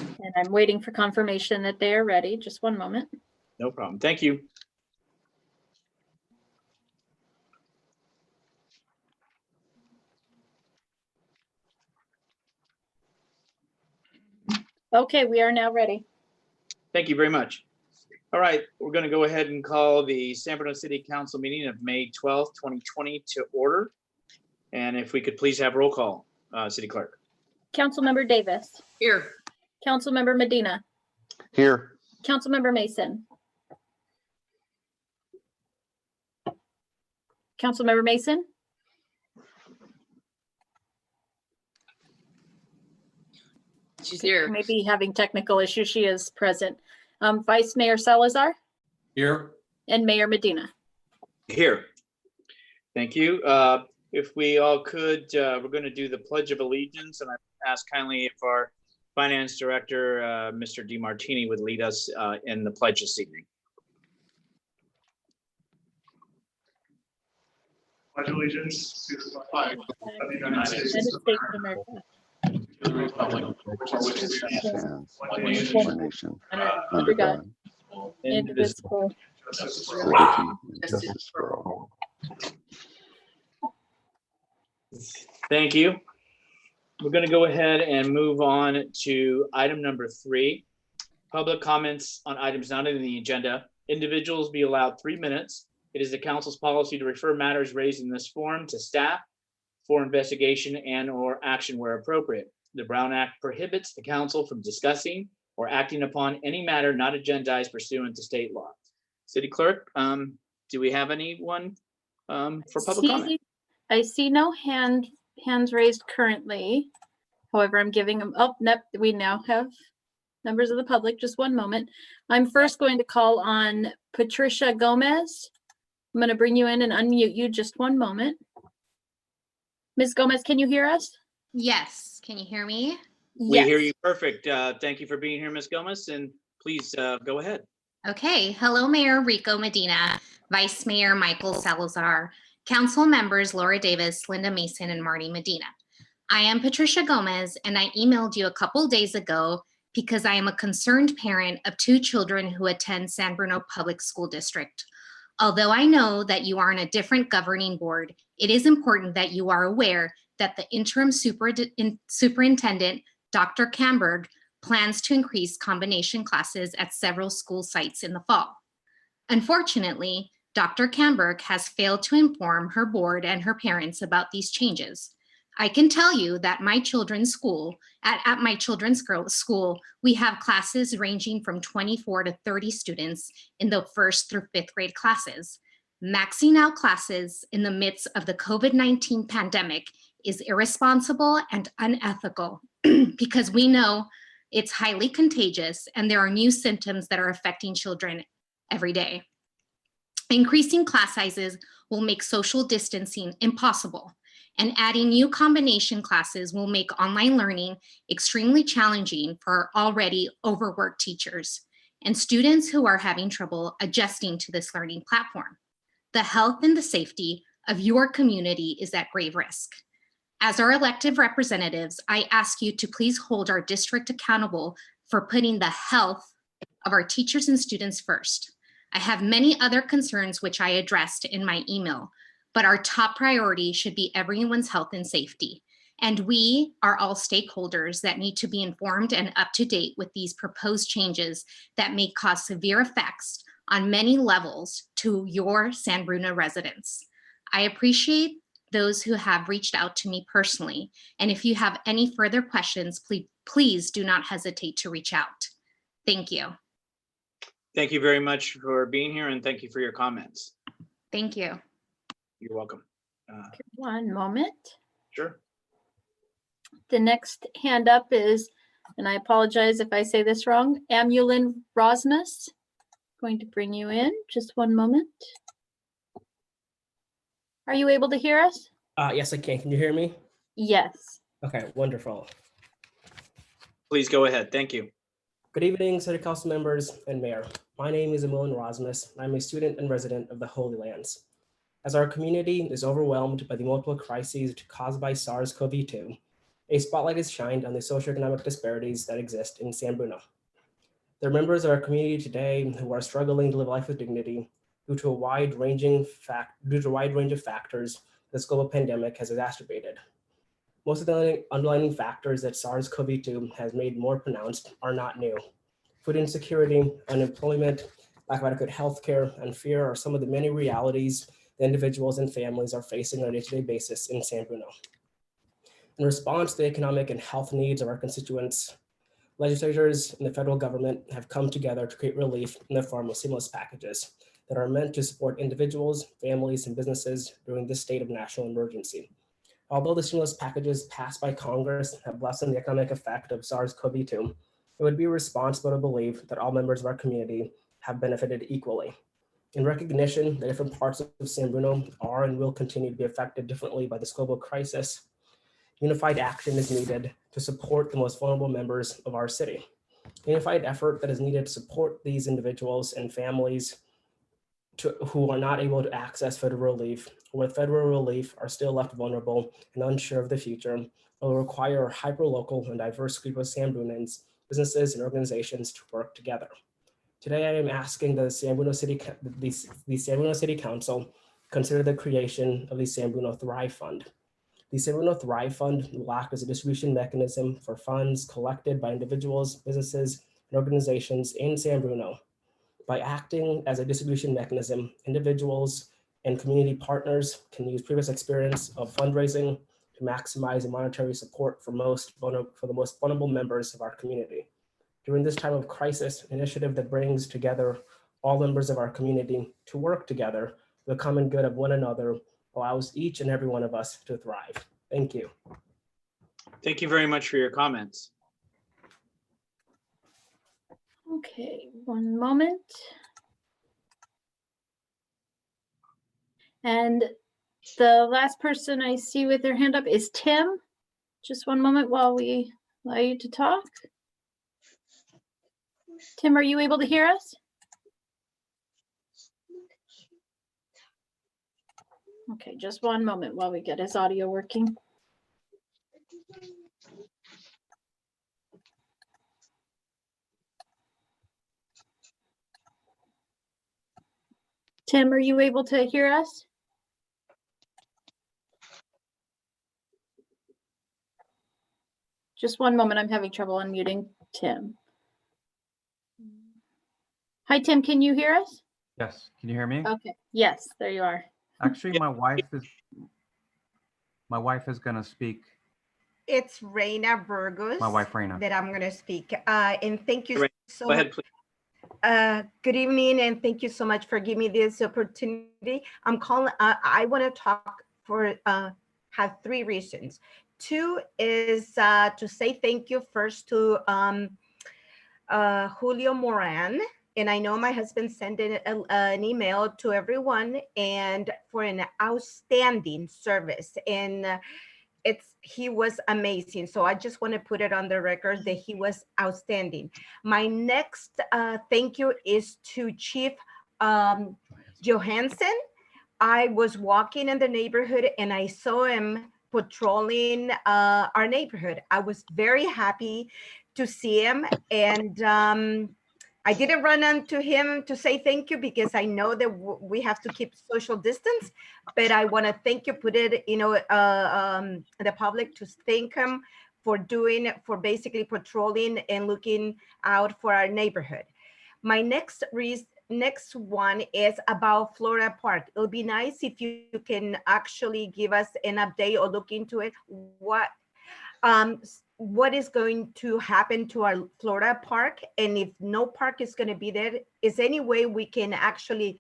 And I'm waiting for confirmation that they are ready. Just one moment. No problem. Thank you. Okay, we are now ready. Thank you very much. All right, we're going to go ahead and call the San Bruno City Council meeting of May 12th, 2020 to order. And if we could please have roll call, City Clerk. Councilmember Davis. Here. Councilmember Medina. Here. Councilmember Mason. Councilmember Mason. She's here. Maybe having technical issues. She is present. Vice Mayor Salazar. Here. And Mayor Medina. Here. Thank you. If we all could, we're going to do the Pledge of Allegiance, and I ask kindly if our Finance Director, Mr. DeMartini, would lead us in the pledge this evening. Pledge allegiance to the flag of the United States United States of America. to the republic for which it stands, one nation, One nation, under God, Indivisible. justice for all. liberty and justice for all. Thank you. We're going to go ahead and move on to item number 3. Public comments on items not in the agenda. Individuals be allowed 3 minutes. It is the council's policy to refer matters raised in this forum to staff for investigation and/or action where appropriate. The Brown Act prohibits the council from discussing or acting upon any matter not agendized pursuant to state law. City Clerk, do we have anyone for public comment? I see no hands raised currently. However, I'm giving them, oh, nope, we now have members of the public. Just one moment. I'm first going to call on Patricia Gomez. I'm going to bring you in and unmute you. Just one moment. Ms. Gomez, can you hear us? Yes. Can you hear me? We Yes. hear you perfect. Thank you for being here, Ms. Gomez, and please go ahead. Okay. Hello, Mayor Rico Medina, Vice Mayor Michael Salazar, Council members Laura Davis, Linda Mason, and Marty Medina. I am Patricia Gomez, and I emailed you a couple days ago because I am a concerned parent of 2 children who attend San Bruno Public School District. Although I know that you are on a different governing board, it is important that you are aware that the interim superintendent, Dr. Camberg, plans to increase combination classes at several school sites in the fall. Unfortunately, Dr. Camberg has failed to inform her board and her parents about these changes. I can tell you that my children's school, at my children's school, we have classes ranging from 24 to 30 students in the 1st through 5th grade classes. Maxing out classes in the midst of the COVID-19 pandemic is irresponsible and unethical because we know it's highly contagious and there are new symptoms that are affecting children every day. Increasing class sizes will make social distancing impossible, and adding new combination classes will make online learning extremely challenging for already overworked teachers and students who are having trouble adjusting to this learning platform. The health and the safety of your community is at grave risk. As our elected representatives, I ask you to please hold our district accountable for putting the health of our teachers and students first. I have many other concerns which I addressed in my email, but our top priority should be everyone's health and safety. And we are all stakeholders that need to be informed and up to date with these proposed changes that may cause severe effects on many levels to your San Bruno residents. I appreciate those who have reached out to me personally. And if you have any further questions, please do not hesitate to reach out. Thank you. Thank you very much for being here, and thank you for your comments. Thank you. You're welcome. One moment. Sure. The next hand up is, and I apologize if I say this wrong, Amulin Rosmus. Going to bring you in. Just one moment. Are you able to hear us? Yes, I can. Can you hear me? Yes. Okay, wonderful. Please go ahead. Thank you. Good evening, City Council members and Mayor. My name is Emilien Rosmus. I'm a student and resident of the Holy Lands. As our community is overwhelmed by the multiple crises caused by SARS-CoV-2, a spotlight is shined on the socioeconomic disparities that exist in San Bruno. There are members of our community today who are struggling to live life with dignity due to a wide range of factors this global pandemic has exacerbated. Most of the underlying factors that SARS-CoV-2 has made more pronounced are not new. Food insecurity, unemployment, lack of adequate healthcare, and fear are some of the many realities that individuals and families are facing on a day-to-day basis in San Bruno. In response to the economic and health needs of our constituents, legislators and the federal government have come together to create relief in the form of stimulus packages that are meant to support individuals, families, and businesses during this state of national emergency. Although the stimulus packages passed by Congress have lessened the economic effect of SARS-CoV-2, it would be responsible to believe that all members of our community have benefited equally. In recognition that different parts of San Bruno are and will continue to be affected differently by this global crisis, unified action is needed to support the most vulnerable members of our city. Unified effort that is needed to support these individuals and families who are not able to access federal relief, or with federal relief are still left vulnerable and unsure of the future, will require a hyperlocal and diverse group of San Brunans, businesses, and organizations to work together. Today, I am asking the San Bruno City Council consider the creation of the San Bruno Thrive Fund. The San Bruno Thrive Fund will act as a distribution mechanism for funds collected by individuals, businesses, and organizations in San Bruno. By acting as a distribution mechanism, individuals and community partners can use previous experience of fundraising to maximize the monetary support for the most vulnerable members of our community. During this time of crisis, an initiative that brings together all members of our community to work together for the common good of one another allows each and every one of us to thrive. Thank you. Thank you very much for your comments. Okay, one moment. And the last person I see with their hand up is Tim. Just one moment while we allow you to talk. Tim, are you able to hear us? Okay, just one moment while we get his audio working. Tim, are you able to hear us? Just one moment, I'm having trouble unmuting Tim. Hi, Tim, can you hear us? Yes, can you hear me? Okay, yes, there you are. Actually, my wife is gonna speak. It's Reina Burgos. My wife, Reina. That I'm going to speak. And thank you so Go much. ahead, please. Good evening, and thank you so much for giving me this opportunity. I'm calling. I want to talk for have three reasons. Two is to say thank you first to Julio Moran. And I know my husband sent an email to everyone and for an outstanding service. And he was amazing. So I just want to put it on the record that he was outstanding. My next thank you is to Chief Johansson. I was walking in the neighborhood and I saw him patrolling our neighborhood. I was very happy to see him, and I didn't run into him to say thank you because I know that we have to keep social distance, but I want to thank you, put it, the public to thank him for basically patrolling and looking out for our neighborhood. My next one is about Florida Park. It'll be nice if you can actually give us an update or look into it. What is going to happen to our Florida Park? And if no park is going to be there, is any way we can actually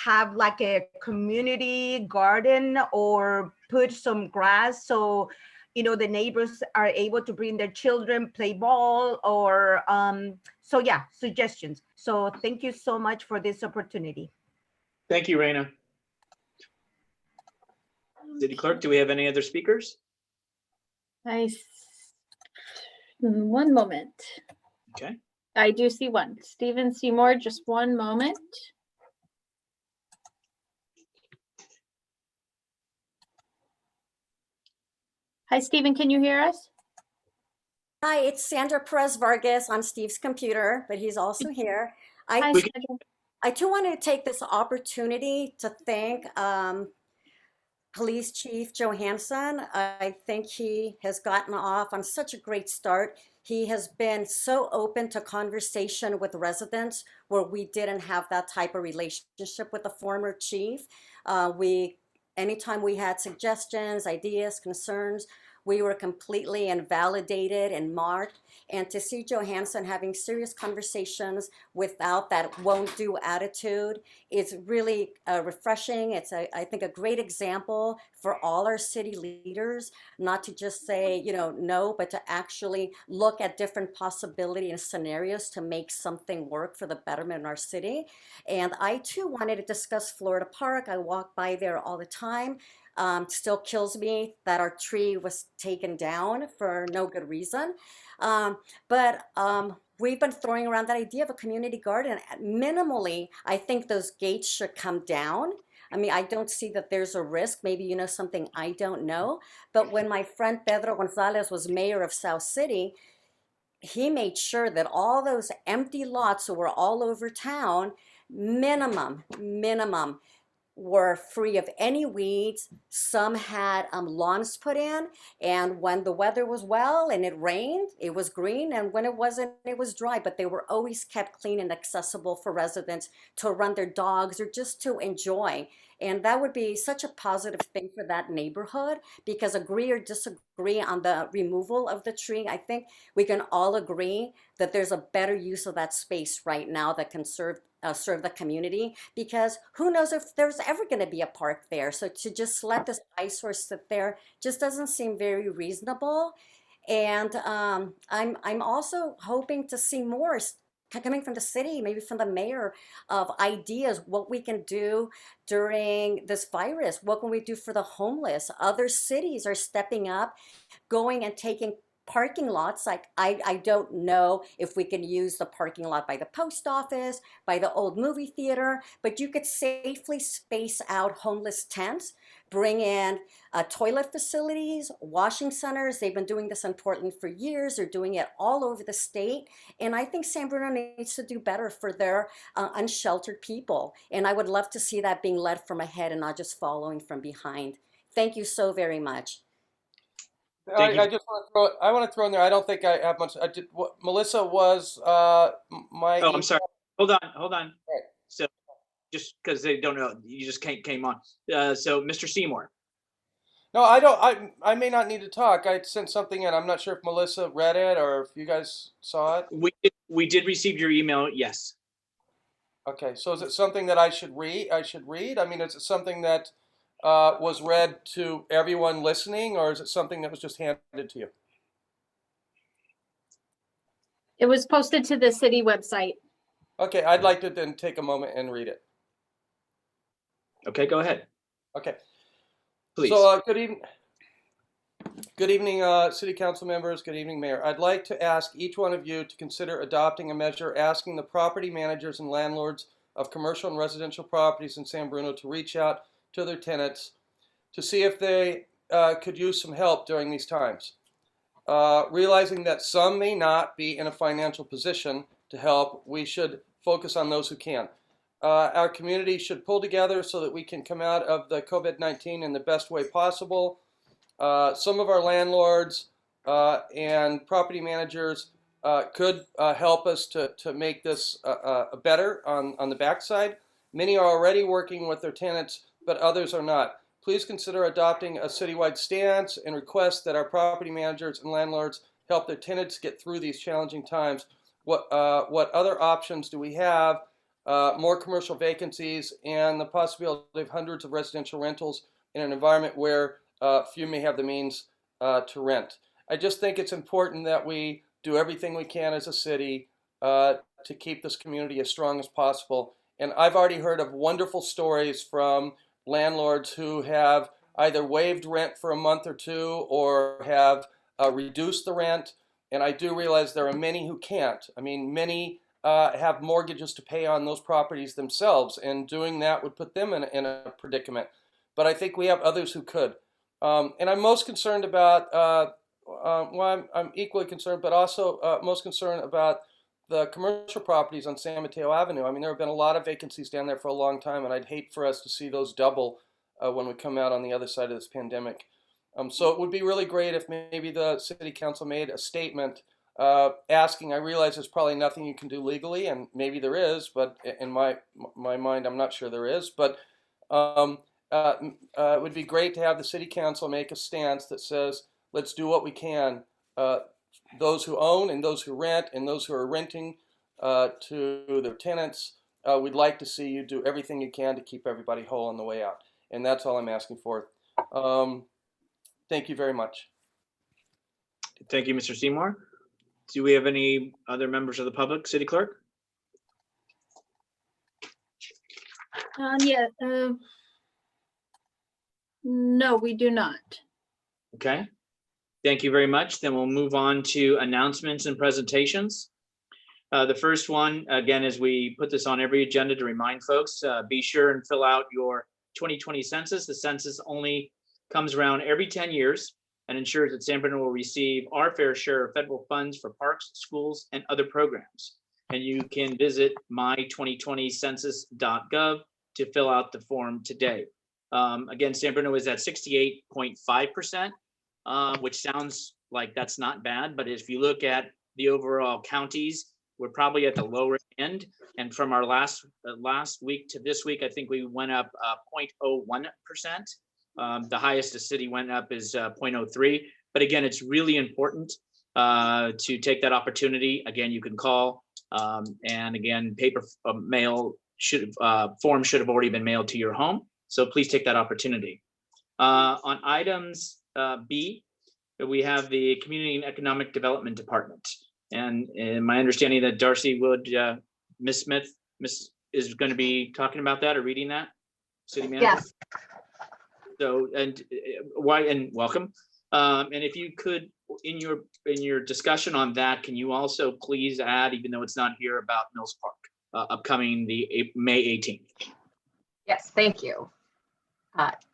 have like a community garden or put some grass so the neighbors are able to bring their children, play ball, or so yeah, suggestions. So thank you so much for this opportunity. Thank you, Reina. City Clerk, do we have any other speakers? One moment. Okay. I do see one. Stephen Seymour, just one moment. Hi, Stephen, can you hear us? Hi, it's Sandra Perez Vargas on Steve's computer, but he's also here. Hi, We can- Sandra. I too want to take this opportunity to thank Police Chief Johansson. I think he has gotten off on such a great start. He has been so open to conversation with residents where we didn't have that type of relationship with the former chief. Anytime we had suggestions, ideas, concerns, we were completely invalidated and marked. And to see Johansson having serious conversations without that won't do attitude is really refreshing. It's, I think, a great example for all our city leaders, not to just say, no, but to actually look at different possibilities and scenarios to make something work for the betterment in our city. And I too wanted to discuss Florida Park. I walk by there all the time. Still kills me that our tree was taken down for no good reason. But we've been throwing around that idea of a community garden. Minimally, I think those gates should come down. I mean, I don't see that there's a risk. Maybe you know something I don't know. But when my friend Pedro Gonzalez was mayor of South City, he made sure that all those empty lots that were all over town, minimum, were free of any weeds. Some had lawns put in, and when the weather was well and it rained, it was green, and when it wasn't, it was dry, but they were always kept clean and accessible for residents to run their dogs or just to enjoy. And that would be such a positive thing for that neighborhood, because agree or disagree on the removal of the tree, I think we can all agree that there's a better use of that space right now that can serve the community, because who knows if there's ever going to be a park there. So to just let this eyesore sit there just doesn't seem very reasonable. And I'm also hoping to see more coming from the city, maybe from the mayor, of ideas what we can do during this virus. What can we do for the homeless? Other cities are stepping up, going and taking parking lots. Like I don't know if we can use the parking lot by the post office, by the old movie theater, but you could safely space out homeless tents, bring in toilet facilities, washing centers. They've been doing this in Portland for years. They're doing it all over the state. And I think San Bruno needs to do better for their unsheltered people. And I would love to see that being led from ahead and not just following from behind. Thank you so very much. I just want to throw in there. I don't think I have much. Melissa was my. Oh, I'm sorry. Hold on. Right. So just because they don't know, you just came on. So Mr. Seymour. No, I don't. I may not need to talk. I sent something in. I'm not sure if Melissa read it or if you guys saw it. We did receive your email. Yes. Okay. So is it something that I should read? I mean, is it something that was read to everyone listening, or is it something that was just handed to you? It was posted to the city website. Okay, I'd like to then take a moment and read it. Okay, go ahead. Okay. Please. So good evening, City Council members. Good evening, Mayor. I'd like to ask each one of you to consider adopting a measure asking the property managers and landlords of commercial and residential properties in San Bruno to reach out to their tenants to see if they could use some help during these times. Realizing that some may not be in a financial position to help, we should focus on those who can. Our community should pull together so that we can come out of the COVID-19 in the best way possible. Some of our landlords and property managers could help us to make this better on the backside. Many are already working with their tenants, but others are not. Please consider adopting a citywide stance and request that our property managers and landlords help their tenants get through these challenging times. What other options do we have? More commercial vacancies and the possibility of hundreds of residential rentals in an environment where few may have the means to rent. I just think it's important that we do everything we can as a city to keep this community as strong as possible. And I've already heard of wonderful stories from landlords who have either waived rent for a month or two or have reduced the rent. And I do realize there are many who can't. I mean, many have mortgages to pay on those properties themselves, and doing that would put them in a predicament. But I think we have others who could. And I'm most concerned about, well, I'm equally concerned, but also most concerned about the commercial properties on San Mateo Avenue. I mean, there have been a lot of vacancies down there for a long time, and I'd hate for us to see those double when we come out on the other side of this pandemic. So it would be really great if maybe the city council made a statement asking. I realize there's probably nothing you can do legally, and maybe there is, but in my mind, I'm not sure there is. But it would be great to have the city council make a stance that says, let's do what we can. Those who own and those who rent and those who are renting to their tenants, we'd like to see you do everything you can to keep everybody whole on the way out. And that's all I'm asking for. Thank you very much. Thank you, Mr. Seymour. Do we have any other members of the public? City Clerk? Yeah. No, we do not. Okay. Thank you very much. Then we'll move on to announcements and presentations. The first one, again, as we put this on every agenda to remind folks, be sure and fill out your 2020 census. The census only comes around every 10 years and ensures that San Bruno will receive our fair share of federal funds for parks, schools, and other programs. And you can visit my2020census.gov to fill out the form today. Again, San Bruno is at 68.5%, which sounds like that's not bad, but if you look at the overall counties, we're probably at the lower end. And from our last week to this week, I think we went up 0.01%. The highest the city went up is 0.03. But again, it's really important to take that opportunity. Again, you can call, and again, paper mail form should have already been mailed to your home. So please take that opportunity. On items B, we have the Community and Economic Development Department. And my understanding that Darcy Wood, Ms. Smith, is going to be talking about that or reading that, City Manager? Yes. So, and welcome. And if you could, in your discussion on that, can you also please add, even though it's not here, about Mills Park, upcoming the May 18th? Yes, thank you.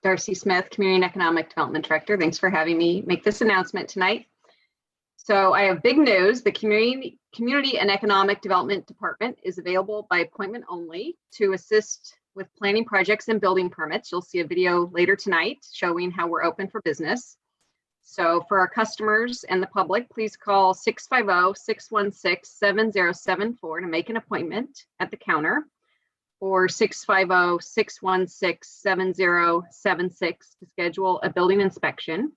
Darcy Smith, Community and Economic Development Director. Thanks for having me make this announcement tonight. So I have big news. The Community and Economic Development Department is available by appointment only to assist with planning projects and building permits. You'll see a video later tonight showing how we're open for business. So for our customers and the public, please call 650-616-7074 to make an appointment at the counter, or 650-616-7076 to schedule a building inspection.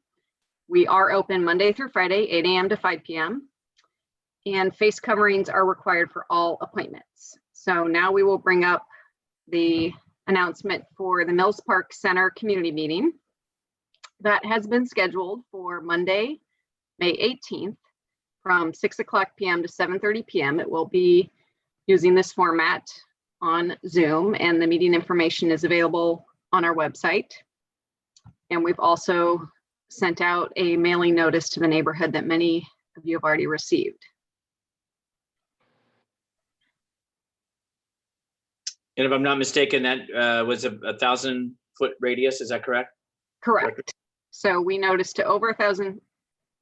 We are open Monday through Friday, 8 a.m. to 5 p.m. And face coverings are required for all appointments. So now we will bring up the announcement for the Mills Park Center community meeting that has been scheduled for Monday, May 18th from 6 o'clock p.m. to 7:30 p.m. It will be using this format on Zoom, and the meeting information is available on our website. And we've also sent out a mailing notice to the neighborhood that many of you have already received. And if I'm not mistaken, that was a 1,000-foot radius, is that correct? Correct. So we noticed to over 1,000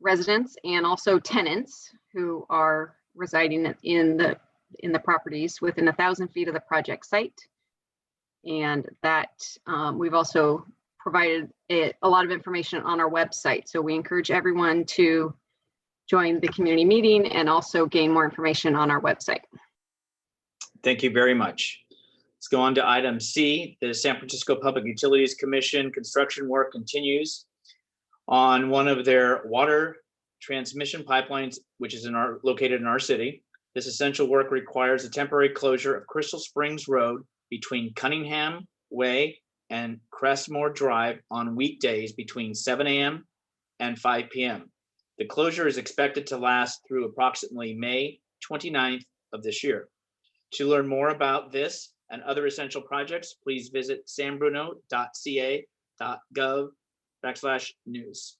residents and also tenants who are residing in the properties within 1,000 feet of the project site. And that we've also provided a lot of information on our website. So we encourage everyone to join the community meeting and also gain more information on our website. Thank you very much. Let's go on to item C. The San Francisco Public Utilities Commission construction work continues on one of their water transmission pipelines, which is located in our city. This essential work requires a temporary closure of Crystal Springs Road between Cunningham Way and Crestmore Drive on weekdays between 7 a.m. and 5 p.m. The closure is expected to last through approximately May 29th of this year. To learn more about this and other essential projects, please visit sanbruno.ca.gov/news.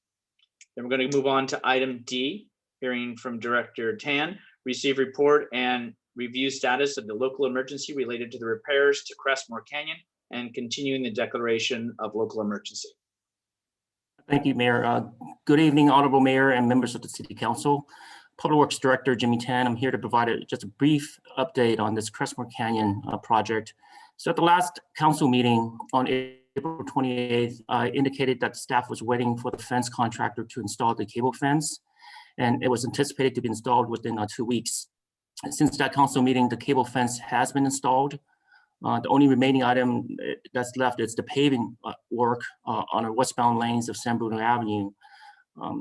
Then we're going to move on to item D, hearing from Director Tan, receive report and review status of the local emergency related to the repairs to Crestmore Canyon and continuing the declaration of local emergency. Thank you, Mayor. Good evening, Honorable Mayor and members of the City Council. Public Works Director Jimmy Tan. I'm here to provide just a brief update on this Crestmore Canyon project. So at the last council meeting on April 28th, I indicated that staff was waiting for the fence contractor to install the cable fence, and it was anticipated to be installed within 2 weeks. Since that council meeting, the cable fence has been installed. The only remaining item that's left is the paving work on our westbound lanes of San Bruno Avenue.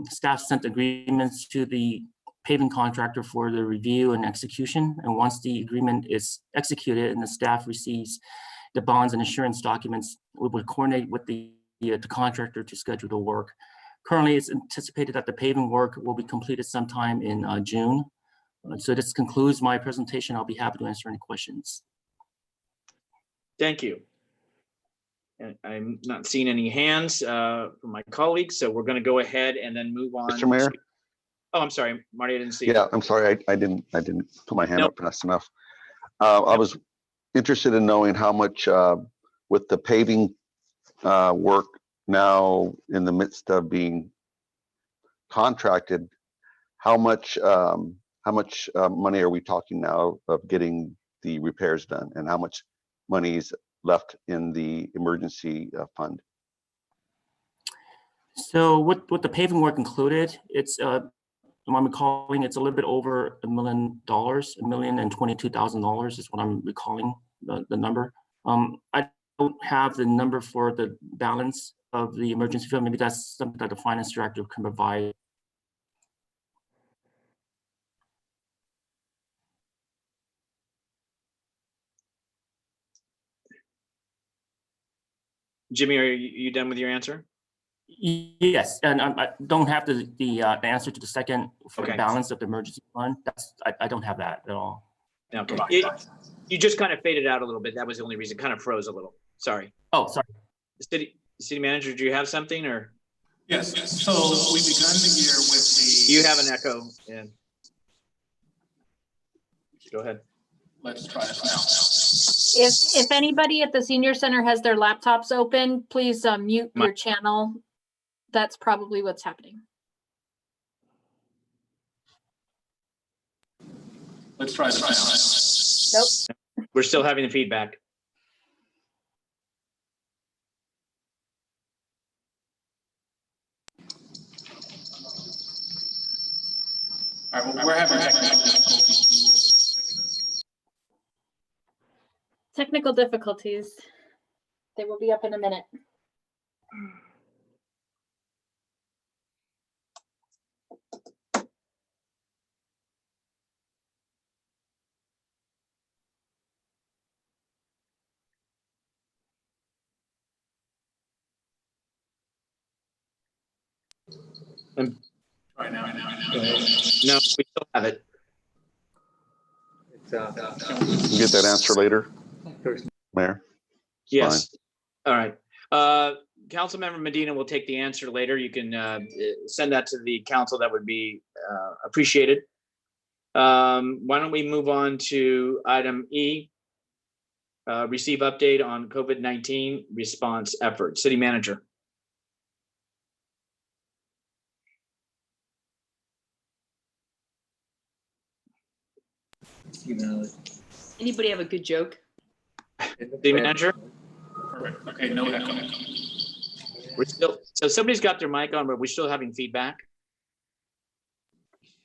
Staff sent agreements to the paving contractor for the review and execution. And once the agreement is executed and the staff receives the bonds and insurance documents, we will coordinate with the contractor to schedule the work. Currently, it's anticipated that the paving work will be completed sometime in June. So this concludes my presentation. I'll be happy to answer any questions. Thank you. And I'm not seeing any hands from my colleagues, so we're going to go ahead and then move on. Mr. Mayor? Oh, I'm sorry, Marty, I didn't see. Yeah, I'm sorry. I didn't put my hand up fast enough. I was interested in knowing how much with the paving work now in the midst of being contracted, how much money are we talking now of getting the repairs done, and how much money is left in the emergency fund? So with the paving work included, it's I'm recalling it's a little bit over $1 million, $1,022,000 is what I'm recalling the number. I don't have the number for the balance of the emergency fund. Maybe that's something that the finance director can provide. Jimmy, are you done with your answer? Yes, and I don't have the answer to the second for the balance of the emergency fund. I don't have that at all. No, you just kind of faded out a little bit. That was the only reason. Kind of froze a little. Sorry. Oh, sorry. City manager, do you have something or? Yes. So we began the year with the. You have an echo. Yeah. Go ahead. Let's try this now. If anybody at the senior center has their laptops open, please mute your channel. That's probably what's happening. Let's try this now. Nope. We're still having the feedback. All right, well, we're having technical difficulties. Technical difficulties. They will be up in a minute. Right now. No, we still have it. You can get that answer later, Mayor? It's yes. All right. Councilmember Medina will take the answer later. You can send that to the council. That would be appreciated. Why don't we move on to item E, receive update on COVID-19 response efforts. City manager. Anybody have a good joke? City manager. Perfect. Okay, no echo. We're still, so somebody's got their mic on, but we're still having feedback.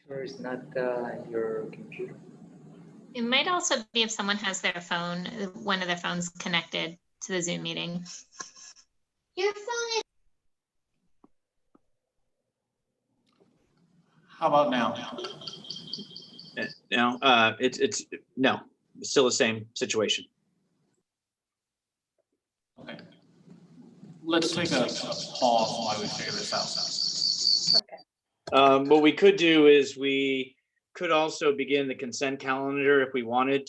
Sure, it's not your computer. It might also be if someone has their phone, one of their phones connected to the Zoom meeting. Your phone is. How about now? No, it's still the same situation. Okay. Let's take a pause while we figure this out. Okay. What we could do is we could also begin the consent calendar if we wanted,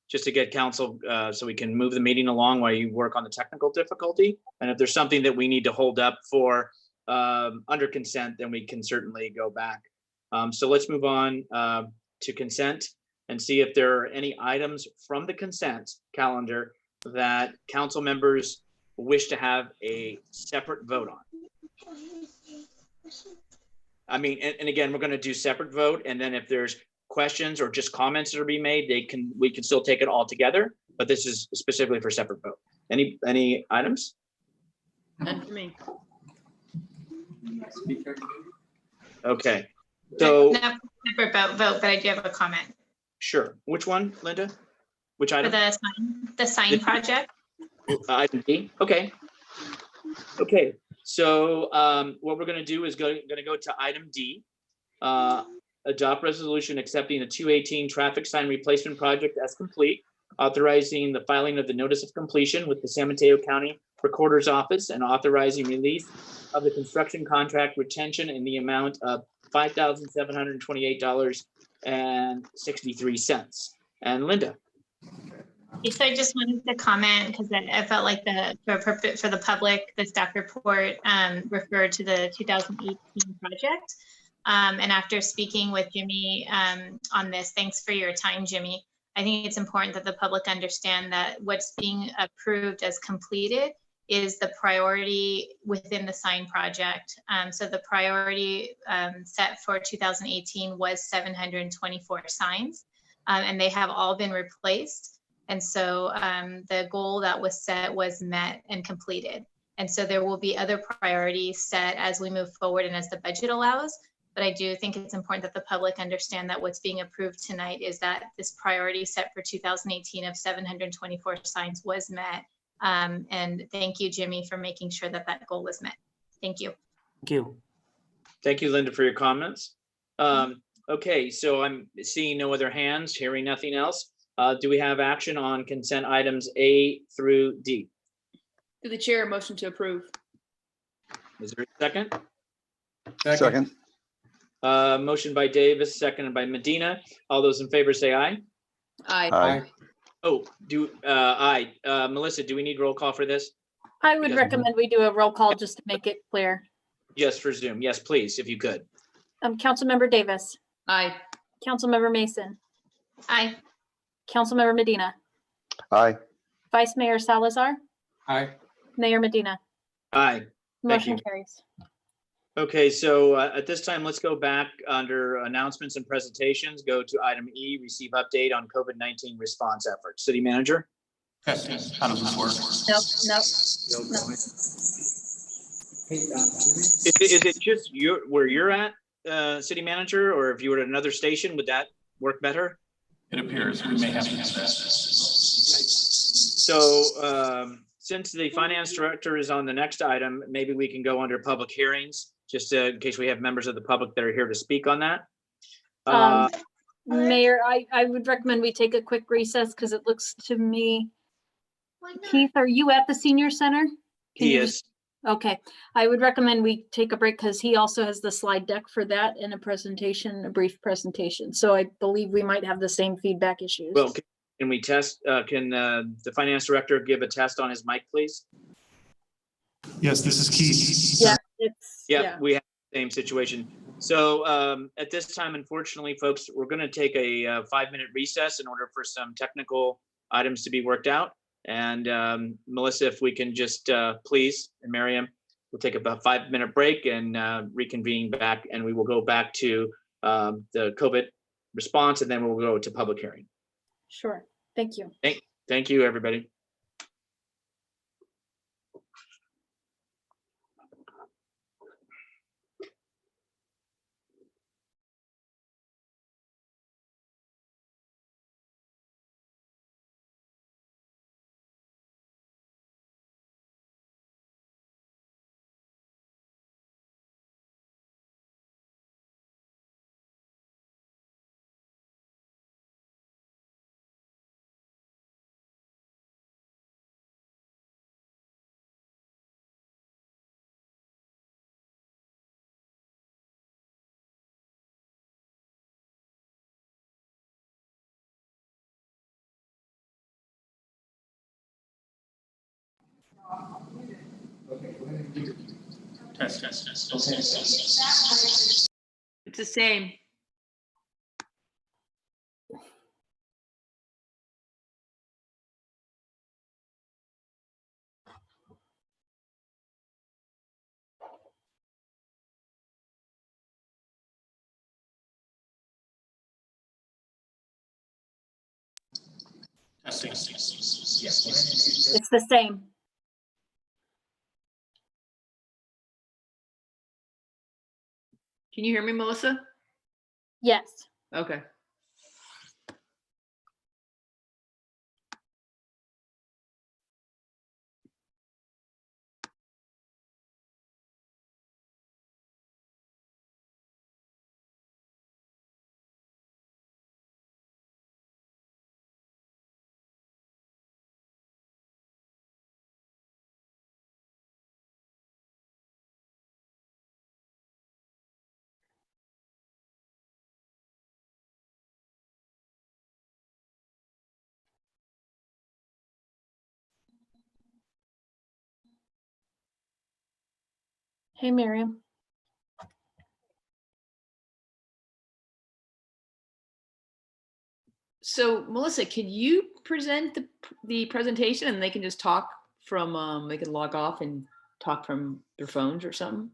just to get council, so we can move the meeting along while you work on the technical difficulty. And if there's something that we need to hold up for under consent, then we can certainly go back. So let's move on to consent and see if there are any items from the consent calendar that council members wish to have a separate vote on. I mean, and again, we're going to do separate vote, and then if there's questions or just comments that are being made, we can still take it all together, but this is specifically for separate vote. Any items? None for me. Okay, so No, separate vote, but I do have a comment sure. Which one, Linda? Which for item? the sign project. Item D. Okay. Okay. So what we're going to do is going to go to item D. Adopt resolution accepting the 218 traffic sign replacement project as complete, authorizing the filing of the notice of completion with the San Mateo County Recorder's Office, and authorizing release of the construction contract retention in the amount of $5,728.63. And Linda. So I just wanted to comment because I felt like for the public, the staff report referred to the 2018 project. And after speaking with Jimmy on this, thanks for your time, Jimmy. I think it's important that the public understand that what's being approved as completed is the priority within the sign project. So the priority set for 2018 was 724 signs, and they have all been replaced. And so the goal that was set was met and completed. And so there will be other priorities set as we move forward and as the budget allows. But I do think it's important that the public understand that what's being approved tonight is that this priority set for 2018 of 724 signs was met. And thank you, Jimmy, for making sure that that goal was met. Thank you. Thank you. Thank you, Linda, for your comments. Okay, so I'm seeing no other hands, hearing nothing else. Do we have action on consent items A through D? To the chair, motion to approve. Is there a second? Second. Motion by Davis, seconded by Medina. All those in favor say aye. Aye. Aye. Oh, aye. Melissa, do we need roll call for this? I would Yes. recommend we do a roll call just to make it clear. Yes, for Zoom. Yes, please, if you could. Councilmember Davis, Aye. Councilmember Mason, Aye. Councilmember Medina, Aye. Vice Mayor Salazar, Aye. Mayor Medina. Aye. Thank you. Motion carries. Okay, so at this time, let's go back under announcements and presentations. Go to item E, receive update on COVID-19 response efforts. City Manager? Yes, how does this work? Nope. Is it just where you're at, City Manager, or if you were at another station, would that work better? It appears we may have to do that. So since the finance director is on the next item, maybe we can go under public hearings, just in case we have members of the public that are here to speak on that. Mayor, I would recommend we take a quick recess because it looks to me, Keith, are you at the senior center? He is. Okay, I would recommend we take a break because he also has the slide deck for that and a presentation, a brief presentation. So I believe we might have the same feedback issues. Well, can we test, can the finance director give a test on his mic, please? Yes, this is Keith. Yeah, We have the same situation. So at this time, unfortunately, folks, we're going to take a 5-minute recess in order for some technical items to be worked out. And Melissa, if we can just please, and Miriam, we'll take about a 5-minute break and reconvene back, and we will go back to the COVID response, and then we'll go to public hearing. Sure. Thank you. Thank you, everybody. Test. It's the same. Testing. It's the same. Can you hear me, Melissa? Yes. Okay. Hey, Miriam. So Melissa, can you present the presentation and they can just talk from, they can log off and talk from their phones or something?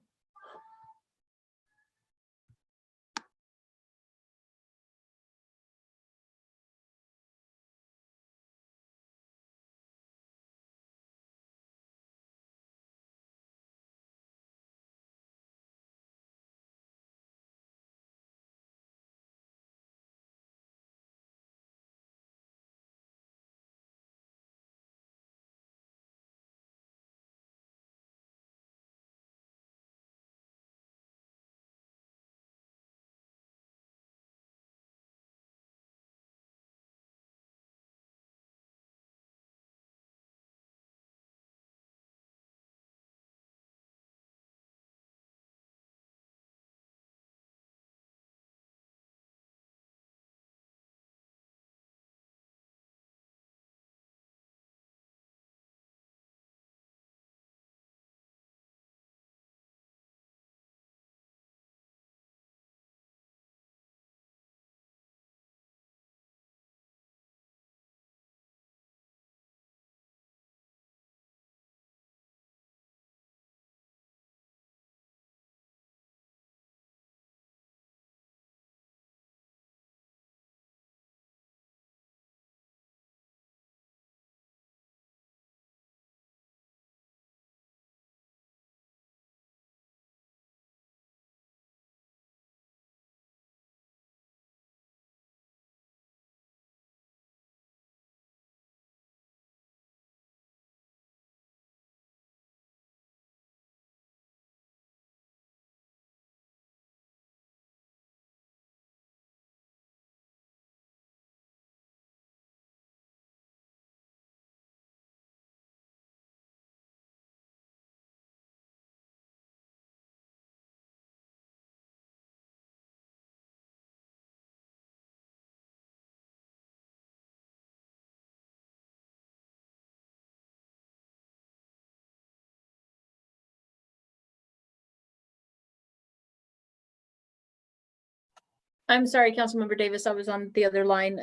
I'm sorry, Councilmember Davis, I was on the other line.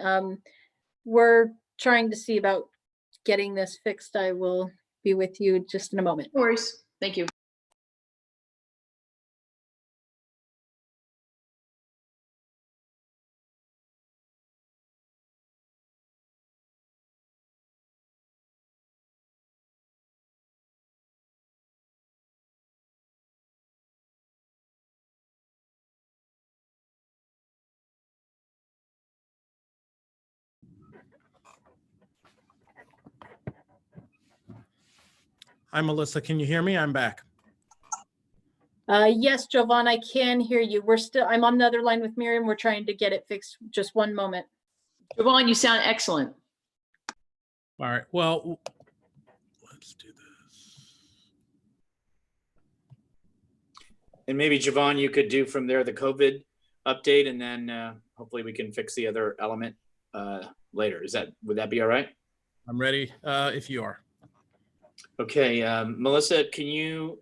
We're trying to see about getting this fixed. I will be with you just in a moment. No worries. Thank you. Hi, Melissa. Can you hear me? I'm back. Yes, Jovan, I can hear you. I'm on the other line with Miriam. We're trying to get it fixed. Just one moment. Jovan, you sound excellent. All right. Well, let's do this. And maybe Javon, you could do from there the COVID update, and then hopefully we can fix the other element later. Would that be all right? I'm ready if you are. Okay, Melissa, can you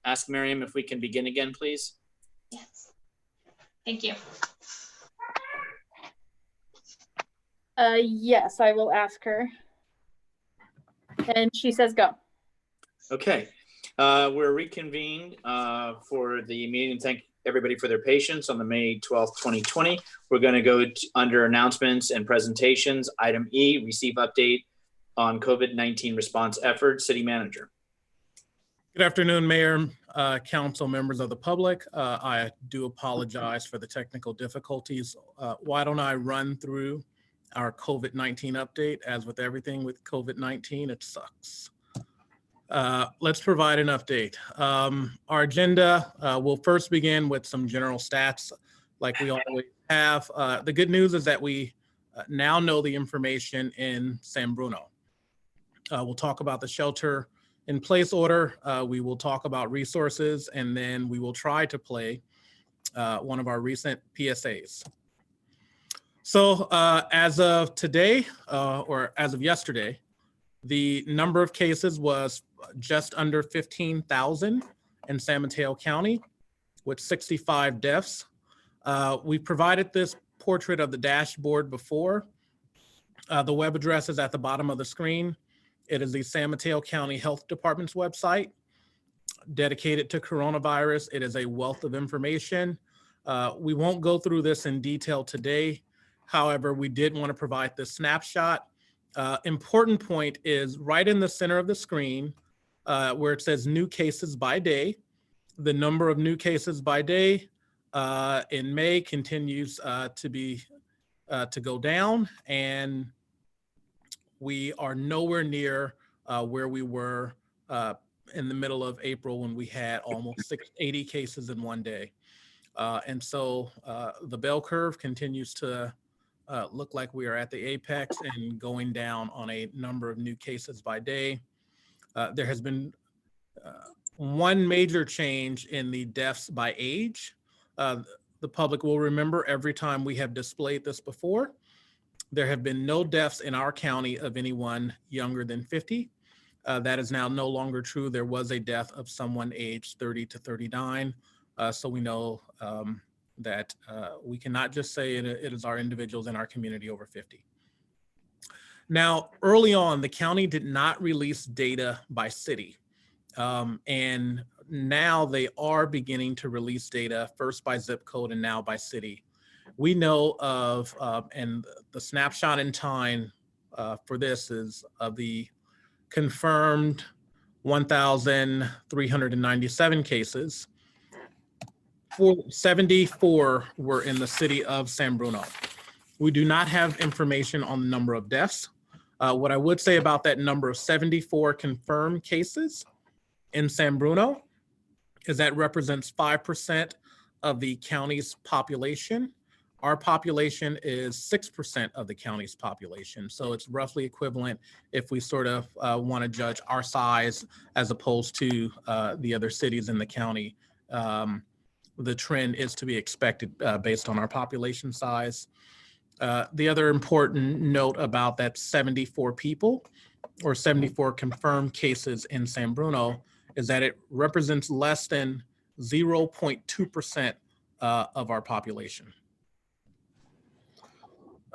ask Miriam if we can begin again, please? Yes. Thank you. Yes, I will ask her. And she says go. Okay, we're reconvened for the meeting, and thank everybody for their patience on the May 12th, 2020. We're going to go under announcements and presentations. Item E, receive update on COVID-19 response efforts. City Manager. Good afternoon, Mayor, Council, members of the public. I do apologize for the technical difficulties. Why don't I run through our COVID-19 update? As with everything with COVID-19, it sucks. Let's provide an update. Our agenda will first begin with some general stats like we always have. The good news is that we now know the information in San Bruno. We'll talk about the shelter in place order. We will talk about resources, and then we will try to play one of our recent PSAs. So as of today, or as of yesterday, the number of cases was just under 15,000 in San Mateo County with 65 deaths. We provided this portrait of the dashboard before. The web address is at the bottom of the screen. It is the San Mateo County Health Department's website dedicated to coronavirus. It is a wealth of information. We won't go through this in detail today. However, we did want to provide this snapshot. Important point is right in the center of the screen where it says new cases by day. The number of new cases by day in May continues to go down, and we are nowhere near where we were in the middle of April when we had almost 80 cases in one day. And so the bell curve continues to look like we are at the apex and going down on a number of new cases by day. There has been one major change in the deaths by age. The public will remember every time we have displayed this before, there have been no deaths in our county of anyone younger than 50. That is now no longer true. There was a death of someone aged 30 to 39. So we know that we cannot just say it is our individuals in our community over 50. Now, early on, the county did not release data by city. And now they are beginning to release data first by zip code and now by city. We know of, and the snapshot in time for this is of the confirmed 1,397 cases. 74 were in the city of San Bruno. We do not have information on the number of deaths. What I would say about that number of 74 confirmed cases in San Bruno is that represents 5% of the county's population. Our population is 6% of the county's population. So it's roughly equivalent if we sort of want to judge our size as opposed to the other cities in the county. The trend is to be expected based on our population size. The other important note about that 74 people or 74 confirmed cases in San Bruno is that it represents less than 0.2% of our population.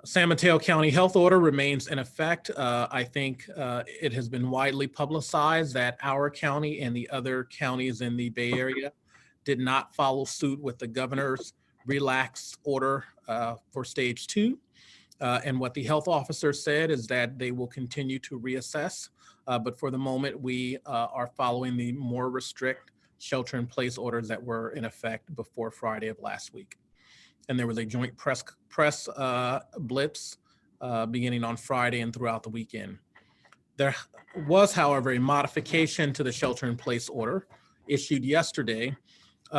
San Mateo County Health Order remains in effect. I think it has been widely publicized that our county and the other counties in the Bay Area did not follow suit with the governor's relaxed order for stage 2. And what the health officer said is that they will continue to reassess. But for the moment, we are following the more restrict shelter in place orders that were in effect before Friday of last week. And there was a joint press blitz beginning on Friday and throughout the weekend. There was, however, a modification to the shelter in place order issued yesterday,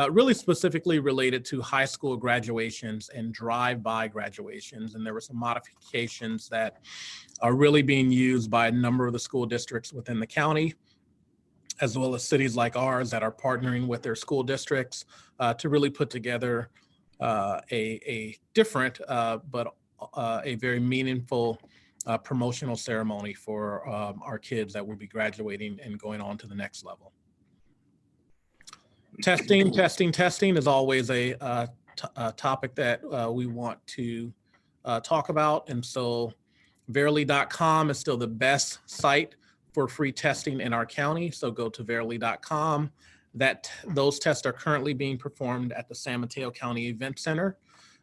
really specifically related to high school graduations and drive-by graduations. And there were some modifications that are really being used by a number of the school districts within the county, as well as cities like ours that are partnering with their school districts to really put together a different but a very meaningful promotional ceremony for our kids that will be graduating and going on to the next level. Testing is always a topic that we want to talk about. And so verily.com is still the best site for free testing in our county. So go to verily.com. those tests are currently being performed at the San Mateo County Event Center.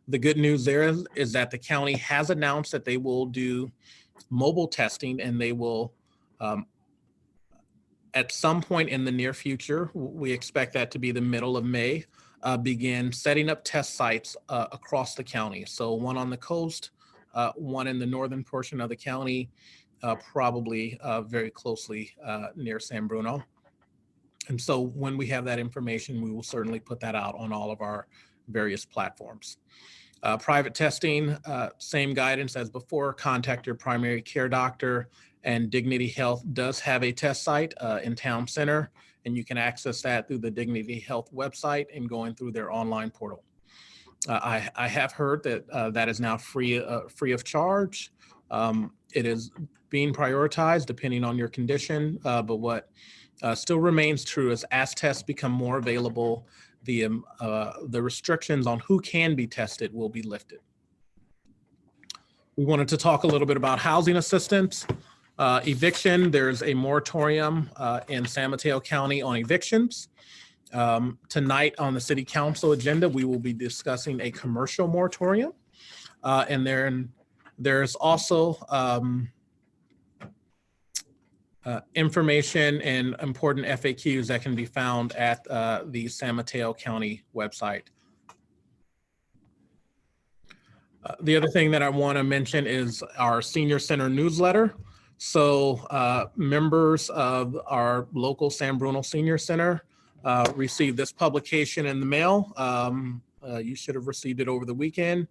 The good news there is that the county has announced that they will do mobile testing, and they will, at some point in the near future, we expect that to be the middle of May, begin setting up test sites across the county. So one on the coast, one in the northern portion of the county, probably very closely near San Bruno. And so when we have that information, we will certainly put that out on all of our various platforms. Private testing, same guidance as before. Contact your primary care doctor, and Dignity Health does have a test site in Town Center, and you can access that through the Dignity Health website and going through their online portal. I have heard that that is now free of charge. It is being prioritized depending on your condition, but what still remains true is as tests become more available, the restrictions on who can be tested will be lifted. We wanted to talk a little bit about housing assistance. Eviction, there's a moratorium in San Mateo County on evictions. Tonight on the City Council agenda, we will be discussing a commercial moratorium. And there's also information and important FAQs that can be found at the San Mateo County website. The other thing that I want to mention is our Senior Center newsletter. So members of our local San Bruno Senior Center received this publication in the mail. You should have received it over the weekend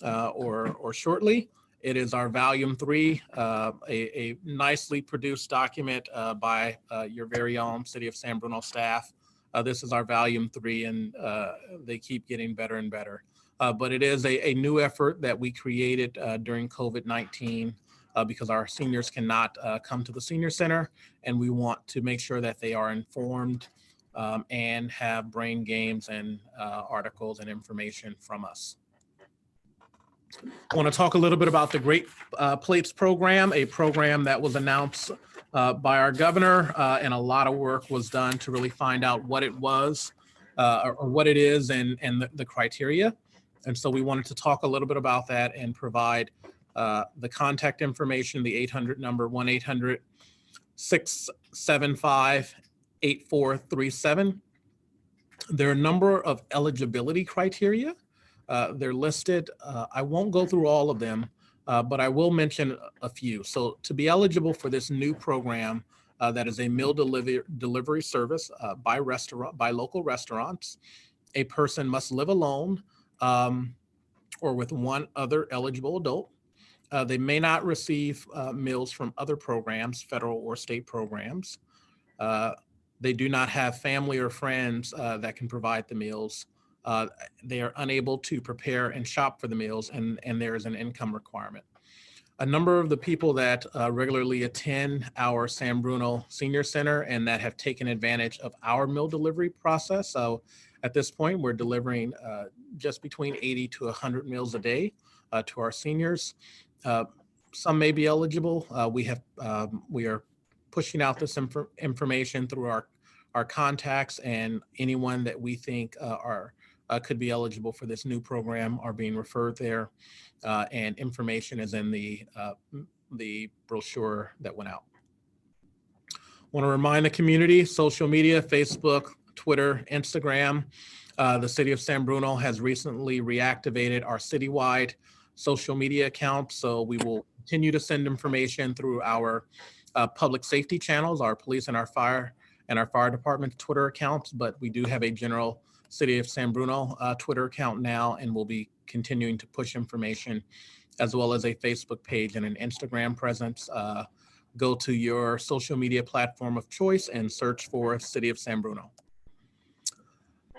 or shortly. It is our volume 3, a nicely produced document by your very own City of San Bruno staff. This is our volume 3, and they keep getting better and better. But it is a new effort that we created during COVID-19 because our seniors cannot come to the Senior Center, and we want to make sure that they are informed and have brain games and articles and information from us. I want to talk a little bit about the Great Plates program, a program that was announced by our governor, and a lot of work was done to really find out what it was or what it is and the criteria. And so we wanted to talk a little bit about that and provide the contact information, the 800 number, 1-800-675-8437. There are a number of eligibility criteria. They're listed. I won't go through all of them, but I will mention a few. So to be eligible for this new program, that is a meal delivery service by local restaurants, a person must live alone or with one other eligible adult. They may not receive meals from other programs, federal or state programs. They do not have family or friends that can provide the meals. They are unable to prepare and shop for the meals, and there is an income requirement. A number of the people that regularly attend our San Bruno Senior Center and that have taken advantage of our meal delivery process. So at this point, we're delivering just between 80 to 100 meals a day to our seniors. Some may be eligible. We are pushing out this information through our contacts, and anyone that we think could be eligible for this new program are being referred there, and information is in the brochure that went out. I want to remind the community, social media, Facebook, Twitter, Instagram. The City of San Bruno has recently reactivated our citywide social media account, so we will continue to send information through our public safety channels, our police and our fire department Twitter accounts, but we do have a general City of San Bruno Twitter account now, and we'll be continuing to push information, as well as a Facebook page and an Instagram presence. Go to your social media platform of choice and search for City of San Bruno.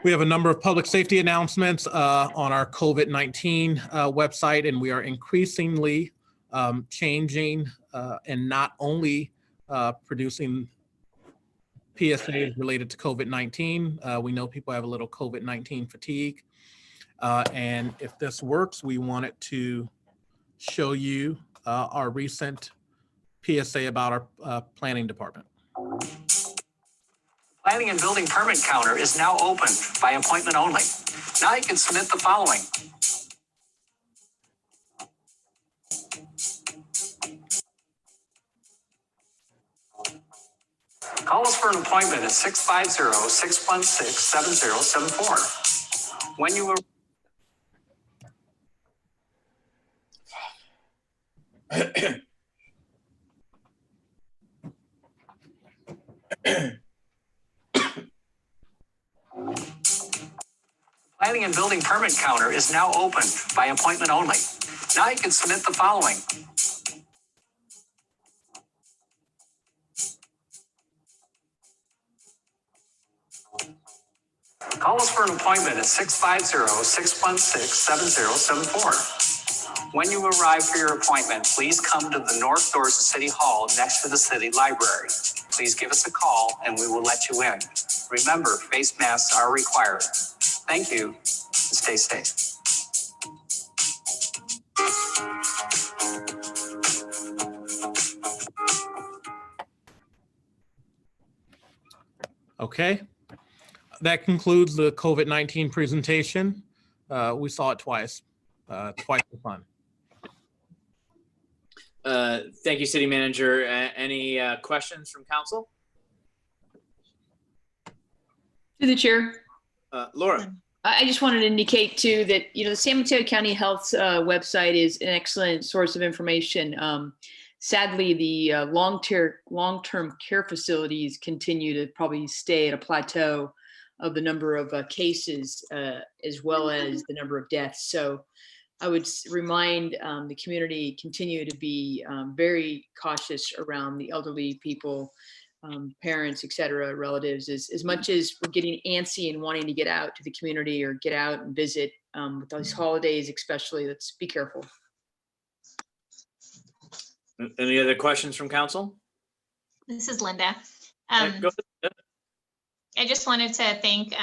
We have a number of public safety announcements on our COVID-19 website, and we are increasingly changing and not only producing PSAs related to COVID-19. We know people have a little COVID-19 fatigue. And if this works, we wanted to show you our recent PSA about our planning department. Planning and building permit counter is now open by appointment only. Now you can submit the following. Call us for an appointment at 650-616-7074. When you are Planning and building permit counter is now open by appointment only. Now you can submit the following. Call us for an appointment at 650-616-7074. When you arrive for your appointment, please come to the north doors of City Hall next to the City Library. Please give us a call and we will let you in. Remember, face masks are required. Thank you. Stay safe. Okay. That concludes the COVID-19 presentation. We saw it twice. Twice the fun. Thank you, City Manager. Any questions from council? To the chair. Laura. I just wanted to indicate too that, the San Mateo County Health's website is an excellent source of information. Sadly, the long-term care facilities continue to probably stay at a plateau of the number of cases as well as the number of deaths. So I would remind the community continue to be very cautious around the elderly people, parents, et cetera, relatives, as much as we're getting antsy and wanting to get out to the community or get out and visit with those holidays, especially. Let's be careful. Any other questions from council? This is Linda. Go ahead. I just wanted to thank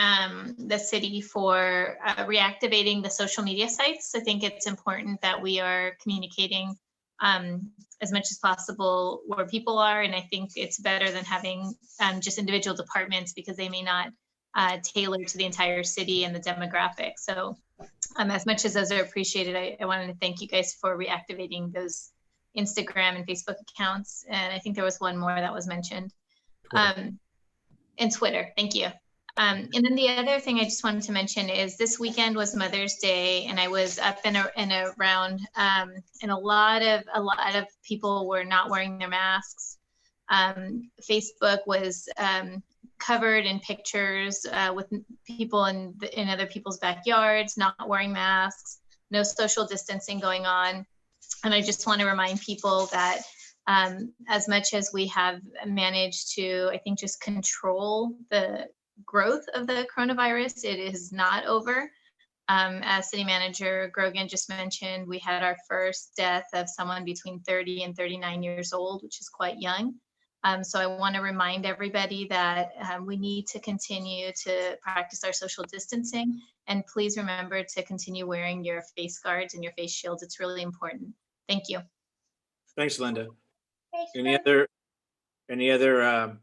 the city for reactivating the social media sites. I think it's important that we are communicating as much as possible where people are. And I think it's better than having just individual departments because they may not tailor to the entire city and the demographic. So as much as those are appreciated, I wanted to thank you guys for reactivating those Instagram and Facebook accounts. And I think there was one more that was mentioned. And Twitter, thank you. And then the other thing I just wanted to mention is this weekend was Mother's Day, and I was up and around, and a lot of people were not wearing their masks. Facebook was covered in pictures with people in other people's backyards, not wearing masks, no social distancing going on. And I just want to remind people that as much as we have managed to, I think, just control the growth of the coronavirus, it is not over. As City Manager Grogan just mentioned, we had our first death of someone between 30 and 39 years old, which is quite young. So I want to remind everybody that we need to continue to practice our social distancing. And please remember to continue wearing your face guards and your face shields. It's really important. Thank you. Thanks, Linda. Any other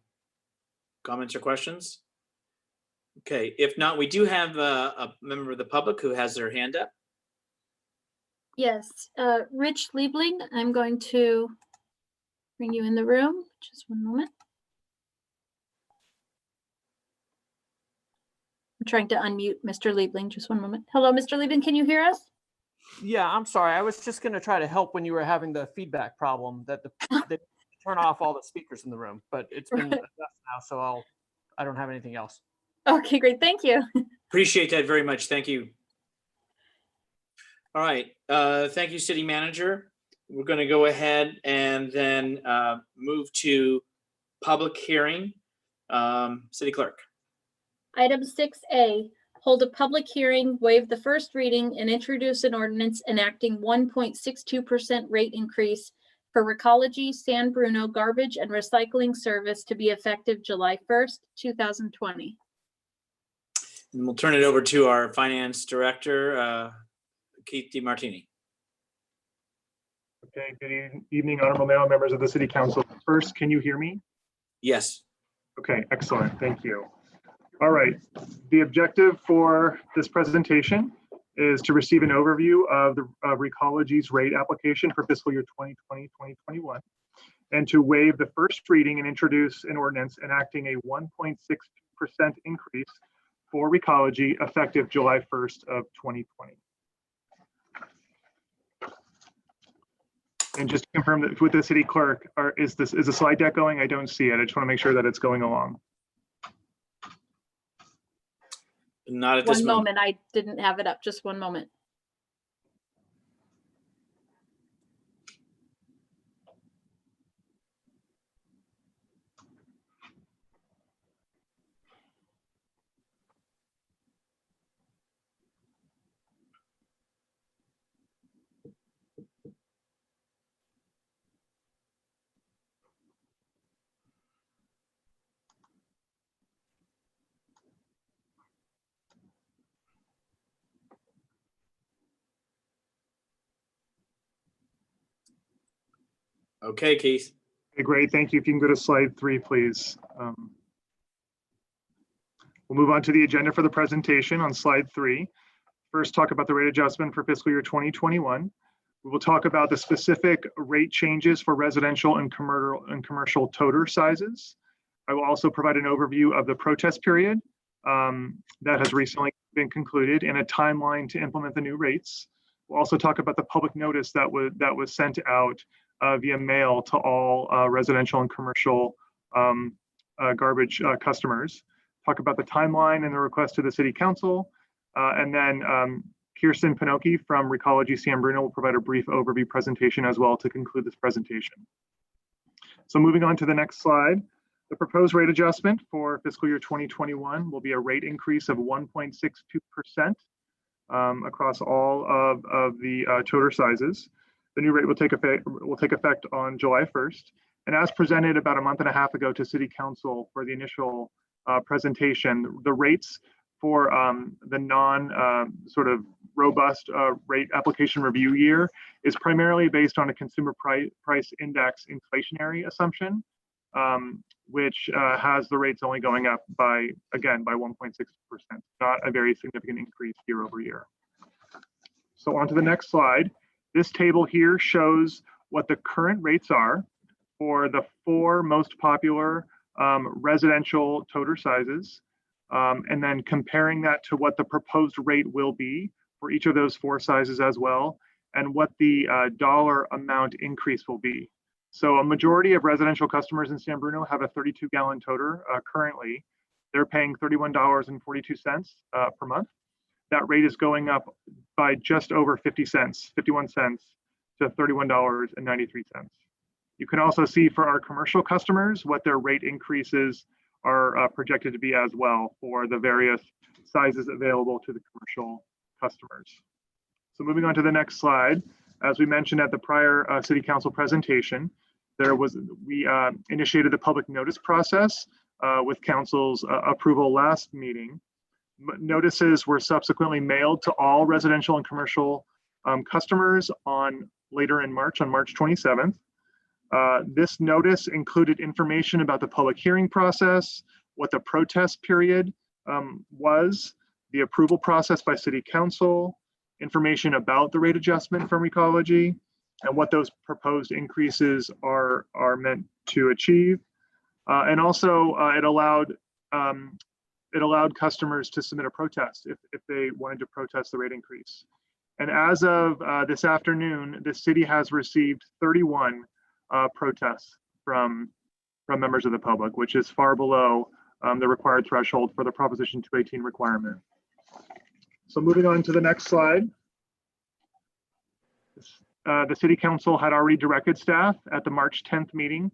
comments or questions? Okay, if not, we do have a member of the public who has their hand up. Yes, Rich Liebling, I'm going to bring you in the room. Just one moment. I'm trying to unmute Mr. Liebling. Just one moment. Hello, Mr. Liebling, can you hear us? Yeah, I'm sorry. I was just going to try to help when you were having the feedback problem that they turn off all the speakers in the room, but it's been addressed now, so I don't have anything else. Okay, great. Thank you. Appreciate that very much. Thank you. All right. Thank you, City Manager. We're going to go ahead and then move to public hearing. City Clerk. Item 6A, hold a public hearing, waive the first reading, and introduce an ordinance enacting 1.62% rate increase for Recology San Bruno garbage and recycling service to be effective July 1st, 2020. And we'll turn it over to our Finance Director, Keith DeMartini. Okay, good evening, honorable mayor, members of the City Council. First, can you hear me? Yes. Okay, excellent. Thank you. All right. The objective for this presentation is to receive an overview of the Recology's rate application for fiscal year 2020-2021, and to waive the first reading and introduce an ordinance enacting a 1.6% increase for Recology effective July 1st of 2020. And just to confirm that with the city clerk, is the slide deck going? I don't see it. I just want to make sure that it's going along. Not at this One moment. moment, I didn't have it up, just one moment. Okay, Keith. Okay, great. Thank you. If you can go to slide 3, please. We'll move on to the agenda for the presentation on slide 3. First, talk about the rate adjustment for fiscal year 2021. We will talk about the specific rate changes for residential and commercial toter sizes. I will also provide an overview of the protest period that has recently been concluded and a timeline to implement the new rates. We'll also talk about the public notice that was sent out via mail to all residential and commercial garbage customers. Talk about the timeline and the request to the City Council. And then Kirsten Pinocchi from Recology San Bruno will provide a brief overview presentation as well to conclude this presentation. So moving on to the next slide, the proposed rate adjustment for fiscal year 2021 will be a rate increase of 1.62% across all of the toter sizes. The new rate will take effect on July 1st. And as presented about a month and a half ago to City Council for the initial presentation, the rates for the sort of robust rate application review year is primarily based on a consumer price index inflationary assumption, which has the rates only going up by 1.6%, not a very significant increase year over year. So on to the next slide. This table here shows what the current rates are for the 4 most popular residential toter sizes, and then comparing that to what the proposed rate will be for each of those 4 sizes as well, and what the dollar amount increase will be. So a majority of residential customers in San Bruno have a 32-gallon toter currently. They're paying $31.42 per month. That rate is going up by just over 51 cents to $31.93. You can also see for our commercial customers what their rate increases are projected to be as well for the various sizes available to the commercial customers. So moving on to the next slide, as we mentioned at the prior City Council presentation, we initiated the public notice process with Council's approval last meeting. Notices were subsequently mailed to all residential and commercial customers later in March, on March 27th. This notice included information about the public hearing process, what the protest period was, the approval process by City Council, information about the rate adjustment from Recology, and what those proposed increases are meant to achieve. And also it allowed customers to submit a protest if they wanted to protest the rate increase. And as of this afternoon, the city has received 31 protests from members of the public, which is far below the required threshold for the Proposition 218 requirement. So moving on to the next slide. The City Council had already directed staff at the March 10th meeting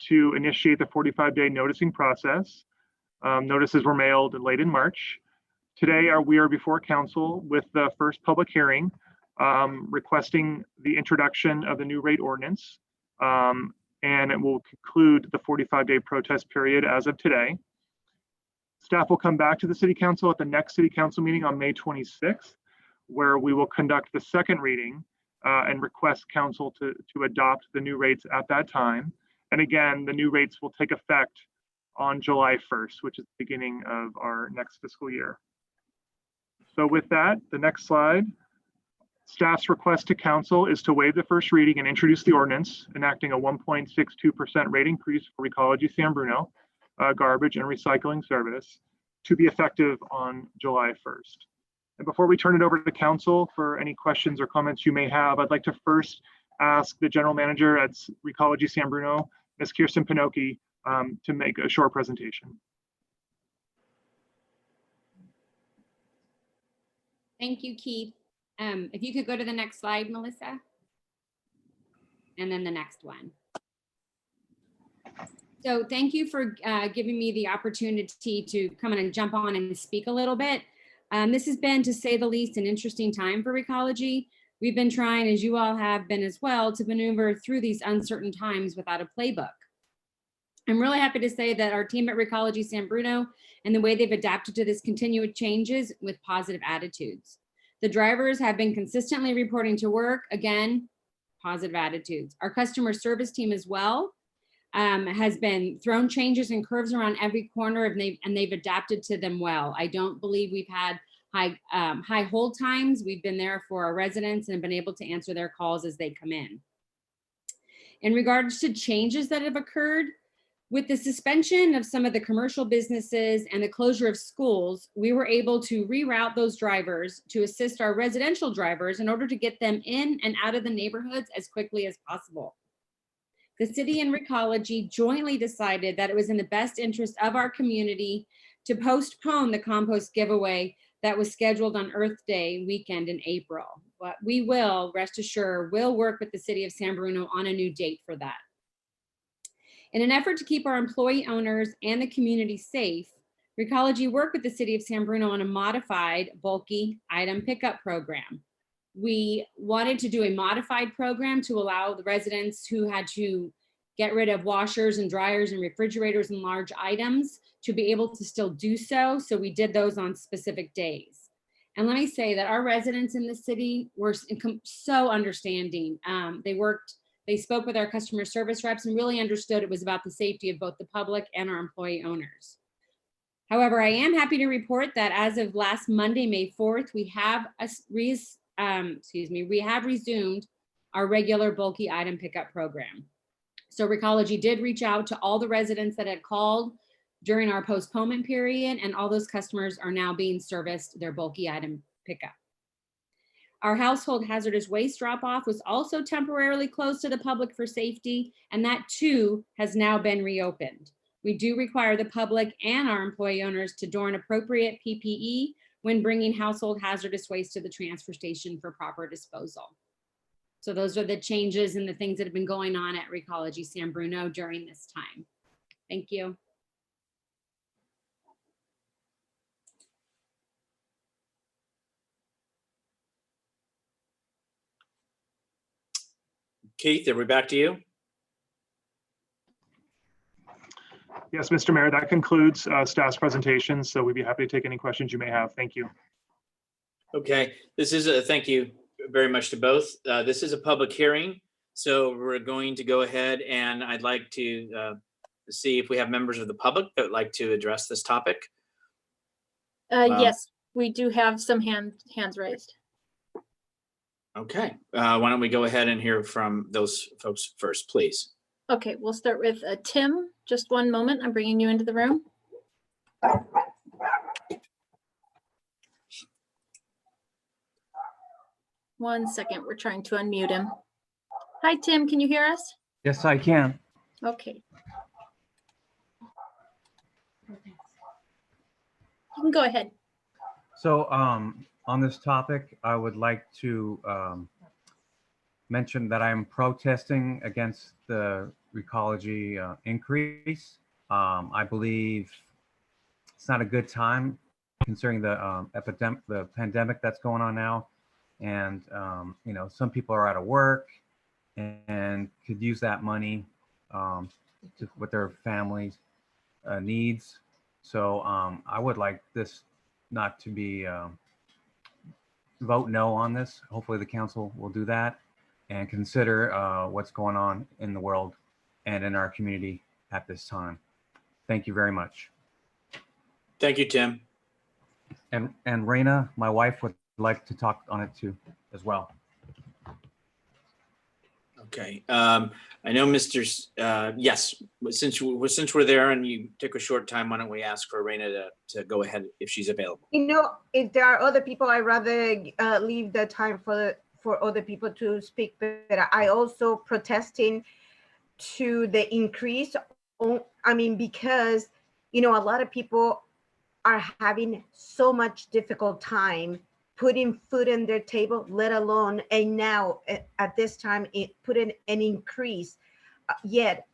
to initiate the 45-day noticing process. Notices were mailed late in March. Today we are before Council with the first public hearing requesting the introduction of the new rate ordinance, and it will conclude the 45-day protest period as of today. Staff will come back to the City Council at the next City Council meeting on May 26th, where we will conduct the second reading and request Council to adopt the new rates at that time. And again, the new rates will take effect on July 1st, which is the beginning of our next fiscal year. So with that, the next slide. Staff's request to council is to waive the first reading and introduce the ordinance enacting a 1.62% rate increase for Recology San Bruno garbage and recycling service to be effective on July 1st. And before we turn it over to council for any questions or comments you may have, I'd like to first ask the general manager at Recology San Bruno, Ms. Kirsten Pinocchi, to make a short presentation. Thank you, Keith. If you could go to the next slide, Melissa. And then the next one. So thank you for giving me the opportunity to come in and jump on and speak a little bit. This has been, to say the least, an interesting time for Recology. We've been trying, as you all have been as well, to maneuver through these uncertain times without a playbook. I'm really happy to say that our team at Recology San Bruno and the way they've adapted to this continued changes with positive attitudes. The drivers have been consistently reporting to work, again, positive attitudes. Our customer service team as well has been thrown changes and curves around every corner and they've adapted to them well. I don't believe we've had high hold times. We've been there for our residents and have been able to answer their calls as they come in. In regards to changes that have occurred, with the suspension of some of the commercial businesses and the closure of schools, we were able to reroute those drivers to assist our residential drivers in order to get them in and out of the neighborhoods as quickly as possible. The city and Recology jointly decided that it was in the best interest of our community to postpone the compost giveaway that was scheduled on Earth Day weekend in April. But we will, rest assured, will work with the city of San Bruno on a new date for that. In an effort to keep our employee owners and the community safe, Recology worked with the city of San Bruno on a modified bulky item pickup program. We wanted to do a modified program to allow the residents who had to get rid of washers and dryers and refrigerators and large items to be able to still do so. So we did those on specific days. And let me say that our residents in the city were so understanding. They spoke with our customer service reps and really understood it was about the safety of both the public and our employee owners. However, I am happy to report that as of last Monday, May 4th, we have resumed our regular bulky item pickup program. So Recology did reach out to all the residents that had called during our postponement period, and all those customers are now being serviced their bulky item pickup. Our household hazardous waste drop-off was also temporarily closed to the public for safety, and that too has now been reopened. We do require the public and our employee owners to don appropriate PPE when bringing household hazardous waste to the transfer station for proper disposal. So those are the changes and the things that have been going on at Recology San Bruno during this time. Thank you. Keith, are we back to you? Yes, Mr. Mayor, that concludes staff's presentation. So we'd be happy to take any questions you may have. Thank you. Okay, thank you very much to both. This is a public hearing, so we're going to go ahead and I'd like to see if we have members of the public that would like to address this topic. Yes, we do have some hands raised. Okay, why don't we go ahead and hear from those folks first, please. Okay, we'll start with Tim. Just one moment, I'm bringing you into the room. One second, we're trying to unmute him. Hi, Tim, can you hear us? Yes, I can. Okay. You can go ahead. So on this topic, I would like to mention that I'm protesting against the Recology increase. I believe it's not a good time considering the pandemic that's going on now. And, you know, some people are out of work and could use that money with their families' needs. So I would like this not to be vote no on this. Hopefully the council will do that and consider what's going on in the world and in our community at this time. Thank you very much. Thank you, Tim. And Raina, my wife, would like to talk on it too, as Okay. I know yes, since we're there and you took a short time, why don't we ask for Raina to go ahead if she's available. If there are other people, I'd rather leave the time for other people to speak. But I also protesting to the increase. Because, a lot of people are having so much difficult time putting food on their table, let alone, and now at this time, put in an increase. Yet,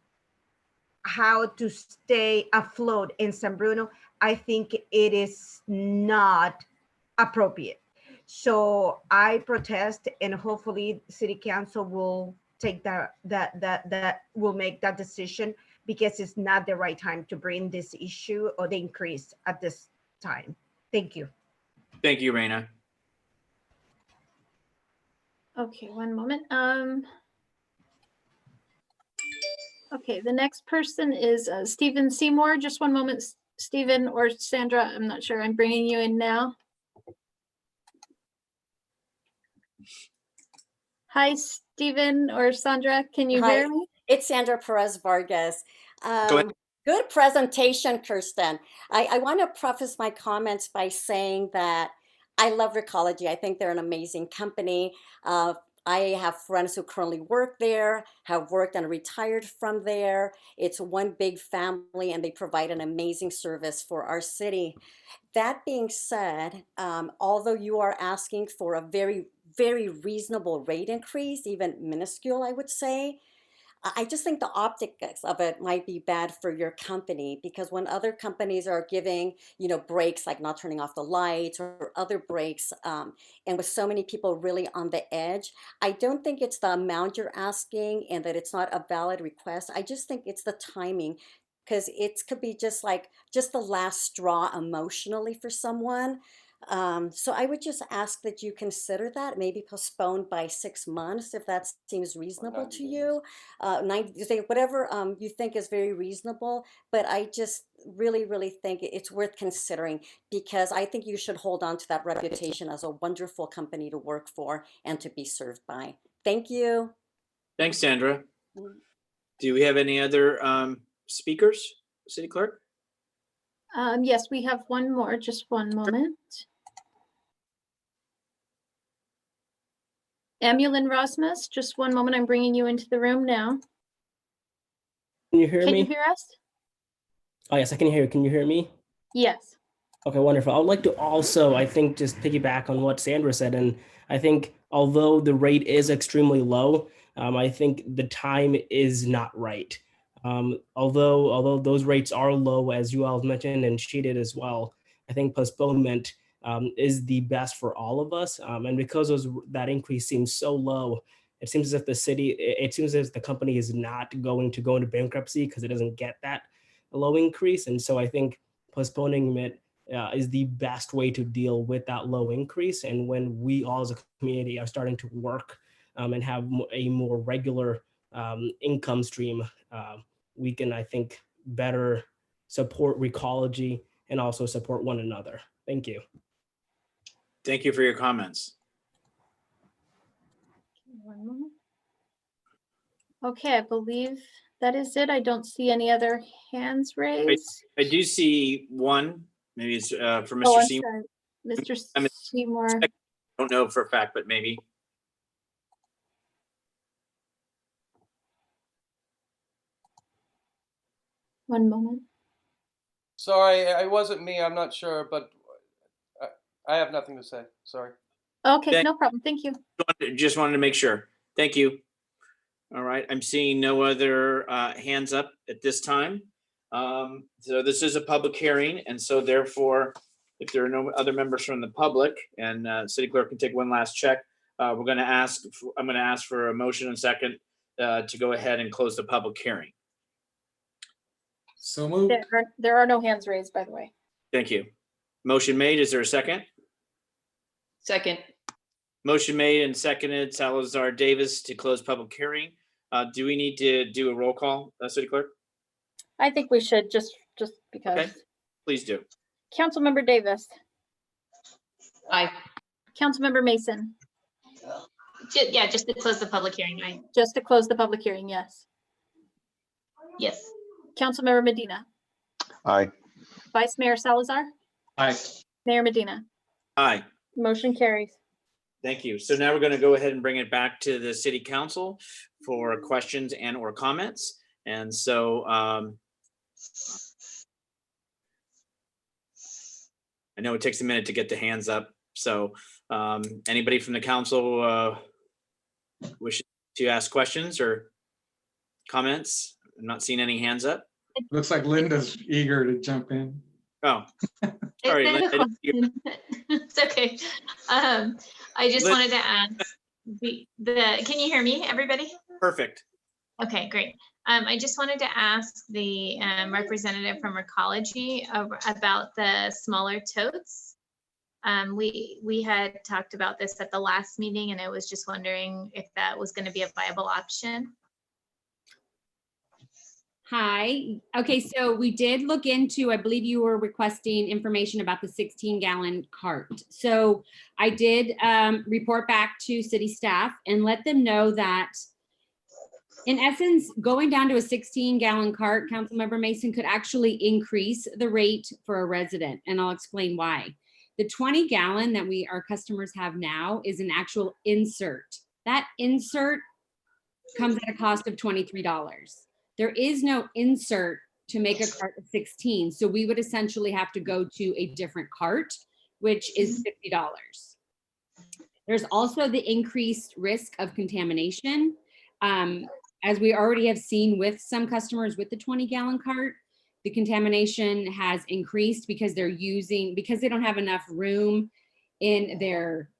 how to stay afloat in San Bruno, I think it is not appropriate. So I protest, and hopefully City Council will take that will make that decision, because it's not the right time to bring this issue or the increase at this time. Thank you. Thank you, Raina. Okay, one moment. Okay, the next person is Stephen Seymour. Just one moment, Stephen or Sandra. I'm not sure. I'm bringing you in now. Hi, Stephen or Sandra. Can you hear me? It's Sandra Perez Vargas. Go ahead. Good presentation, Kirsten. I want to preface my comments by saying that I love Recology. I think they're an amazing company. I have friends who currently work there, have worked and retired from there. It's one big family, and they provide an amazing service for our city. That being said, although you are asking for a very, very reasonable rate increase, even minuscule, I would say, I just think the optics of it might be bad for your company, because when other companies are giving, breaks like not turning off the lights or other breaks, and with so many people really on the edge, I don't think it's the amount you're asking and that it's not a valid request. I just think it's the timing, because it could be just the last straw emotionally for someone. So I would just ask that you consider that, maybe postponed by 6 months, if that seems reasonable to you. 90, whatever you think is very reasonable, but I just really, really think it's worth considering, because I think you should hold on to that reputation as a wonderful company to work for and to be served by. Thank you. Thanks, Sandra. Do we have any other speakers, City Clerk? Yes, we have one more. Just one moment. Amulin Rosmus, just one moment. I'm bringing you into the room now. Can you hear me? Can you hear us? Oh, yes, I can hear you. Can you hear me? Yes. Okay, wonderful. I would like to also, I think, just piggyback on what Sandra said. And I think although the rate is extremely low, I think the time is not right. Although those rates are low, as you all mentioned, and she did as well, I think postponement is the best for all of us. And because that increase seems so low, it seems as if it seems as if the company is not going to go into bankruptcy because it doesn't get that low increase. And so I think postponing it is the best way to deal with that low increase. And when we all as a community are starting to work and have a more regular income stream, we can, I think, better support Recology and also support one another. Thank you. Thank you for your comments. One moment. Okay, I believe that is it. I don't see any other hands raised. I do see one. Maybe it's for Mr. Oh, I'm Seymour. sorry. Mr. Seymour. I don't know for a fact, but maybe. One moment. Sorry, it wasn't me. I'm not sure, but I have nothing to say. Sorry. Okay, no problem. Thank you. Just wanted to make sure. Thank you. All right, I'm seeing no other hands up at this time. So this is a public hearing, and so therefore, if there are no other members from the public, and City Clerk can take one last check, I'm going to ask for a motion and second to go ahead and close the public hearing. So moved. There are no hands raised, by the way. Thank you. Motion made. Is there a second? Second. Motion made and seconded, Salazar Davis, to close public hearing. Do we need to do a roll call, City Clerk? I think we should, just just because. Okay, please do. Councilmember Davis. Aye. Councilmember Mason. Yeah, just to close the public hearing. Aye. Just to close the public hearing, yes. Yes. Councilmember Medina. Aye. Vice Mayor Salazar. Aye. Mayor Medina. Aye. Motion carries. Thank you. So now we're going to go ahead and bring it back to the city council for questions and or comments. And so I know it takes a minute to get the hands up. So anybody from the council wishes to ask questions or comments? I'm not seeing any hands up. Looks like Linda's eager to jump in. Oh, sorry, Linda. It's okay. I just wanted to ask can you hear me, everybody? Perfect. Okay, great. I just wanted to ask the representative from Recology about the smaller totes. We had talked about this at the last meeting, and I was just wondering if that was going to be a viable option. Hi. Okay, so we did look into, I believe you were requesting information about the 16-gallon cart. So I did report back to city staff and let them know that, in essence, going down to a 16-gallon cart, Councilmember Mason, could actually increase the rate for a resident, and I'll explain why. The 20-gallon that our customers have now is an actual insert. That insert comes at a cost of $23. There is no insert to make a cart of 16. So we would essentially have to go to a different cart, which is $50. There's also the increased risk of contamination. As we already have seen with some customers with the 20-gallon cart, the contamination has increased because they don't have enough room in their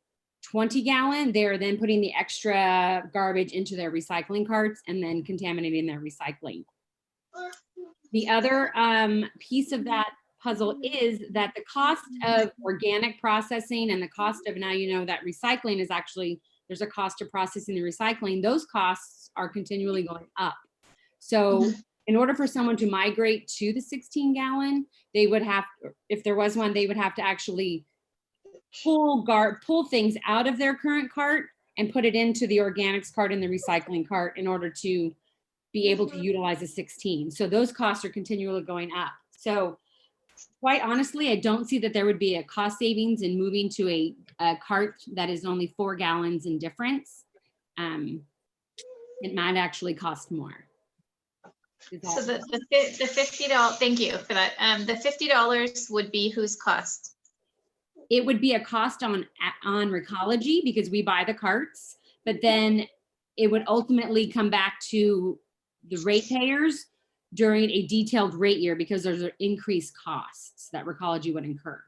20-gallon, they're then putting the extra garbage into their recycling carts and then contaminating their recycling. The other piece of that puzzle is that the cost of organic processing and the cost of, now you know that recycling is actually, there's a cost to processing the recycling, those costs are continually going up. So in order for someone to migrate to the 16-gallon, they would have, if there was one, they would have to actually pull things out of their current cart and put it into the organics cart and the recycling cart in order to be able to utilize a 16. So those costs are continually going up. So quite honestly, I don't see that there would be a cost savings in moving to a cart that is only 4 gallons in difference. It might actually cost more. So the $50, thank you for that. The $50 would be whose cost? It would be a cost on Recology because we buy the carts, but then it would ultimately come back to the ratepayers during a detailed rate year because there's increased costs that Recology would incur.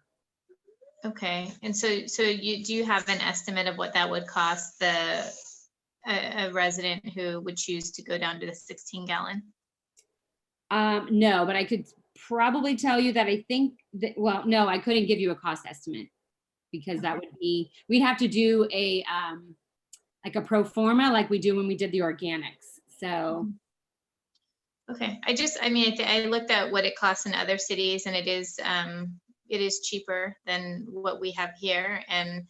Okay, and so do you have an estimate of what that would cost a resident who would choose to go down to the 16-gallon? No, but I could probably tell you that I think that, well, no, I couldn't give you a cost estimate because that would be, we'd have to do a like a pro forma like we do when we did the organics. So. Okay, I mean, I looked at what it costs in other cities and it is cheaper than what we have here. And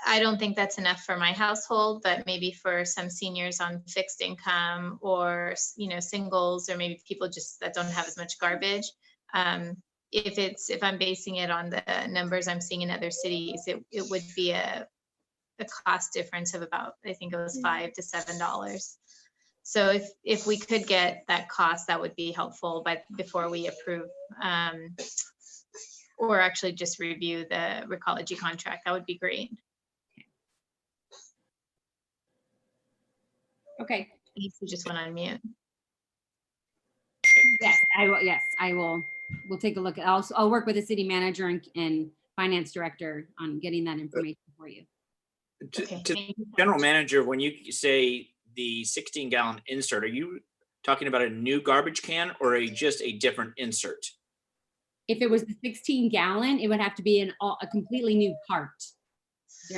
I don't think that's enough for my household, but maybe for some seniors on fixed income or, you know, singles, or maybe people just that don't have as much garbage. If I'm basing it on the numbers I'm seeing in other cities, it would be a cost difference of about, I think it was $5 to $7. So if we could get that cost, that would be helpful, but before we approve, or actually just review the Recology contract, that would be great. Okay. You just went on mute. Yes, I will. Yes, I will. We'll take a look at. I'll work with the city manager and finance director on getting that information for you. To the general manager, when you say the 16-gallon insert, are you talking about a new garbage can or just a different insert? If it was the 16-gallon, it would have to be a completely new cart.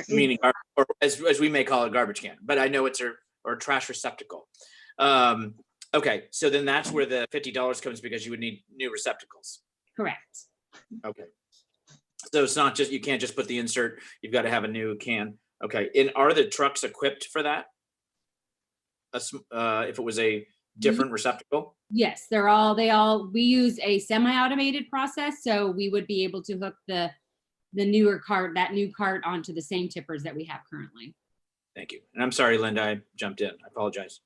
Meaning, or as we may call it, a garbage can, but I know it's a trash receptacle. Okay, so then that's where the $50 comes because you would need new receptacles. Correct. Okay. So it's not just, you can't just put the insert, you've got to have a new can. Okay, and are the trucks equipped for that? If it was a different receptacle? Yes, we use a semi-automated process, so we would be able to hook the new cart onto the same tippers that we have currently. Thank you. And I'm sorry, Linda, I jumped in. I apologize.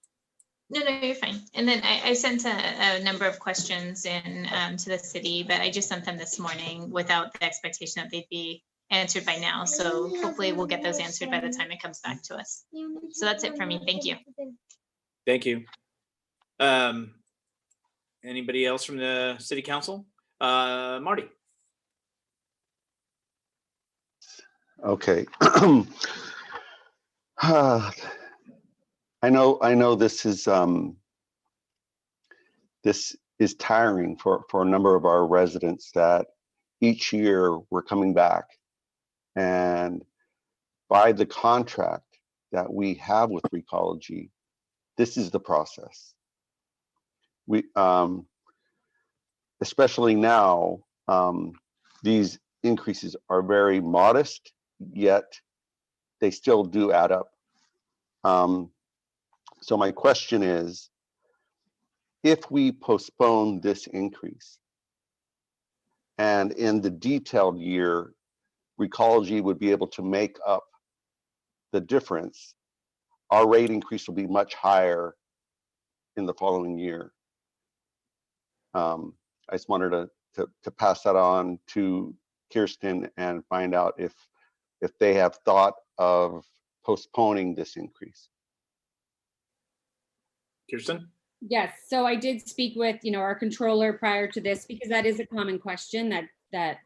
No, you're fine. And then I sent a number of questions in to the city, but I just sent them this morning without the expectation that they'd be answered by now. So hopefully we'll get those answered by the time it comes back to us. So that's it for me. Thank you. Thank you. Anybody else from the city council? Marty. Okay. I know this is tiring for a number of our residents that each year we're coming back, and by the contract that we have with Recology, this is the process. We especially now, these increases are very modest, yet they still do add up. So my question is, if we postpone this increase and in the detailed year, Recology would be able to make up the difference, our rate increase will be much higher in the following year. I just wanted to pass that on to Kirsten and find out if they have thought of postponing this increase. Kirsten? Yes, so I did speak with, our controller prior to this, because that is a common question that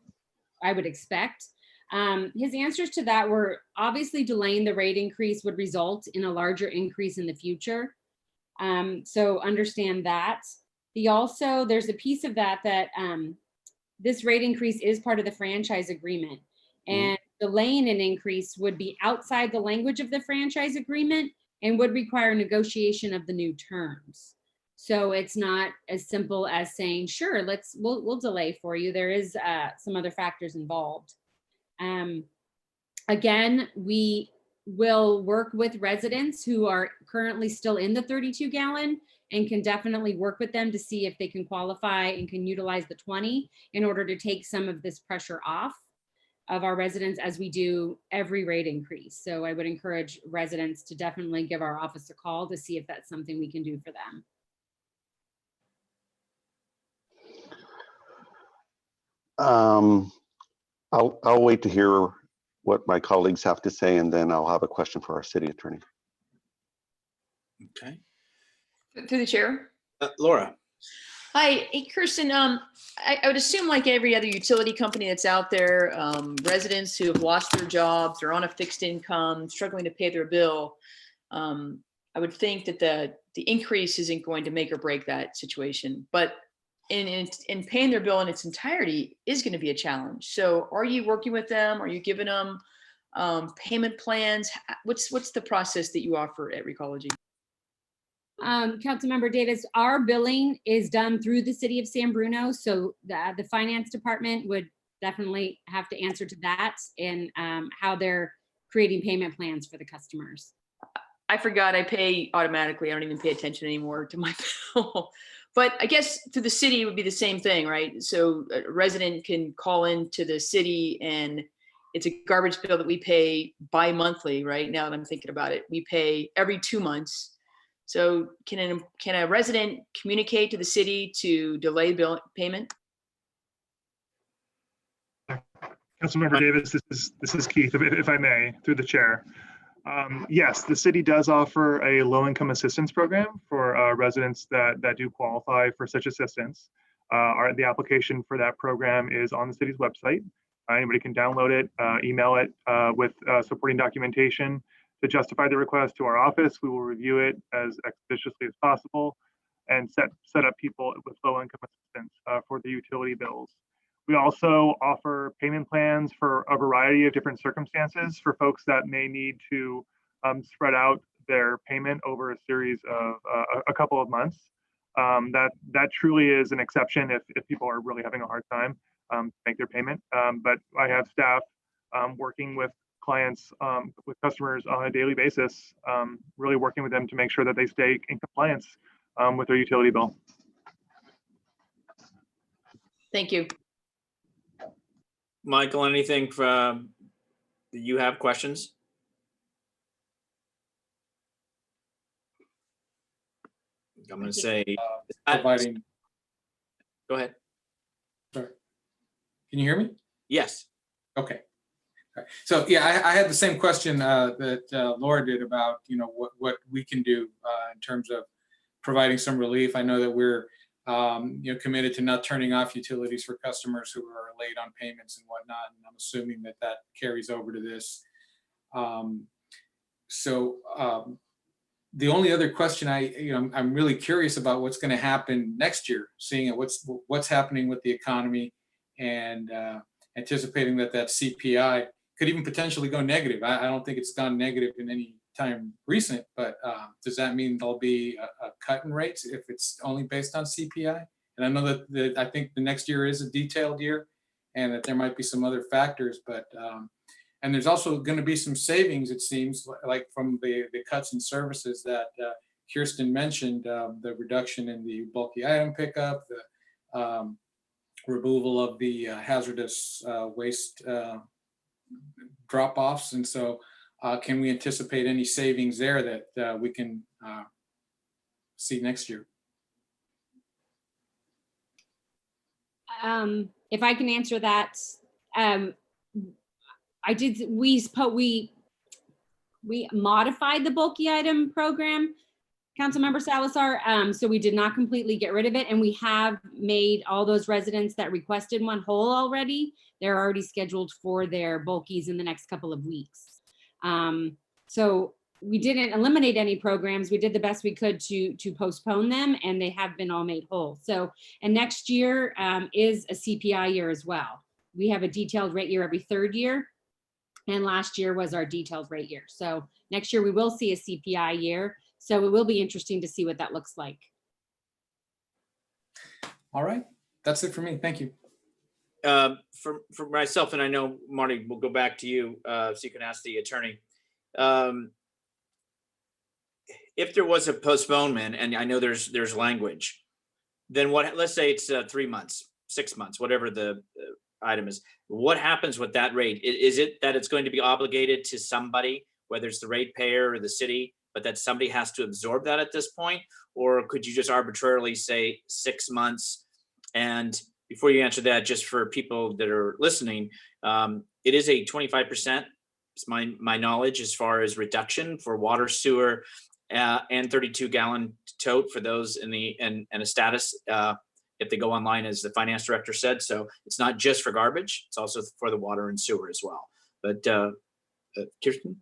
I would expect. His answers to that were obviously delaying the rate increase would result in a larger increase in the future. So understand that. There's a piece of that this rate increase is part of the franchise agreement, and delaying an increase would be outside the language of the franchise agreement and would require negotiation of the new terms. So it's not as simple as saying, sure, we'll delay for you. There is some other factors involved. Again, we will work with residents who are currently still in the 32 gallon and can definitely work with them to see if they can qualify and can utilize the 20 in order to take some of this pressure off of our residents as we do every rate increase. So I would encourage residents to definitely give our office a call to see if that's something we can do for them. I'll wait to hear what my colleagues have to say, and then I'll have a question for our city attorney. Okay. Through the chair. Laura. Hi, hey, Kirsten. I would assume, like every other utility company that's out there, residents who have lost their jobs or on a fixed income, struggling to pay their bill, I would think that the increase isn't going to make or break that situation. But in paying their bill in its entirety is going to be a challenge. So, are you working with them? Are you giving them payment plans? What's the process that you offer at Recology? Councilmember Davis, our billing is done through the city of San Bruno. So the finance department would definitely have to answer to that and how they're creating payment plans for the customers. I forgot I pay automatically. I don't even pay attention anymore to my bill. But I guess to the city it would be the same thing, right? So a resident can call in to the city and it's a garbage bill that we pay bi-monthly, right? Now that I'm thinking about it, we pay every 2 months. So can a resident communicate to the city to delay bill payment? Councilmember Davis, this is Keith, if I may, through the chair. Yes, the city does offer a low-income assistance program for residents that do qualify for such assistance. The application for that program is on the city's website. Anybody can download it, email it with supporting documentation to justify the request to our office. We will review it as expeditiously as possible and set up people with low-income assistance for the utility bills. We also offer payment plans for a variety of different circumstances for folks that may need to spread out their payment over a series of a couple of months. That truly is an exception if people are really having a hard time to make their payment. But I have staff working with clients, with customers on a daily basis, really working with them to make sure that they stay in compliance with their utility bill. Thank you. Michael, anything from, do you have questions? I'm going to say, providing. Go ahead. Sorry. Can you hear me? Yes. Okay. All right. So yeah, I had the same question that Laura did about, what we can do in terms of providing some relief. I know that we're committed to not turning off utilities for customers who are late on payments and whatnot, and I'm assuming that carries over to this. The only other question I'm really curious about what's going to happen next year, seeing what's happening with the economy, and anticipating that CPI could even potentially go negative. I don't think it's gone negative in any time recent, but does that mean there'll be a cut in rates if it's only based on CPI? And I know that I think the next year is a detailed year, and that there might be some other factors, but and there's also going to be some savings, it seems, like from the cuts in services that Kirsten mentioned, the reduction in the bulky item pickup, the removal of the hazardous waste drop-offs. And so can we anticipate any savings there that we can see next year? If I can answer that, we modified the bulky item program, Councilmember Salazar. So we did not completely get rid of it, and we have made all those residents that requested one whole already. They're already scheduled for their bulkies in the next couple of weeks. So we didn't eliminate any programs. We did the best we could to postpone them, and they have been all made whole. So, and next year is a CPI year as well. We have a detailed rate year every third year, and last year was our detailed rate year. So next year we will see a CPI year. So it will be interesting to see what that looks like. All right, that's it for me. Thank you. For myself, and I know Marty, we'll go back to you so you can ask the attorney. If there was a postponement, and I know there's language, then what? Let's say it's 3 months, 6 months, whatever the item is. What happens with that rate? Is it that it's going to be obligated to somebody, whether it's the ratepayer or the city, but that somebody has to absorb that at this point? Or could you just arbitrarily say 6 months? And before you answer that, just for people that are listening, it is a 25%, it's my knowledge, as far as reduction for water, sewer, and 32-gallon tote for those in and a status if they go online, as the finance director said. So it's not just for garbage, it's also for the water and sewer as well. But Kirsten?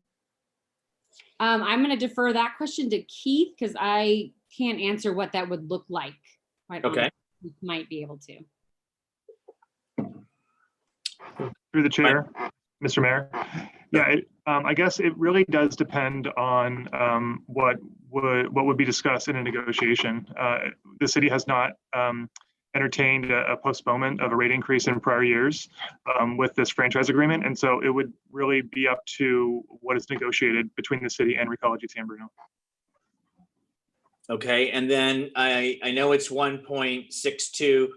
I'm going to defer that question to Keith, because I can't answer what that would look like. Okay. We might be able to. Through the chair, Mr. Mayor. Yeah, I guess it really does depend on what would be discussed in a negotiation. The city has not entertained a postponement of a rate increase in prior years with this franchise agreement, and so it would really be up to what is negotiated between the city and Recology San Bruno. Okay, and then I know it's 1.62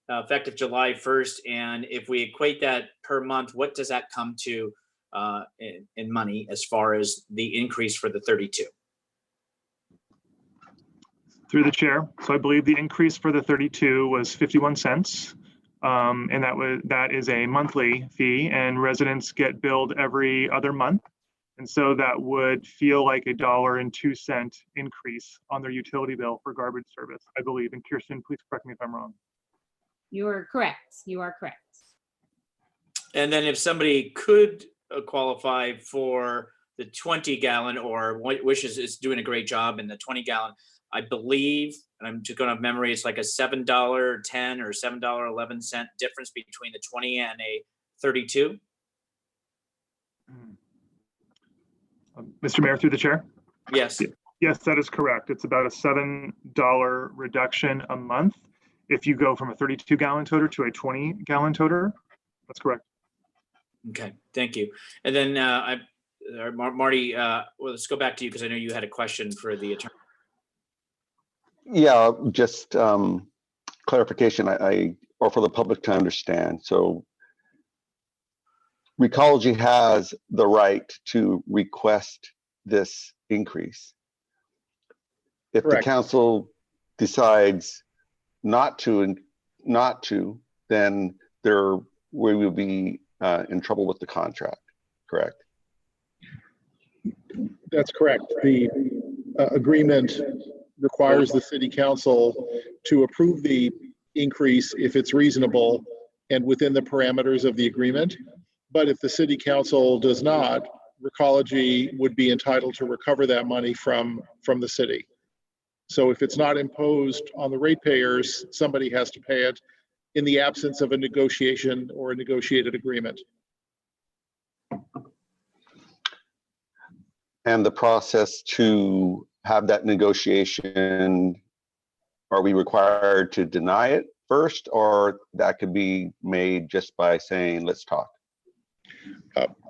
effective July 1st, and if we equate that per month, what does that come to in money as far as the increase for the 32? Through the chair. So I believe the increase for the 32 was 51 cents. And that is a monthly fee, and residents get billed every other month. And so that would feel like $1.02 increase on their utility bill for garbage service, I believe. And Kirsten, please correct me if I'm wrong. You are correct. You are correct. And then if somebody could qualify for the 20-gallon, or wishes is doing a great job in the 20-gallon, I believe, and I'm just going off memory, it's like a $7.10 or $7.11 difference between the 20 and a 32. Mr. Mayor, through the chair. Yes. Yes, that is correct. It's about a $7 reduction a month if you go from a 32-gallon toter to a 20-gallon toter. That's correct. Okay, thank you. And then Marty, well, let's go back to you because I know you had a question for the attorney. Yeah, just clarification, or for the public to understand. So Recology has the right to request this increase. If Correct. the council decides not to, then we will be in trouble with the contract, correct? That's correct. The agreement requires the city council to approve the increase if it's reasonable and within the parameters of the agreement. But if the city council does not, Recology would be entitled to recover that money from the city. So if it's not imposed on the ratepayers, somebody has to pay it in the absence of a negotiation or a negotiated agreement. And the process to have that negotiation, are we required to deny it first, or that could be made just by saying, let's talk?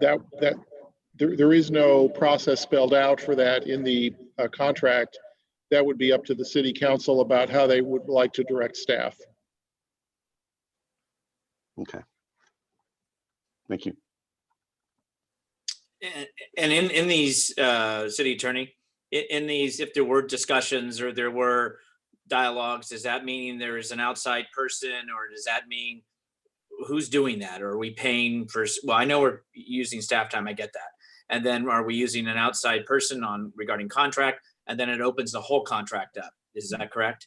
There is no process spelled out for that in the contract. That would be up to the city council about how they would like to direct staff. Okay. Thank you. And in these, city attorney, in these, if there were discussions or there were dialogues, does that mean there is an outside person, or does that mean who's doing that? Or are we paying for, well, I know we're using staff time, I get that. And then are we using an outside person regarding contract, and then it opens the whole contract up? Is that correct?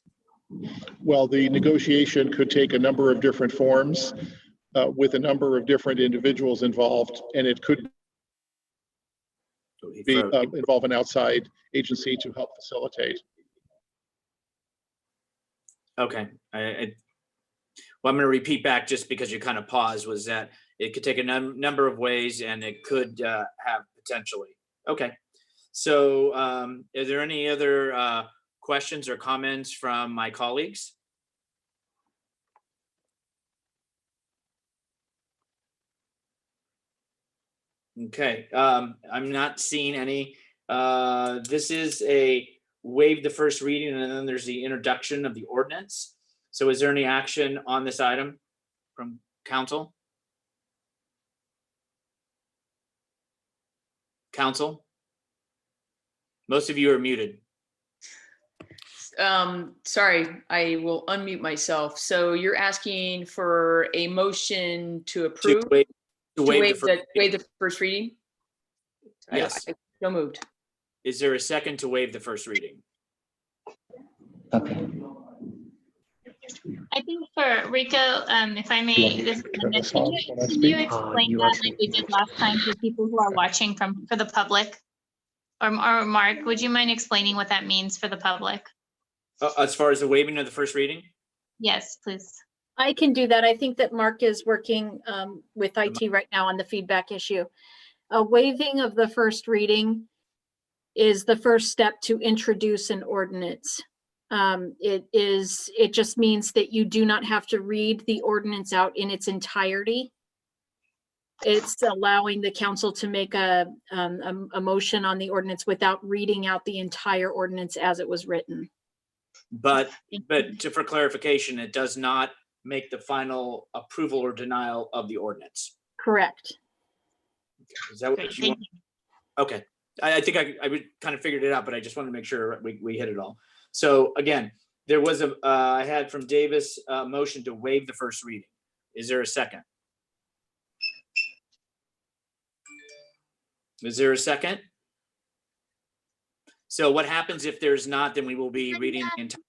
Well, the negotiation could take a number of different forms with a number of different individuals involved, and it could involve an outside agency to help facilitate. Okay. Well, I'm going to repeat back just because you kind of paused, was that it could take a number of ways, and it could have potentially. Okay. So are there any other questions or comments from my colleagues? Okay, I'm not seeing any. This is a waive the first reading, and then there's the introduction of the ordinance. So is there any action on this item from council? Council? Most of you are muted. Sorry, I will unmute myself. So you're asking for a motion to approve? To waive the first reading? Yes. So moved. Is there a second to waive the first reading? Okay. I think for Rico, if I may, can you explain that like we did last time to people who are watching for the public? Or Mark, would you mind explaining what that means for the public? As far as the waiving of the first reading? Yes, please. I can do that. I think that Mark is working with IT right now on the feedback issue. A waiving of the first reading is the first step to introduce an ordinance. It just means that you do not have to read the ordinance out in its entirety. It's allowing the council to make a motion on the ordinance without reading out the entire ordinance as it was written. But for clarification, it does not make the final approval or denial of the ordinance. Correct. Is that what you want? Okay. I think I would kind of figured it out, but I just wanted to make sure we hit it all. So again, there was I had from Davis a motion to waive the first reading. Is there a second? Is there a second? So what happens if there's not, then we will be reading the entire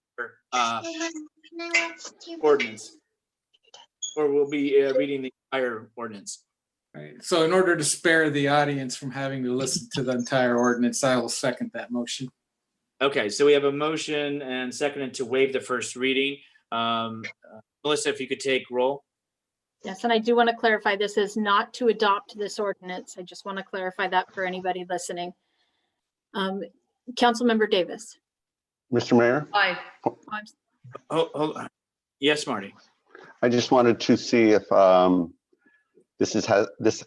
ordinance, or we'll be reading the entire ordinance. Right. So in order to spare the audience from having to listen to the entire ordinance, I will second that motion. Okay, so we have a motion and seconded to waive the first reading. Melissa, if you could take roll. Yes, and I do want to clarify, this is not to adopt this ordinance. I just want to clarify that for anybody listening. Councilmember Davis. Mr. Mayor, Aye. Hold on. Yes, Marty. I just wanted to see if this,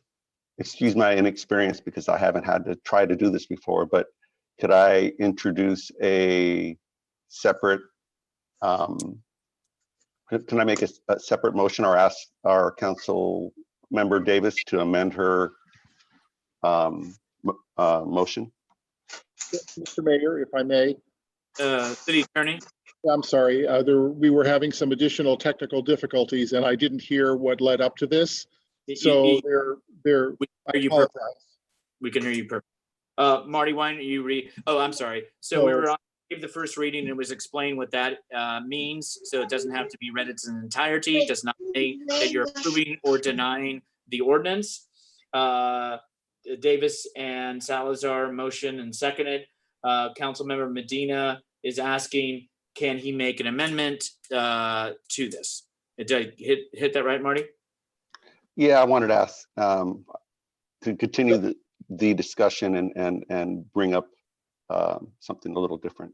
excuse my inexperience because I haven't had to try to do this before, but could I introduce a separate, can I make a separate motion or ask our council member Davis to amend her motion? Mr. Mayor, if I may. City Attorney. I'm sorry, we were having some additional technical difficulties and I didn't hear what led up to this. So I apologize. We can hear you perfect. Marty, why don't you read? Oh, I'm sorry. So we were on the first reading and it was explained what that means. So it doesn't have to be read in its entirety. It does not say that you're approving or denying the ordinance. Davis and Salazar motion and seconded. Councilmember Medina is asking, can he make an amendment to this? Did I hit that right, Marty? Yeah, I wanted to ask to continue the discussion and bring up something a little different.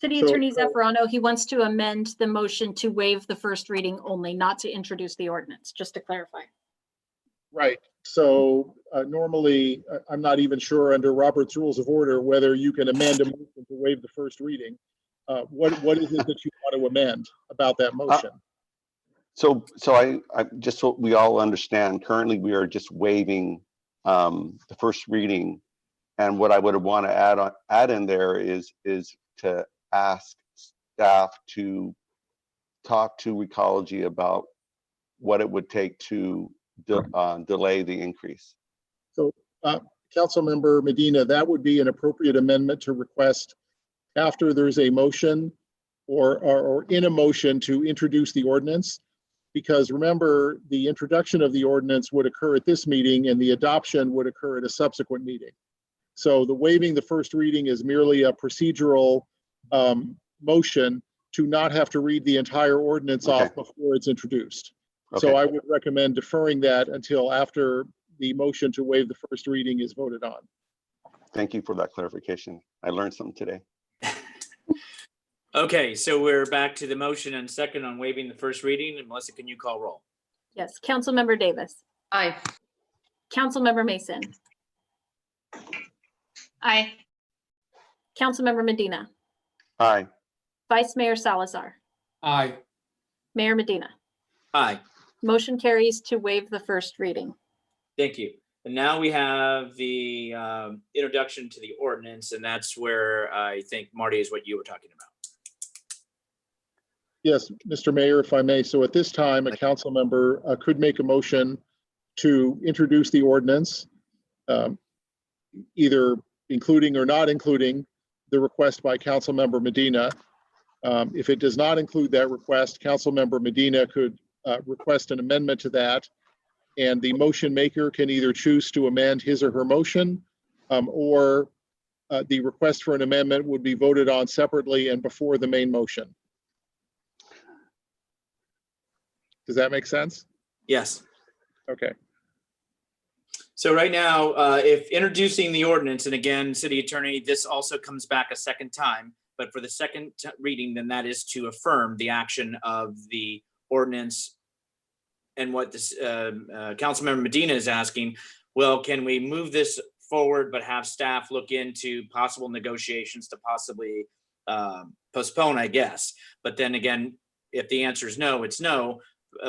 City Attorney Zaffarano, he wants to amend the motion to waive the first reading only, not to introduce the ordinance, just to clarify. Right. So normally, I'm not even sure under Robert's Rules of Order whether you can amend a motion to waive the first reading. What is it that you want to amend about that motion? So I just so we all understand, currently we are just waiving the first reading, and what I would want to add in there is to ask staff to talk to Recology about what it would take to delay the increase. So, Councilmember Medina, that would be an appropriate amendment to request after there's a motion or in a motion to introduce the ordinance. Because remember, the introduction of the ordinance would occur at this meeting and the adoption would occur at a subsequent meeting. So the waiving the first reading is merely a procedural motion to not have to read the entire ordinance off before it's introduced. So I would recommend deferring that until after the motion to waive the first reading is voted on. Thank you for that clarification. I learned something today. Okay, so we're back to the motion and second on waiving the first reading. And Melissa, can you call roll? Yes, Councilmember Davis. Aye. Councilmember Mason. Aye. Councilmember Medina. Aye. Vice Mayor Salazar. Aye. Mayor Medina. Aye. Motion carries to waive the first reading. Thank you. And now we have the introduction to the ordinance, and that's where I think, Marty, is what you were talking about. Yes, Mr. Mayor, if I may. So at this time, a council member could make a motion to introduce the ordinance, either including or not including the request by Councilmember Medina. If it does not include that request, Councilmember Medina could request an amendment to that. And the motion maker can either choose to amend his or her motion, or the request for an amendment would be voted on separately and before the main motion. Does that make sense? Yes. Okay. So right now, if introducing the ordinance, and again, City Attorney, this also comes back a second time, but for the second reading, then that is to affirm the action of the ordinance. And what this Councilmember Medina is asking, well, can we move this forward but have staff look into possible negotiations to possibly postpone, I guess. But then again, if the answer is no, it's no.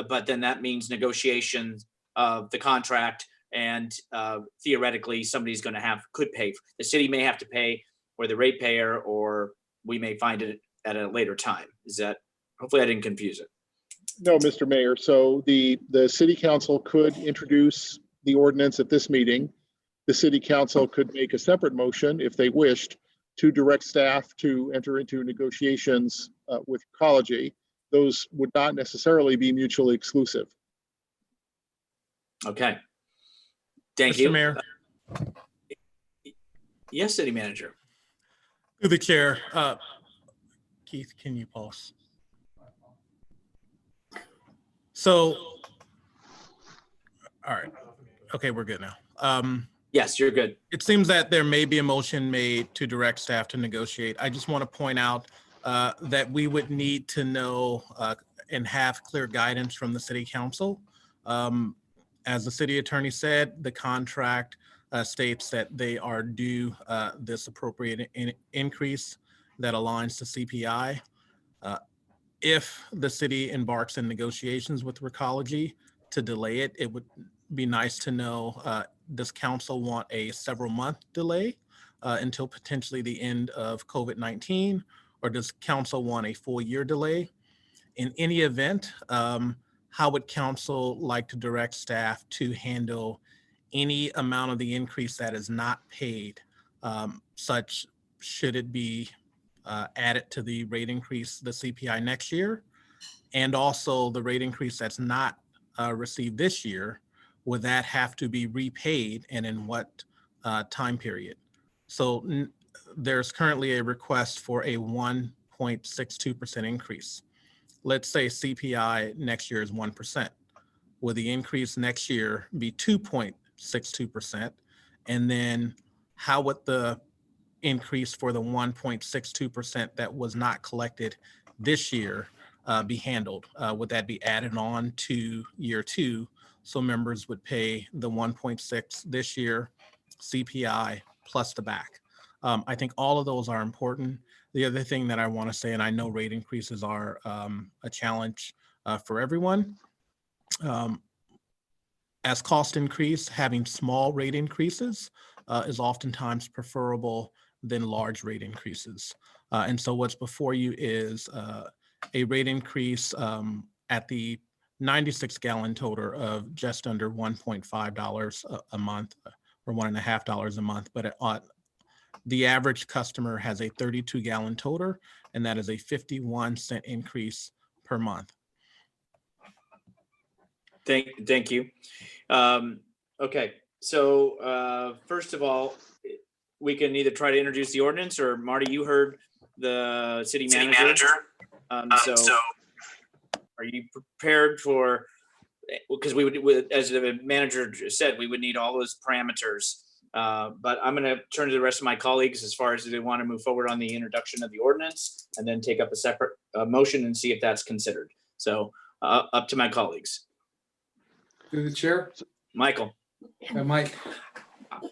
But then that means negotiations of the contract, and theoretically somebody's going to could pay. The city may have to pay, or the ratepayer, or we may find it at a later time. Is that, hopefully I didn't confuse it. No, Mr. Mayor. So the city council could introduce the ordinance at this meeting. The city council could make a separate motion if they wished to direct staff to enter into negotiations with Recology. Those would not necessarily be mutually exclusive. Okay. Thank you. Mr. Mayor. Yes, City Manager. Through the chair. Keith, can you pause? So, all right. Okay, we're good now. Yes, you're good. It seems that there may be a motion made to direct staff to negotiate. I just want to point out that we would need to know and have clear guidance from the city council. As the city attorney said, the contract states that they are due this appropriate increase that aligns to CPI. If the city embarks in negotiations with Recology to delay it, it would be nice to know, does council want a several month delay until potentially the end of COVID-19, or does council want a full year delay? In any event, how would council like to direct staff to handle any amount of the increase that is not paid, such should it be added to the rate increase, the CPI next year, and also the rate increase that's not received this year, would that have to be repaid, and in what time period? So there's currently a request for a 1.62% increase. Let's say CPI next year is 1%. Will the increase next year be 2.62%? And then how would the increase for the 1.62% that was not collected this year be handled? Would that be added on to year two? So members would pay the 1.6 this year, CPI plus the back. I think all of those are important. The other thing that I want to say, and I know rate increases are a challenge for everyone. As costs increase, having small rate increases is oftentimes preferable than large rate increases. And so what's before you is a rate increase at the 96 gallon toter of just under $1.5 a month, or $1.50 a month. But the average customer has a 32 gallon toter, and that is a 51-cent increase per month. Thank you. Okay, so first of all, we can either try to introduce the ordinance, or Marty, you heard the city manager. So are you prepared for, because we would, as the manager said, we would need all those parameters. But I'm going to turn to the rest of my colleagues as far as they want to move forward on the introduction of the ordinance, and then take up a separate motion and see if that's considered. So up to my colleagues. Through the chair. Michael. Mike,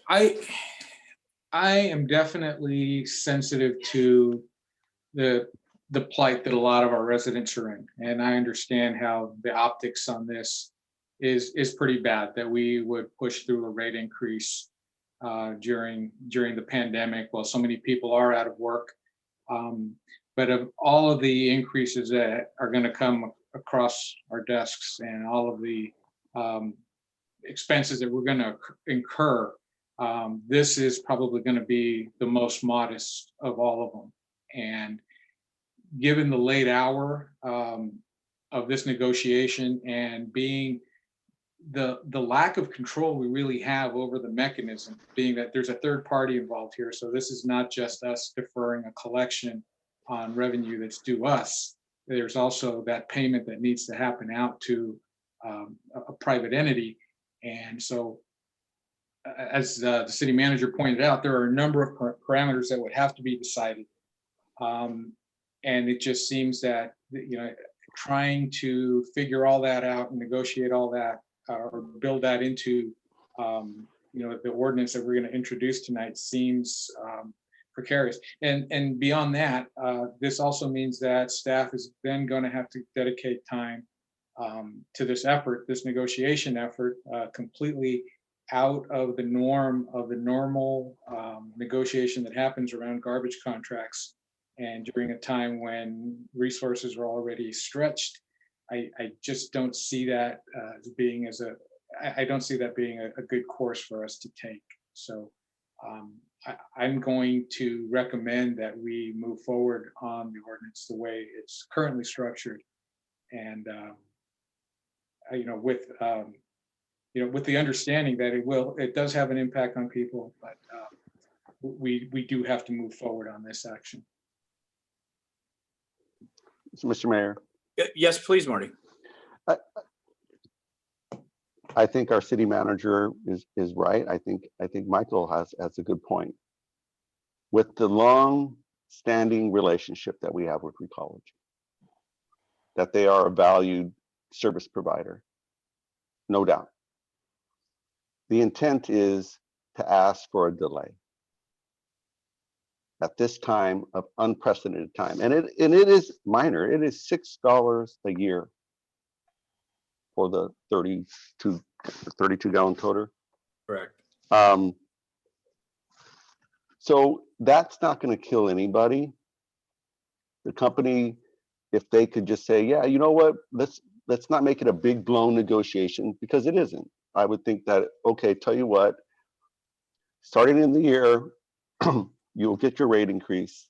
I am definitely sensitive to the plight that a lot of our residents are in, and I understand how the optics on this is pretty bad, that we would push through a rate increase during the pandemic while so many people are out of work. But of all of the increases that are going to come across our desks, and all of the expenses that we're going to incur, this is probably going to be the most modest of all of them. And given the late hour of this negotiation, and being the lack of control we really have over the mechanism, being that there's a third party involved here, so this is not just us deferring a collection on revenue that's due us. There's also that payment that needs to happen out to a private entity. And so, as the city manager pointed out, there are a number of parameters that would have to be decided. And it just seems that, trying to figure all that out and negotiate all that, or build that into, the ordinance that we're going to introduce tonight, seems precarious. And beyond that, this also means that staff is then going to have to dedicate time to this effort, this negotiation effort, completely out of the norm of the normal negotiation that happens around garbage contracts, and during a time when resources are already stretched. I just don't see that being I don't see that being a good course for us to take. So I'm going to recommend that we move forward on the ordinance the way it's currently structured, and with the understanding that it does have an impact on people, but we do have to move forward on this action. Mr. Mayor. Yes, please, Marty. I think our city manager is right. I think Michael has a good point. With the long-standing relationship that we have with Recology, that they are a valued service provider, no doubt. The intent is to ask for a delay at this time of unprecedented time. And it is minor. It is $6 a year for the 32 gallon toter. Correct. So that's not going to kill anybody. The company, if they could just say, yeah, you know what, let's not make it a big blown negotiation, because it isn't. I would think that, okay, tell you what, starting in the year, you'll get your rate increase.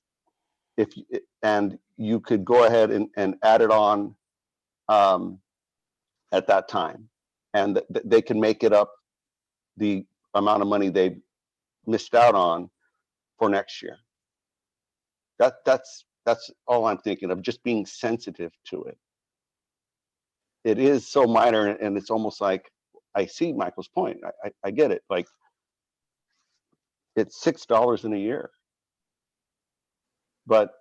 And you could go ahead and add it on at that time, and they can make it up the amount of money they missed out on for next year. That's all I'm thinking of, just being sensitive to it. It is so minor, and it's almost like, I see Michael's point. I get it. Like, it's $6 in a year, but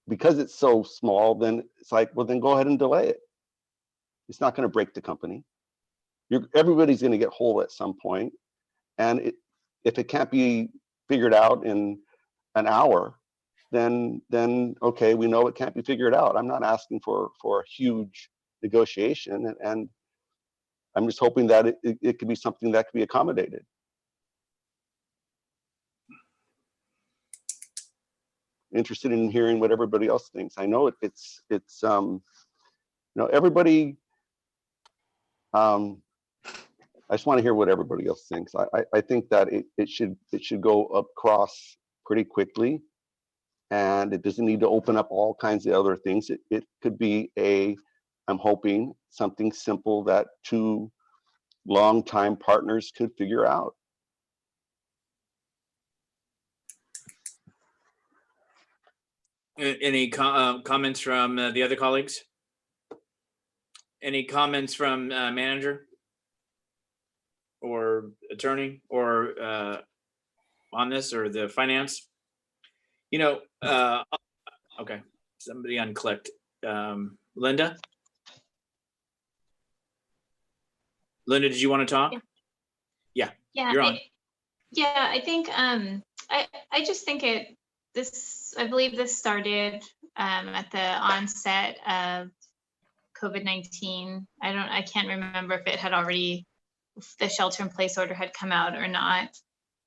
because it's so small, then it's like, well, then go ahead and delay it. It's not going to break the company. Everybody's going to get whole at some point, and if it can't be figured out in an hour, then okay, we know it can't be figured out. I'm not asking for a huge negotiation, and I'm just hoping that it could be something that could be accommodated. Interested in hearing what everybody else thinks. I know it's everybody. I just want to hear what everybody else thinks. I think that it should go across pretty quickly, and it doesn't need to open up all kinds of other things. It could be I'm hoping, something simple that two longtime partners could figure out. Any comments from the other colleagues? Any comments from manager or attorney or on this, or the finance? Okay, somebody unclicked. Linda? Linda, did you want to talk? Yeah, you're on. I think I just think I believe this started at the onset of COVID-19. I can't remember if the shelter in place order had come out or not.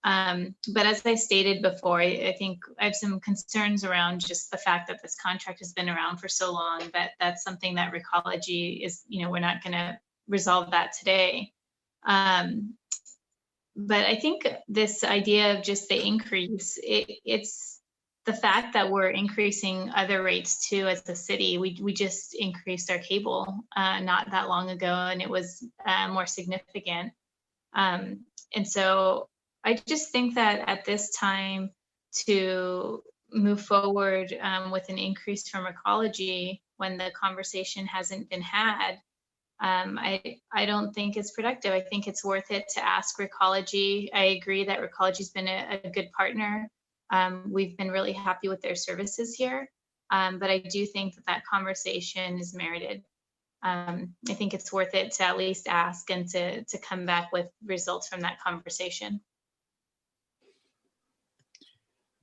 But as I stated before, I think I have some concerns around just the fact that this contract has been around for so long, that that's something that Recology is, we're not going to resolve that today. But I think this idea of just the increase, it's the fact that we're increasing other rates too as the city. We just increased our cable not that long ago, and it was more significant. And so I just think that at this time to move forward with an increase from Recology when the conversation hasn't been had, I don't think it's productive. I think it's worth it to ask Recology. I agree that Recology's been a good partner. We've been really happy with their services here, but I do think that conversation is merited. I think it's worth it to at least ask and to come back with results from that conversation.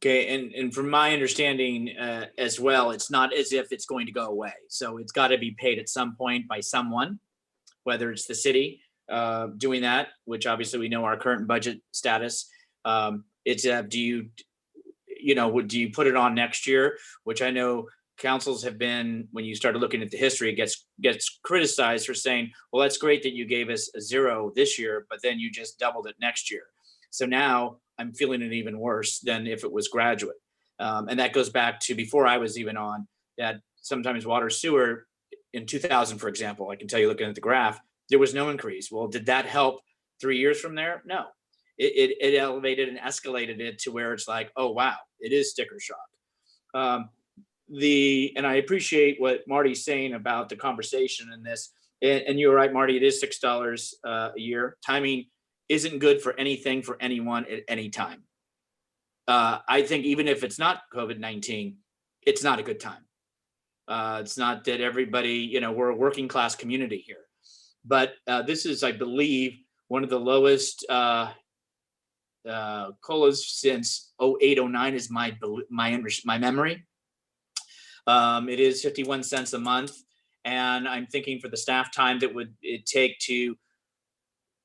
Okay, and from my understanding as well, it's not as if it's going to go away. So it's got to be paid at some point by someone, whether it's the city doing that, which obviously we know our current budget status. It's do you put it on next year, which I know councils have been, when you started looking at the history, it gets criticized for saying, well, that's great that you gave us a 0 this year, but then you just doubled it next year. So now I'm feeling it even worse than if it was graduate. And that goes back to before I was even on, that sometimes water sewer in 2000, for example, I can tell you looking at the graph, there was no increase. Well, did that help 3 years from there? No. It elevated and escalated it to where it's like, oh, wow, it is sticker shock. And I appreciate what Marty's saying about the conversation in this. And you're right, Marty, it is $6 a year. Timing isn't good for anything for anyone at any time. I think even if it's not COVID-19, it's not a good time. It's not that everybody, we're a working class community here, but this is, I believe, one of the lowest COLAs since 08-09 is my memory. It is 51 cents a month. And I'm thinking for the staff time that would it take to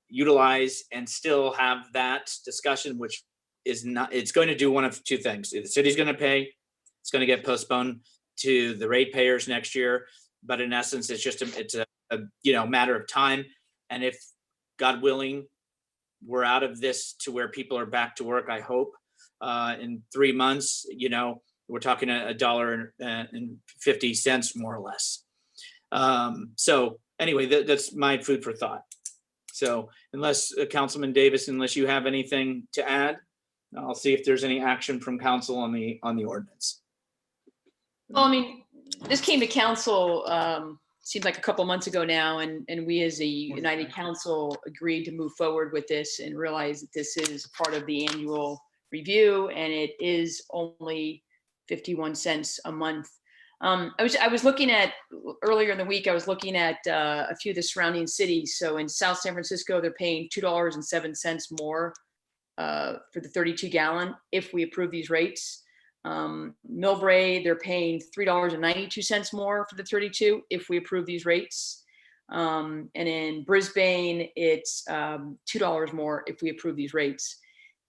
utilize and still have that discussion, which is not, it's going to do one of two things. The city's going to pay, it's going to get postponed to the ratepayers next year. But in essence, it's just a matter of time. And if God willing, we're out of this to where people are back to work, I hope, in 3 months, we're talking $1.50 more or less. So anyway, that's my food for thought. So unless Councilman Davis, unless you have anything to add, I'll see if there's any action from council on the ordinance. Well, I mean, this came to council, seems like a couple months ago now, and we as a United Council agreed to move forward with this and realize that this is part of the annual review, and it is only 51 cents a month. I was looking at earlier in the week, I was looking at a few of the surrounding cities. So in South San Francisco, they're paying $2.07 more for the 32 gallon if we approve these rates. Millbrae, they're paying $3.92 more for the 32 if we approve these rates. And in Brisbane, it's $2 more if we approve these rates.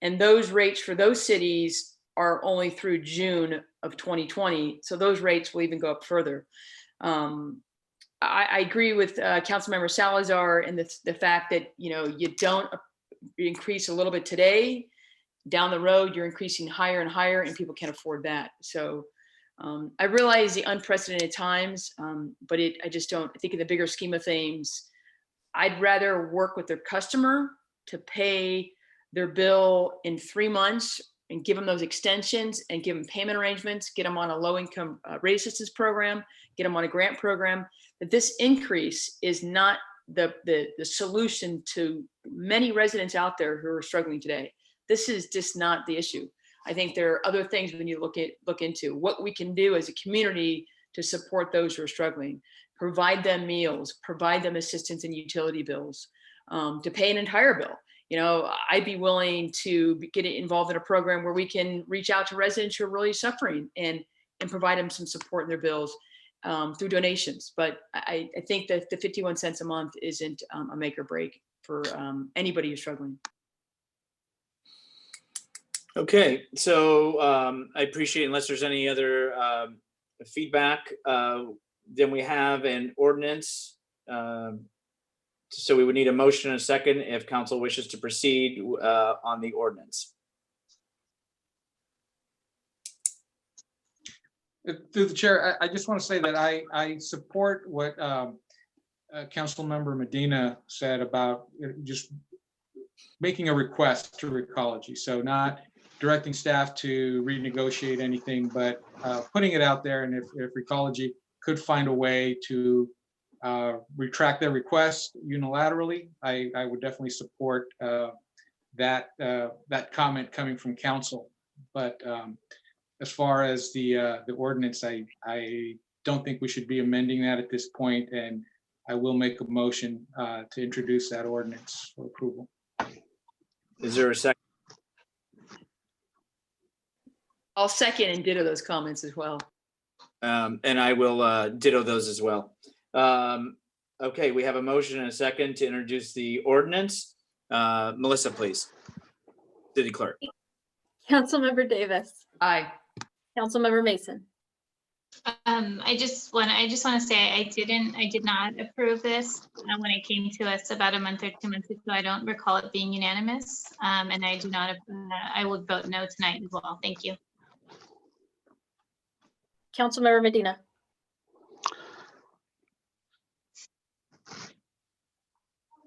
And those rates for those cities are only through June of 2020. So those rates will even go up further. I agree with Councilmember Salazar and the fact that, you don't increase a little bit today, down the road, you're increasing higher and higher, and people can't afford that. So I realize the unprecedented times, but I just don't think in the bigger scheme of things, I'd rather work with their customer to pay their bill in 3 months and give them those extensions and give them payment arrangements, get them on a low-income rate assistance program, get them on a grant program. That this increase is not the solution to many residents out there who are struggling today. This is just not the issue. I think there are other things we need to look into. What we can do as a community to support those who are struggling, provide them meals, provide them assistance in utility bills, to pay an entire bill. I'd be willing to get involved in a program where we can reach out to residents who are really suffering and provide them some support in their bills through donations. But I think that the 51 cents a month isn't a make or break for anybody who's struggling. Okay, so I appreciate, unless there's any other feedback, then we have an ordinance. So we would need a motion and a second if council wishes to proceed on the ordinance. Through the chair, I just want to say that I support what Council Member Medina said about just making a request to Recology. So not directing staff to renegotiate anything, but putting it out there. And if Recology could find a way to retract their request unilaterally, I would definitely support that comment coming from council. But as far as the ordinance, I don't think we should be amending that at this point, and I will make a motion to introduce that ordinance for approval. Is there a second? I'll second and ditto those comments as well. And I will ditto those as well. Okay, we have a motion and a second to introduce the ordinance. Melissa, please. City Clerk. Councilmember Davis. Aye. Councilmember Mason. I just want to say I did not approve this when it came to us about a month or 2 months ago. I don't recall it being unanimous, and I do not. I will vote no tonight as well. Thank you. Councilmember Medina.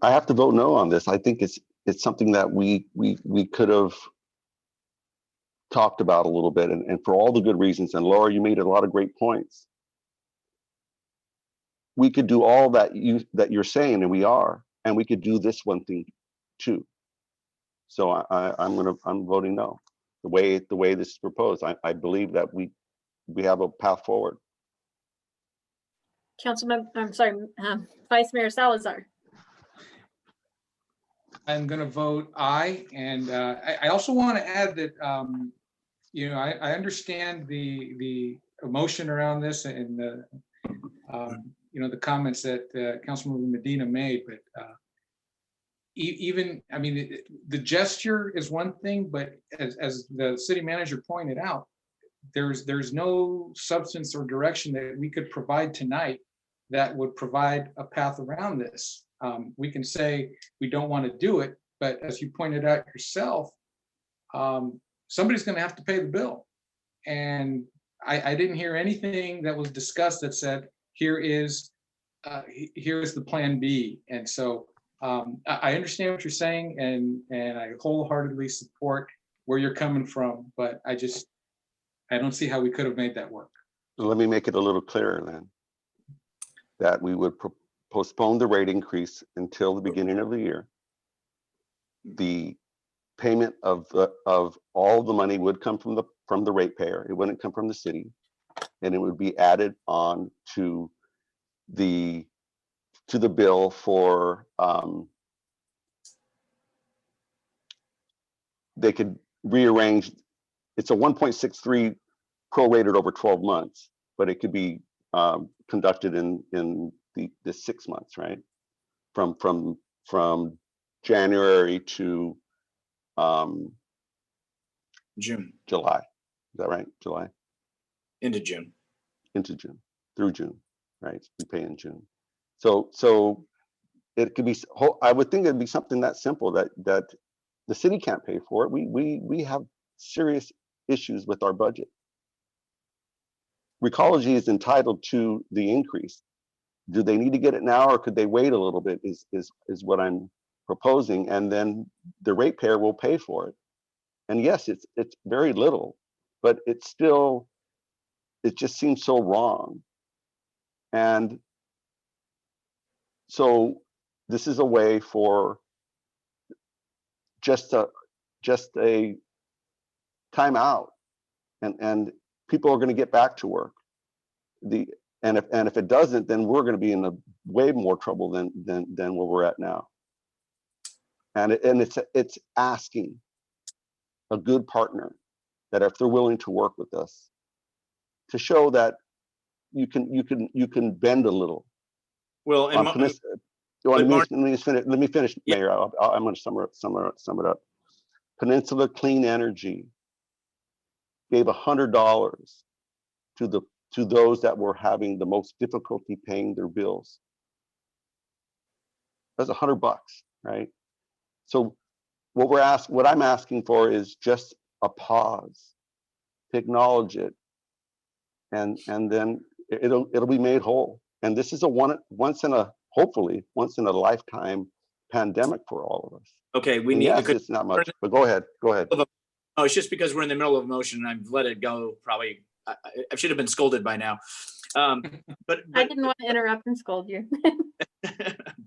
I have to vote no on this. I think it's something that we could have talked about a little bit, and for all the good reasons. And Laura, you made a lot of great points. we could do all that you're saying, and we are, and we could do this one thing too. So I'm voting no. The way this is proposed, I believe that we have a path forward. Councilmember, I'm sorry, Vice Mayor Salazar. I'm going to vote aye. And I also want to add that, you know, I understand the emotion around this and the, you know, the comments that Councilmember Medina made, but even, I mean, the gesture is one thing, but as the city manager pointed out, there's no substance or direction that we could provide tonight that would provide a path around this. We can say we don't want to do it, but as you pointed out yourself, somebody's going to have to pay the bill. And I didn't hear anything that was discussed that said, here's the plan B. And so I understand what you're saying, and I wholeheartedly support where you're coming from, but I don't see how we could have made that work. Let me make it a little clearer then, that we would postpone the rate increase until the beginning of the year. The payment of all the money would come from the ratepayer. It wouldn't come from the city, and it would be added on to the bill for they could rearrange. It's a 1.63 prorated over 12 months, but it could be conducted in the 6 months, right? From January to June. July. Is that right? July? Into June. Into June, through June, right? We pay in June. So it could be, I would think it'd be something that simple that the city can't pay for it. We have serious issues with our budget. Recology is entitled to the increase. Do they need to get it now, or could they wait a little bit is what I'm proposing, and then the ratepayer will pay for it. And yes, it's very little, but it's still, it just seems so wrong. And so this is a way for just a time out, and people are going to get back to work. And if it doesn't, then we're going to be in a way more trouble than where we're at now. And it's asking a good partner that if they're willing to work with us, to show that you can bend a little. Well, and let me finish, yeah. Mayor. I'm going to sum it up. Peninsula Clean Energy gave $100 to those that were having the most difficulty paying their bills. That's $100, right? So what I'm asking for is just a pause to acknowledge it, and then it'll be made whole. And this is hopefully once in a lifetime pandemic for all of us. Okay, we and need. Yes, it's not much, but go ahead. Oh, it's just because we're in the middle of a motion and I've let it go. Probably I should have been scolded by now. But I didn't want to interrupt and scold you.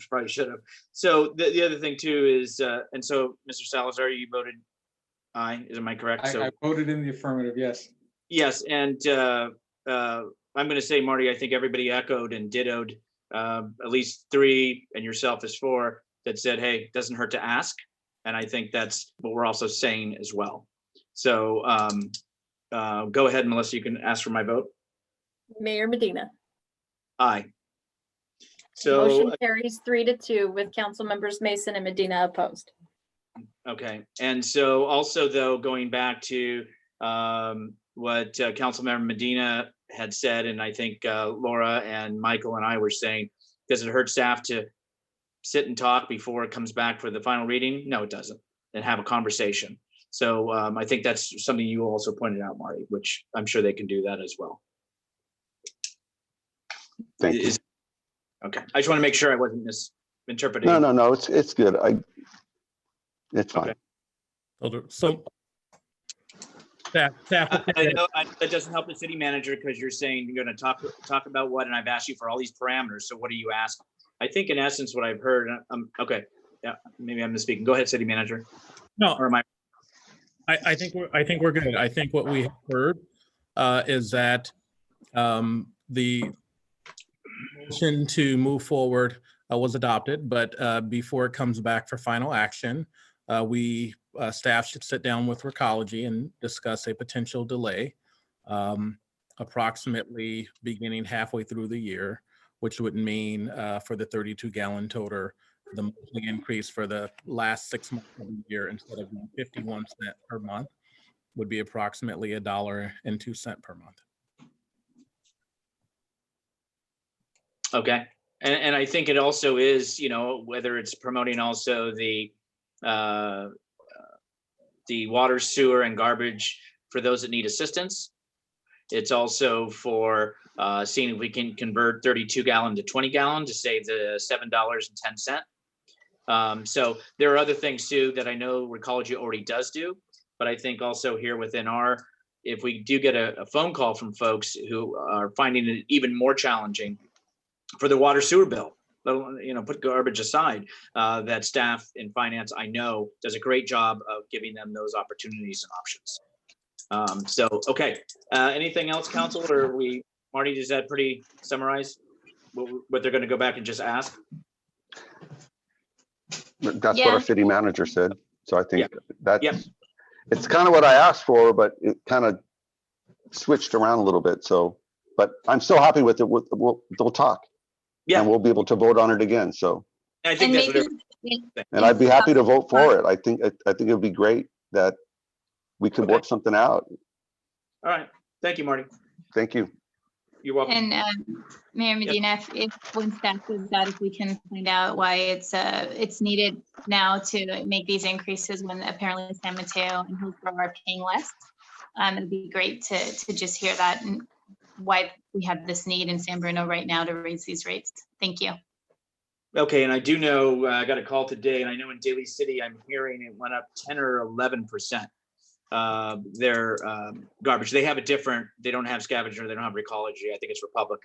Probably should have. So the other thing too is, and so Mr. Salazar, you voted aye. Am I correct? I voted in the affirmative. Yes. Yes, and I'm going to say, Marty, I think everybody echoed and dittoed, at least 3, and yourself is 4, that said, hey, it doesn't hurt to ask. And I think that's what we're also saying as well. So go ahead, Melissa, you can ask for my vote. Mayor Medina. Aye. So motion carries 3-2 with council members Mason and Medina opposed. Okay, and so also though, going back to what Councilmember Medina had said, and I think Laura and Michael and I were saying, does it hurt staff to sit and talk before it comes back for the final reading? No, it doesn't, and have a conversation. So I think that's something you also pointed out, Marty, which I'm sure they can do that as well. Thank you. Okay, I just want to make sure I wasn't misinterpreting. No, it's good. It's fine. Okay. So Staff. I know that doesn't help the city manager because you're saying you're going to talk about what, and I've asked you for all these parameters. So what do you ask? I think in essence what I've heard. Okay. Yeah, maybe I'm misspeaking. Go ahead, city manager. No, or am I? I think we're good. I think what we heard is that the motion to move forward was adopted, but before it comes back for final action, staff should sit down with Recology and discuss a potential delay, approximately beginning halfway through the year, which would mean for the 32-gallon toter, the monthly increase for the last 6 months of the year instead of 51 cents per month would be approximately $1.02 per month. Okay. And I think it also is, whether it's promoting also the water, sewer, and garbage for those that need assistance. It's also for seeing if we can convert 32-gallon to 20-gallon to save the $7.10. So there are other things too that I know Recology already does do, but I think also here within if we do get a phone call from folks who are finding it even more challenging for the water sewer bill, put garbage aside, that staff in finance, I know, does a great job of giving them those opportunities and options. Okay. Anything else, council, or Marty, does that pretty summarize what they're going to go back and just ask? That's what our city manager said. So I think it's kind of what I asked for, but it kind of switched around a little bit. So, but I'm still happy with it. We'll talk. Yeah, and we'll be able to vote on it again. So I think that's and I'd be happy to vote for it. I think it would be great that we could work something out. All right. Thank you, Marty. Thank you. You're welcome. And Mayor Medina, if when staff does that, if we can find out why it's needed now to make these increases when apparently San Mateo and Hillsborough are paying less, it'd be great to just hear that and why we have this need in San Bruno right now to raise these rates. Thank you. Okay, and I do know I got a call today, and I know in Daly City I'm hearing it went up 10 or 11%. Their garbage. They have they don't have scavenger, they don't have Recology. I think it's Republic.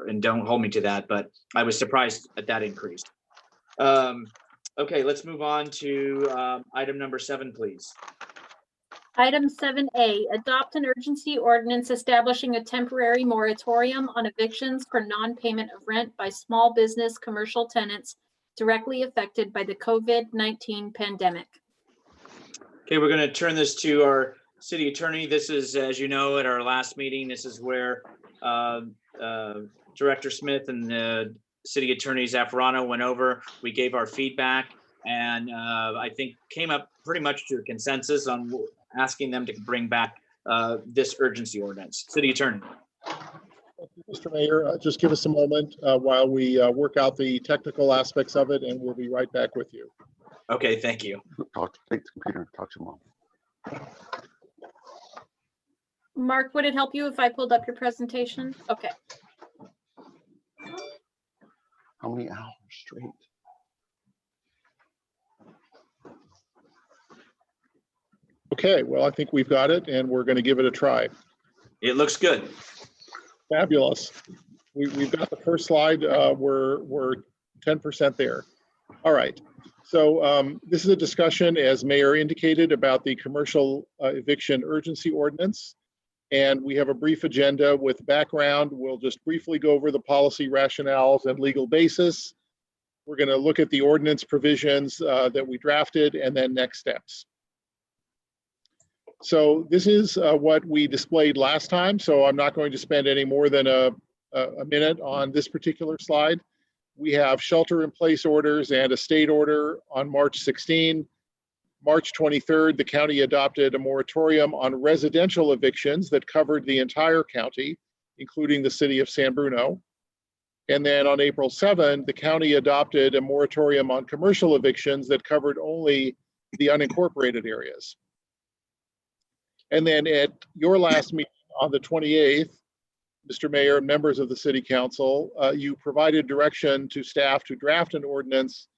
And don't hold me to that, but I was surprised at that increase. Okay, let's move on to item number 7, please. Item 7A, adopt an urgency ordinance establishing a temporary moratorium on evictions for non-payment of rent by small business commercial tenants directly affected by the COVID-19 pandemic. Okay, we're going to turn this to our city attorney. This is, as you know, at our last meeting, this is where Director Smith and the city attorney Zaffarano went over. We gave our feedback and I think came up pretty much to a consensus on asking them to bring back this urgency ordinance. City attorney. Mr. Mayor, just give us a moment while we work out the technical aspects of it, and we'll be right back with you. Okay, thank you. Take the computer and talk to mom. Mark, would it help you if I pulled up your presentation? Okay. How many hours straight? Okay, well, I think we've got it, and we're going to give it a try. It looks good. Fabulous. We've got the first slide. We're 10% there. All right. So this is a discussion, as Mayor indicated, about the commercial eviction urgency ordinance. And we have a brief agenda with background. We'll just briefly go over the policy rationales and legal basis. We're going to look at the ordinance provisions that we drafted and then next steps. So this is what we displayed last time. So I'm not going to spend any more than a minute on this particular slide. We have shelter-in-place orders and a state order on March 16. March 23rd, the county adopted a moratorium on residential evictions that covered the entire county, including the city of San Bruno. And then on April 7, the county adopted a moratorium on commercial evictions that covered only the unincorporated areas. And then at your last meeting on the 28th, Mr. Mayor and members of the City Council, you provided direction to staff to draft an ordinance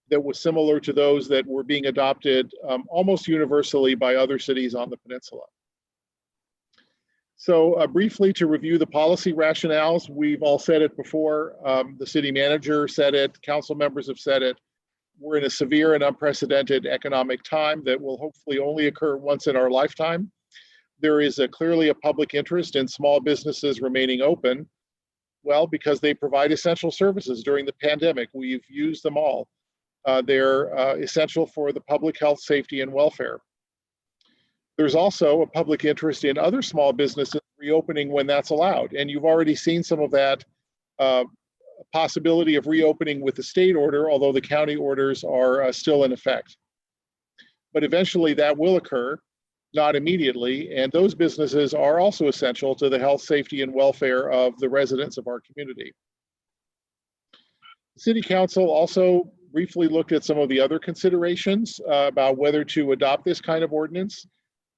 that was similar to those that were being adopted almost universally by other cities on the peninsula. So briefly to review the policy rationales, we've all said it before. The city manager said it, council members have said it. We're in a severe and unprecedented economic time that will hopefully only occur once in our lifetime. There is clearly a public interest in small businesses remaining open. Well, because they provide essential services during the pandemic. We've used them all. They're essential for the public health, safety, and welfare. There's also a public interest in other small businesses reopening when that's allowed. And you've already seen some of that possibility of reopening with the state order, although the county orders are still in effect. But eventually that will occur, not immediately, and those businesses are also essential to the health, safety, and welfare of the residents of our community. The City Council also briefly looked at some of the other considerations about whether to adopt this kind of ordinance.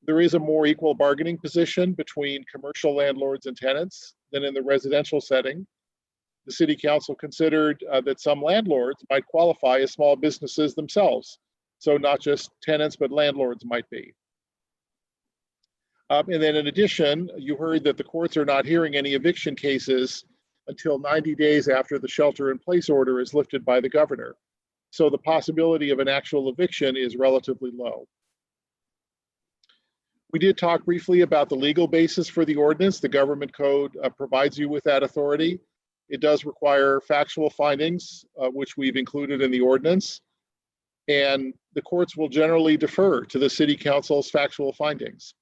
There is a more equal bargaining position between commercial landlords and tenants than in the residential setting. The City Council considered that some landlords might qualify as small businesses themselves. So not just tenants, but landlords might be. And then in addition, you heard that the courts are not hearing any eviction cases until 90 days after the shelter-in-place order is lifted by the governor. So the possibility of an actual eviction is relatively low. We did talk briefly about the legal basis for the ordinance. The government code provides you with that authority. It does require factual findings, which we've included in the ordinance. And the courts will generally defer to the City Council's factual findings.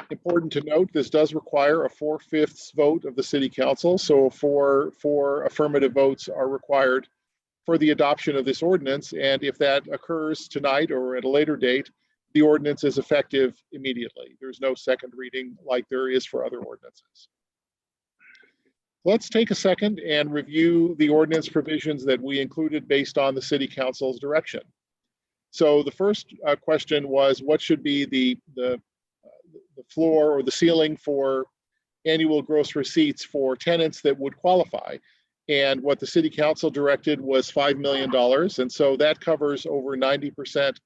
Important to note, this does require a 4/5 vote of the City Council. So four affirmative votes are required for the adoption of this ordinance. And if that occurs tonight or at a later date, the ordinance is effective immediately. There's no second reading like there is for other ordinances. Let's take a second and review the ordinance provisions that we included based on the City Council's direction. So the first question was, what should be the floor or the ceiling for annual gross receipts for tenants that would qualify? And what the City Council directed was $5 million. And so that covers over 90%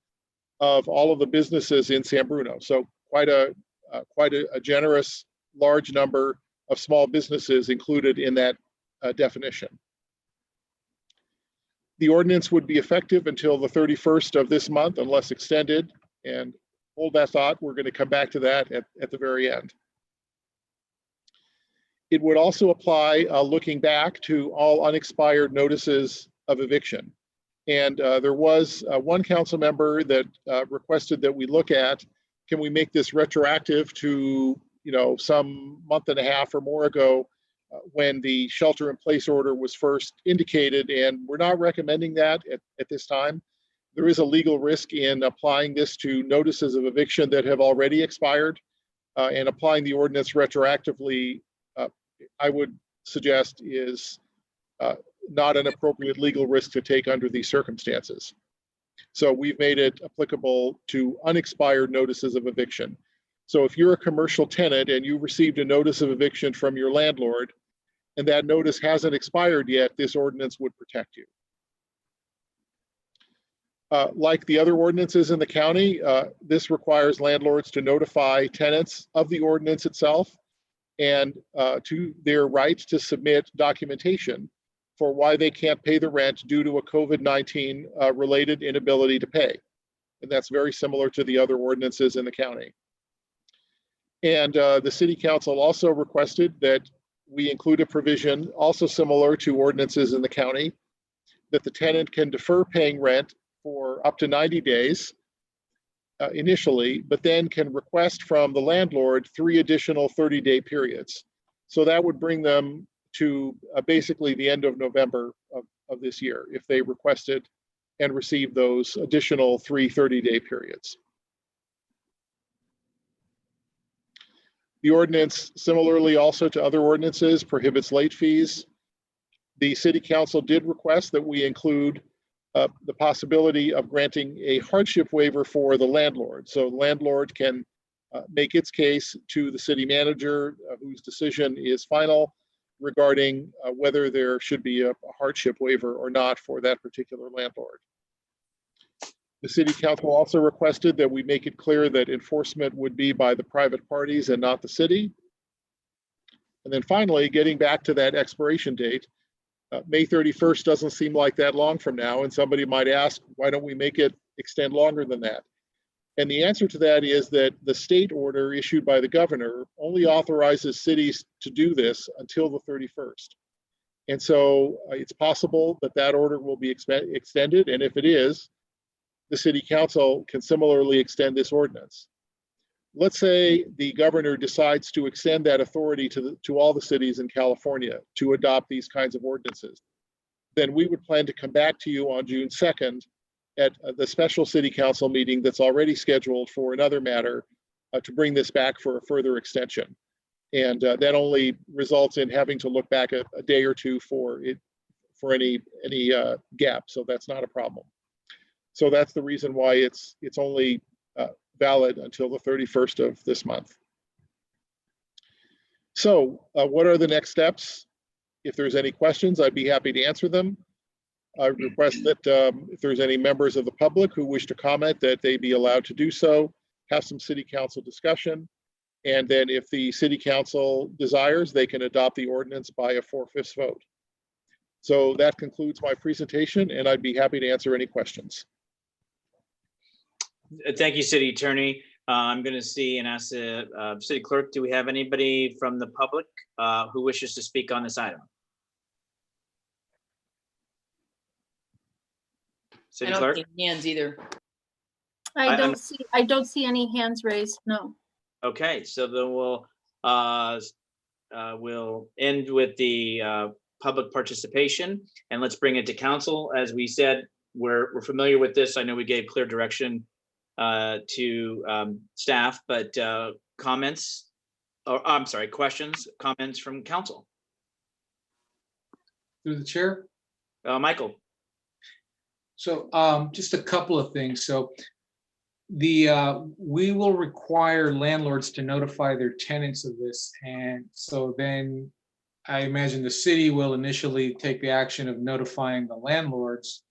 of all of the businesses in San Bruno. So quite a generous, large number of small businesses included in that definition. The ordinance would be effective until the 31st of this month unless extended. And hold that thought, we're going to come back to that at the very end. It would also apply looking back to all unexpired notices of eviction. And there was one council member that requested that we look at, can we make this retroactive to, some month and a half or more ago when the shelter-in-place order was first indicated, and we're not recommending that at this time. There is a legal risk in applying this to notices of eviction that have already expired, and applying the ordinance retroactively, I would suggest is not an appropriate legal risk to take under these circumstances. So we've made it applicable to unexpired notices of eviction. So if you're a commercial tenant and you received a notice of eviction from your landlord, and that notice hasn't expired yet, this ordinance would protect you. Like the other ordinances in the county, this requires landlords to notify tenants of the ordinance itself and to their right to submit documentation for why they can't pay the rent due to a COVID-19 related inability to pay. And that's very similar to the other ordinances in the county. And the City Council also requested that we include a provision also similar to ordinances in the county, that the tenant can defer paying rent for up to 90 days initially, but then can request from the landlord 3 additional 30-day periods. So that would bring them to basically the end of November of this year if they requested and received those additional 3 30-day periods. The ordinance, similarly also to other ordinances, prohibits late fees. The City Council did request that we include the possibility of granting a hardship waiver for the landlord. So the landlord can make its case to the city manager, whose decision is final, regarding whether there should be a hardship waiver or not for that particular landlord. The city council also requested that we make it clear that enforcement would be by the private parties and not the city. And then finally, getting back to that expiration date, May 31st doesn't seem like that long from now, and somebody might ask, why don't we make it extend longer than that? And the answer to that is that the state order issued by the governor only authorizes cities to do this until the 31st. And so it's possible that that order will be extended, and if it is, the city council can similarly extend this ordinance. Let's say the governor decides to extend that authority to all the cities in California to adopt these kinds of ordinances. Then we would plan to come back to you on June 2nd at the special city council meeting that's already scheduled for another matter to bring this back for a further extension. And that only results in having to look back a day or two for any gap. So that's not a problem. So that's the reason why it's only valid until the 31st of this month. So what are the next steps? If there's any questions, I'd be happy to answer them. I request that if there's any members of the public who wish to comment, that they be allowed to do so, have some city council discussion, and then if the city council desires, they can adopt the ordinance by a 4/5 vote. So that concludes my presentation, and I'd be happy to answer any questions. Thank you, City Attorney. I'm going to see and ask the City Clerk, do we have anybody from the public who wishes to speak on this item? City I don't Clerk? see hands either. I don't see any hands raised, no. Okay, so then we'll end with the public participation, and let's bring it to council. As we said, we're familiar with this. I know we gave clear direction to staff, but comments, or I'm sorry, questions, comments from council. Through the chair. Michael. So just a couple of things. So we will require landlords to notify their tenants of this. And so then I imagine the city will initially take the action of notifying the landlords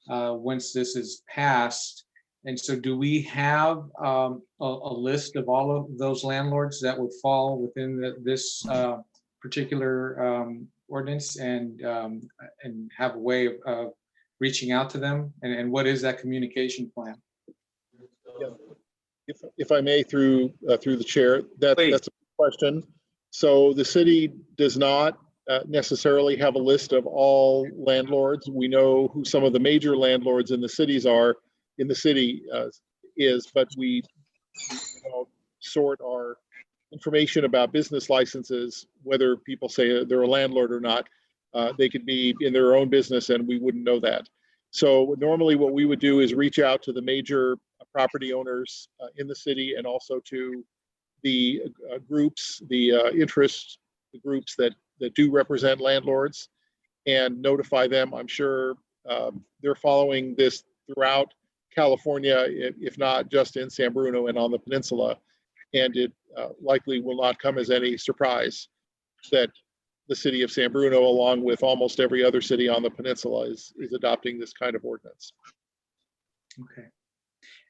once this is passed. And so do we have a list of all of those landlords that would fall within this particular ordinance and have a way of reaching out to them? And what is that communication plan? Yeah. If I may, through the chair, that's a question. So the city does not necessarily have a list of all landlords. We know who some of the major landlords in the cities are, but we sort our information about business licenses, whether people say they're a landlord or not. They could be in their own business and we wouldn't know that. So normally what we would do is reach out to the major property owners in the city, and also to the groups, the interest groups that do represent landlords, and notify them. I'm sure they're following this throughout California, if not just in San Bruno and on the peninsula. And it likely will not come as any surprise that the city of San Bruno, along with almost every other city on the peninsula, is adopting this kind of ordinance. Okay.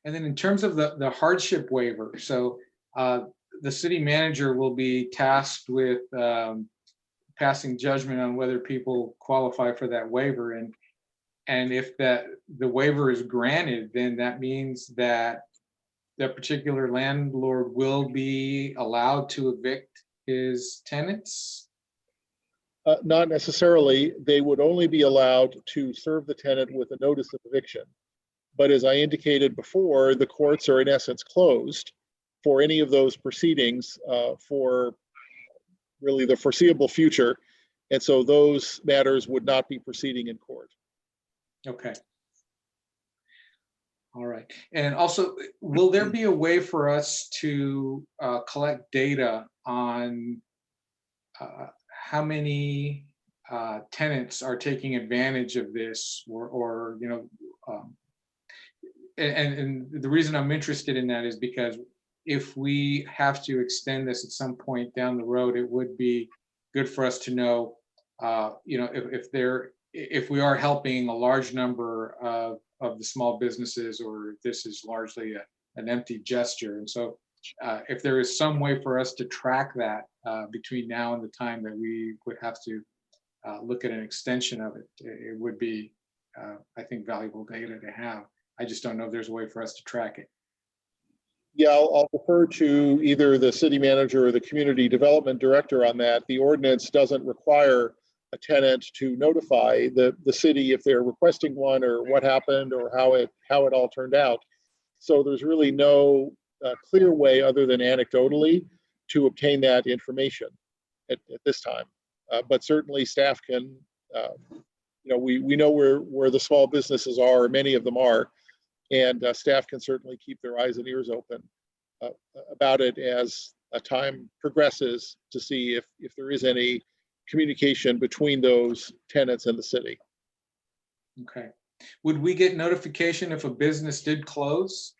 And then in terms of the hardship waiver, so the city manager will be tasked with passing judgment on whether people qualify for that waiver. And if the waiver is granted, then that means that that particular landlord will be allowed to evict his tenants? Not necessarily. They would only be allowed to serve the tenant with a notice of eviction. But as I indicated before, the courts are in essence closed for any of those proceedings for really the foreseeable future. And so those matters would not be proceeding in court. Okay. All right. And also, will there be a way for us to collect data on how many tenants are taking advantage of this, or you know, and the reason I'm interested in that is because if we have to extend this at some point down the road, it would be good for us to know, you know, if there if we are helping a large number of the small businesses, or if this is largely an empty gesture. And so if there is some way for us to track that between now and the time that we would have to look at an extension of it, it would be, I think, valuable data to have. I just don't know if there's a way for us to track it. Yeah, I'll defer to either the city manager or the community development director on that. The ordinance doesn't require a tenant to notify the city if they're requesting one, or what happened, or how it all turned out. So there's really no clear way other than anecdotally to obtain that information at this time. But certainly staff can, we know where the small businesses are, or many of them are, and staff can certainly keep their eyes and ears open about it as time progresses to see if there is any communication between those tenants and the city. Okay. Would we get notification if a business did close?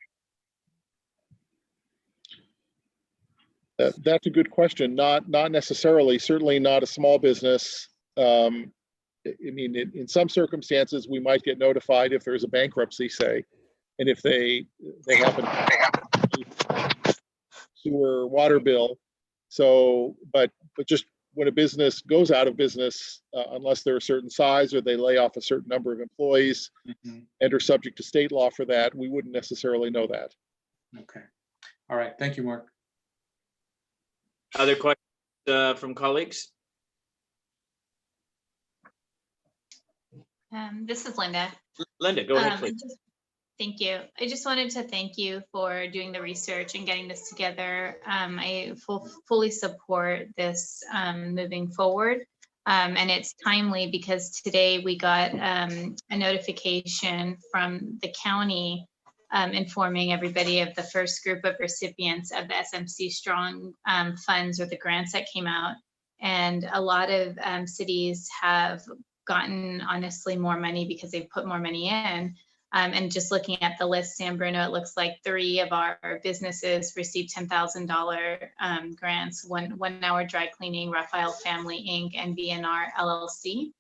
That's a good question. Not necessarily. Certainly not a small business. I mean, in some circumstances, we might get notified if there's a bankruptcy, say, and if they happen to have sewer water bill. So, but just when a business goes out of business, unless they're a certain size or they lay off a certain number of employees and are subject to state law for that, we wouldn't necessarily know that. Okay. All right. Thank you, Mark. Other questions from colleagues? This is Linda. Linda, go ahead, please. Thank you. I just wanted to thank you for doing the research and getting this together. I fully support this moving forward. And it's timely because today we got a notification from the county informing everybody of the first group of recipients of the SMC Strong funds, or the grants that came out. And a lot of cities have gotten, honestly, more money because they've put more money in. And just looking at the list, San Bruno, it looks like 3 of our businesses received $10,000 grants: One Hour Dry Cleaning, Raphael Family Inc., and BNR LLC.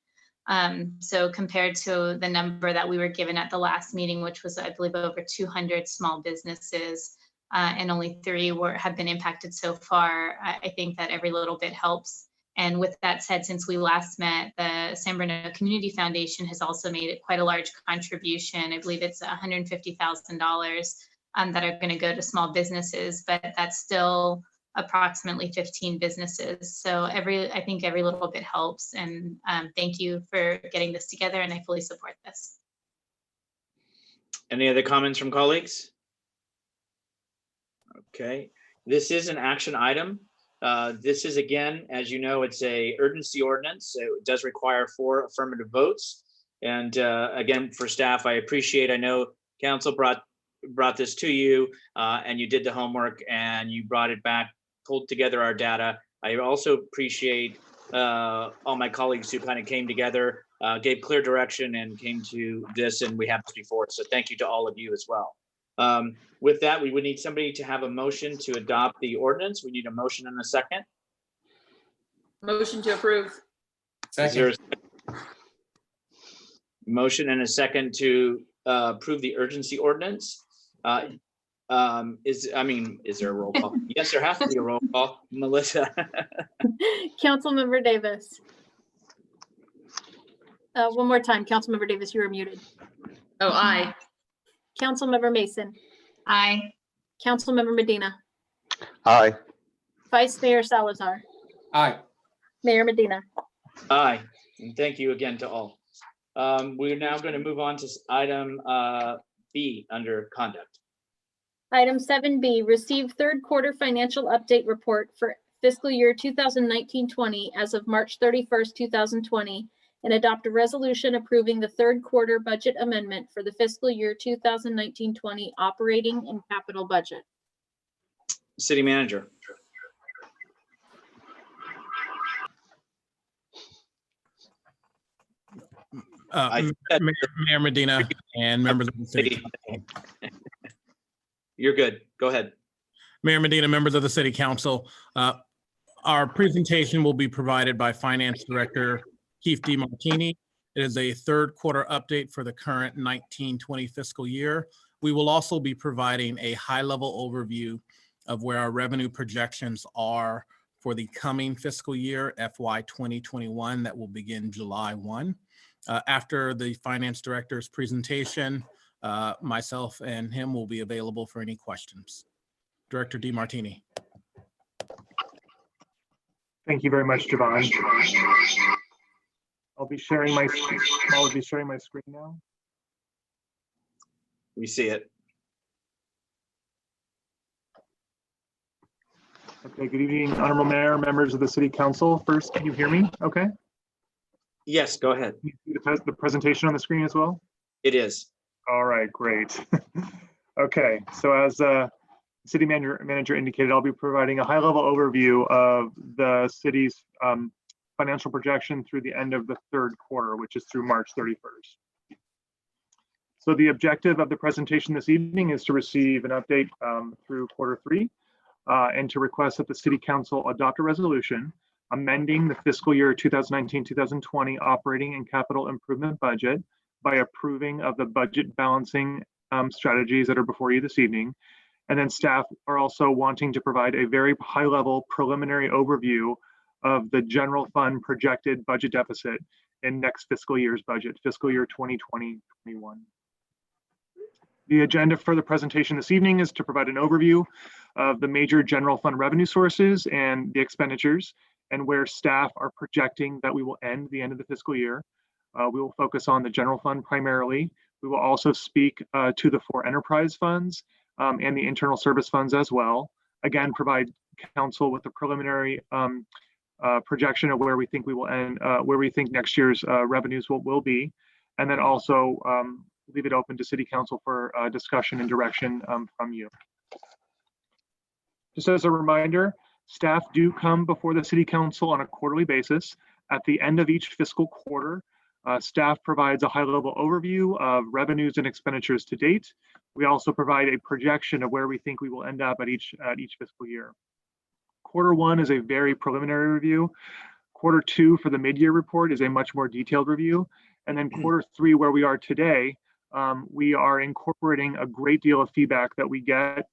So compared to the number that we were given at the last meeting, which was, I believe, over 200 small businesses, and only 3 have been impacted so far, I think that every little bit helps. And with that said, since we last met, the San Bruno Community Foundation has also made quite a large contribution. I believe it's $150,000 that are going to go to small businesses, but that's still approximately 15 businesses. So I think every little bit helps. And thank you for getting this together, and I fully support this. Any other comments from colleagues? Okay, this is an action item. This is, again, as you know, it's a urgency ordinance. So it does require 4 affirmative votes. And again, for staff, I appreciate, I know council brought this to you and you did the homework and you brought it back, pulled together our data. I also appreciate all my colleagues who kind of came together, gave clear direction, and came to this, and we have this before. So thank you to all of you as well. With that, we would need somebody to have a motion to adopt the ordinance. We need a motion and a second. Motion to approve. Second. Motion and a second to approve the urgency ordinance. Is there a roll call? Yes, there has to be a roll call. Melissa. Councilmember Davis. One more time, Councilmember Davis, you are muted. Oh, aye. Councilmember Mason. Aye. Councilmember Medina. Aye. Vice Mayor Salazar. Aye. Mayor Medina. Aye. And thank you again to all. We're now going to move on to item B under conduct. Item 7B, receive third quarter financial update report for fiscal year 2019-20 as of March 31st, 2020, and adopt a resolution approving the third quarter budget amendment for the fiscal year 2019-20 operating and capital budget. City Manager. Mayor Medina and members of the city council. You're good. Go ahead. Mayor Medina, members of the city council. Our presentation will be provided by Finance Director Keith DeMartini. It is a third quarter update for the current 19-20 fiscal year. We will also be providing a high-level overview of where our revenue projections are for the coming fiscal year, FY 2021, that will begin July 1. After the finance director's presentation, myself and him will be available for any questions. Director DeMartini. Thank you very much, Javon. I'll be sharing my screen now. We see it. Okay, good evening, Honorable Mayor, members of the City Council. First, can you hear me okay? Yes, go ahead. Can you see the presentation on the screen as well? It is. All right, great. Okay, so as City Manager indicated, I'll be providing a high-level overview of the city's financial projection through the end of the third quarter, which is through March 31st. So the objective of the presentation this evening is to receive an update through quarter three and to request that the City Council adopt a resolution amending the fiscal year 2019-2020 operating and capital improvement budget by approving of the budget balancing strategies that are before you this evening. And then staff are also wanting to provide a very high-level preliminary overview of the general fund projected budget deficit in next fiscal year's budget, fiscal year 2020-21. The agenda for the presentation this evening is to provide an overview of the major general fund revenue sources and the expenditures and where staff are projecting that we will end the end of the fiscal year. We will focus on the general fund primarily. We will also speak to the 4 enterprise funds and the internal service funds as well. Again, provide council with a preliminary projection of where we think we will end, where we think next year's revenues will be, and then also leave it open to City Council for discussion and direction from you. Just as a reminder, staff do come before the City Council on a quarterly basis. At the end of each fiscal quarter, staff provides a high-level overview of revenues and expenditures to date. We also provide a projection of where we think we will end up at each fiscal year. Quarter one is a very preliminary review. Quarter two for the mid-year report is a much more detailed review. And then quarter three, where we are today, we are incorporating a great deal of feedback that we get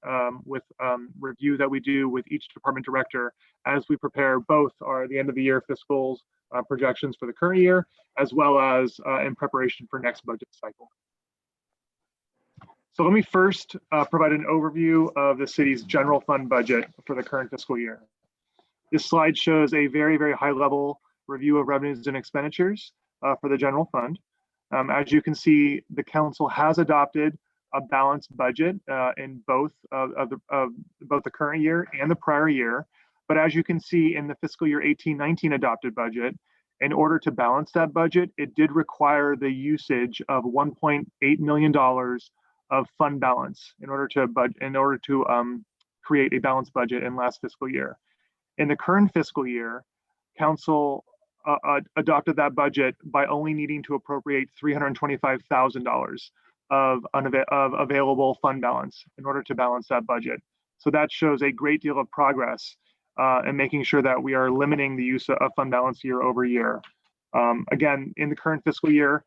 with review that we do with each department director as we prepare both the end of the year fiscals projections for the current year, as well as in preparation for next budget cycle. So let me first provide an overview of the city's general fund budget for the current fiscal year. This slide shows a very, very high level review of revenues and expenditures for the general fund. As you can see, the council has adopted a balanced budget in both the current year and the prior year. But as you can see in the fiscal year 18-19 adopted budget, in order to balance that budget, it did require the usage of $1.8 million of fund balance in order to create a balanced budget in last fiscal year. In the current fiscal year, council adopted that budget by only needing to appropriate $325,000 of available fund balance in order to balance that budget. So that shows a great deal of progress in making sure that we are limiting the use of fund balance year over year. Again, in the current fiscal year,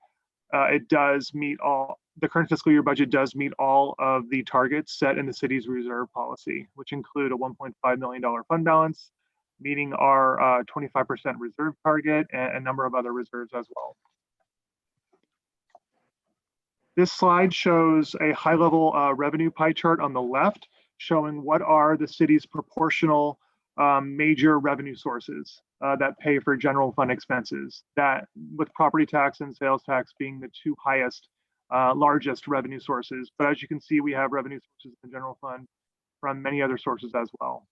the current fiscal year budget does meet all of the targets set in the city's reserve policy, which include a $1.5 million fund balance, meeting our 25% reserve target, and a number of other reserves as well. This slide shows a high-level revenue pie chart on the left, showing what are the city's proportional major revenue sources that pay for general fund expenses, that with property tax and sales tax being the two highest, largest revenue sources. But as you can see, we have revenue sources in the general fund from many other sources as well.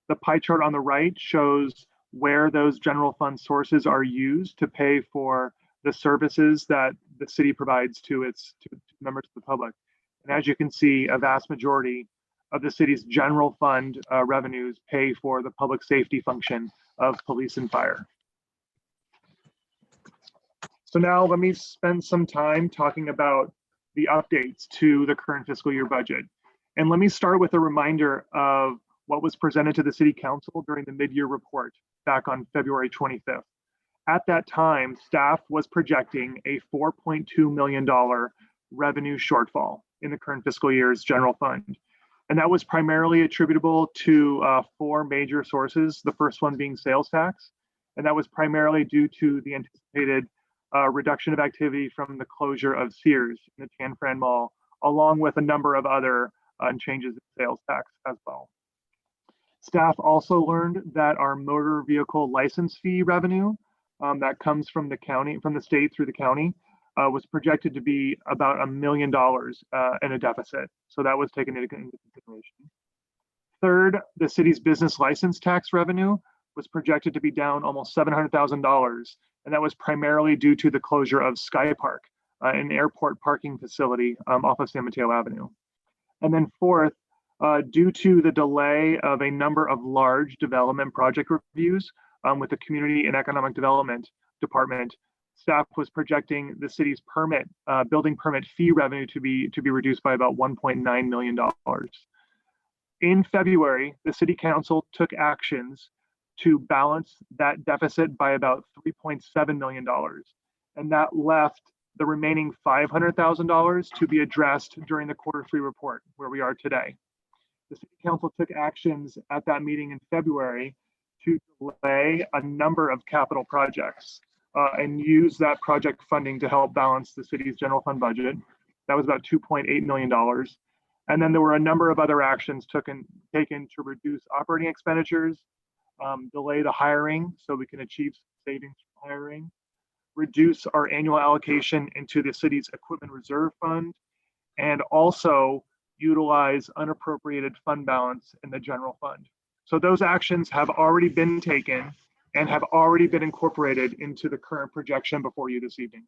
The pie chart on the right shows where those general fund sources are used to pay for the services that the city provides to its members of the public. And as you can see, a vast majority of the city's general fund revenues pay for the public safety function of police and fire. So now let me spend some time talking about the updates to the current fiscal year budget. And let me start with a reminder of what was presented to the City Council during the mid-year report back on February 25th. At that time, staff was projecting a $4.2 million revenue shortfall in the current fiscal year's general fund. And that was primarily attributable to 4 major sources, the first one being sales tax. And that was primarily due to the anticipated reduction of activity from the closure of Sears in the Tan Fran Mall, along with a number of other changes in sales tax as well. Staff also learned that our motor vehicle license fee revenue that comes from the county, from the state through the county, was projected to be about $1 million in a deficit. So that was taken into consideration. Third, the city's business license tax revenue was projected to be down almost $700,000. And that was primarily due to the closure of Sky Park, an airport parking facility off of San Mateo Avenue. And then fourth, due to the delay of a number of large development project reviews with the Community and Economic Development Department, staff was projecting the city's building permit fee revenue to be reduced by about $1.9 million. In February, the City Council took actions to balance that deficit by about $3.7 million. And that left the remaining $500,000 to be addressed during the Q3 report, where we are today. The City Council took actions at that meeting in February to delay a number of capital projects and use that project funding to help balance the city's general fund budget. That was about $2.8 million. And then there were a number of other actions taken to reduce operating expenditures, delay the hiring so we can achieve savings from hiring, reduce our annual allocation into the city's equipment reserve fund, and also utilize unappropriated fund balance in the general fund. So those actions have already been taken and have already been incorporated into the current projection before you this evening.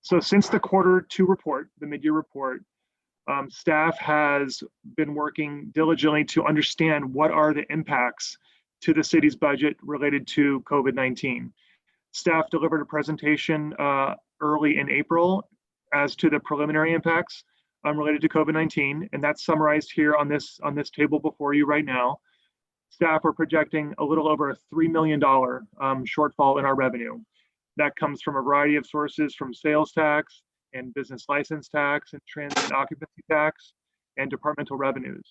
So since the Q2 report, the mid-year report, staff has been working diligently to understand what are the impacts to the city's budget related to COVID-19. Staff delivered a presentation early in April as to the preliminary impacts related to COVID-19, and that's summarized here on this table before you right now. Staff are projecting a little over a $3 million shortfall in our revenue. That comes from a variety of sources, from sales tax and business license tax and transit occupancy tax and departmental revenues.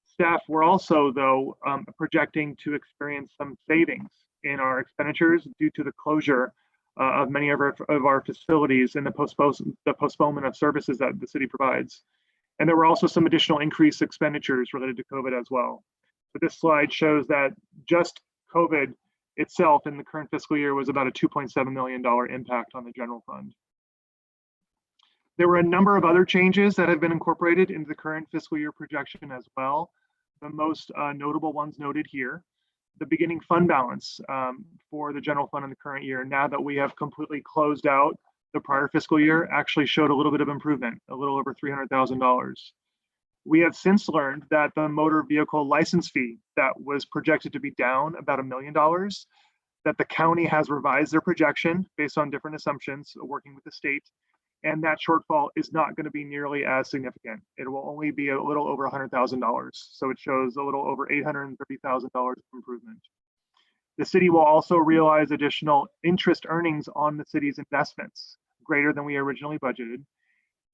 Staff were also, though, projecting to experience some savings in our expenditures due to the closure of many of our facilities and the postponement of services that the city provides. And there were also some additional increased expenditures related to COVID as well. So this slide shows that just COVID itself in the current fiscal year was about a $2.7 million impact on the general fund. There were a number of other changes that have been incorporated into the current fiscal year projection as well. The most notable ones noted here. The beginning fund balance for the general fund in the current year, now that we have completely closed out the prior fiscal year, actually showed a little bit of improvement, a little over $300,000. We have since learned that the motor vehicle license fee that was projected to be down about $1 million, that the county has revised their projection based on different assumptions, working with the state, and that shortfall is not going to be nearly as significant. It will only be a little over $100,000. So it shows a little over $830,000 improvement. The city will also realize additional interest earnings on the city's investments, greater than we originally budgeted.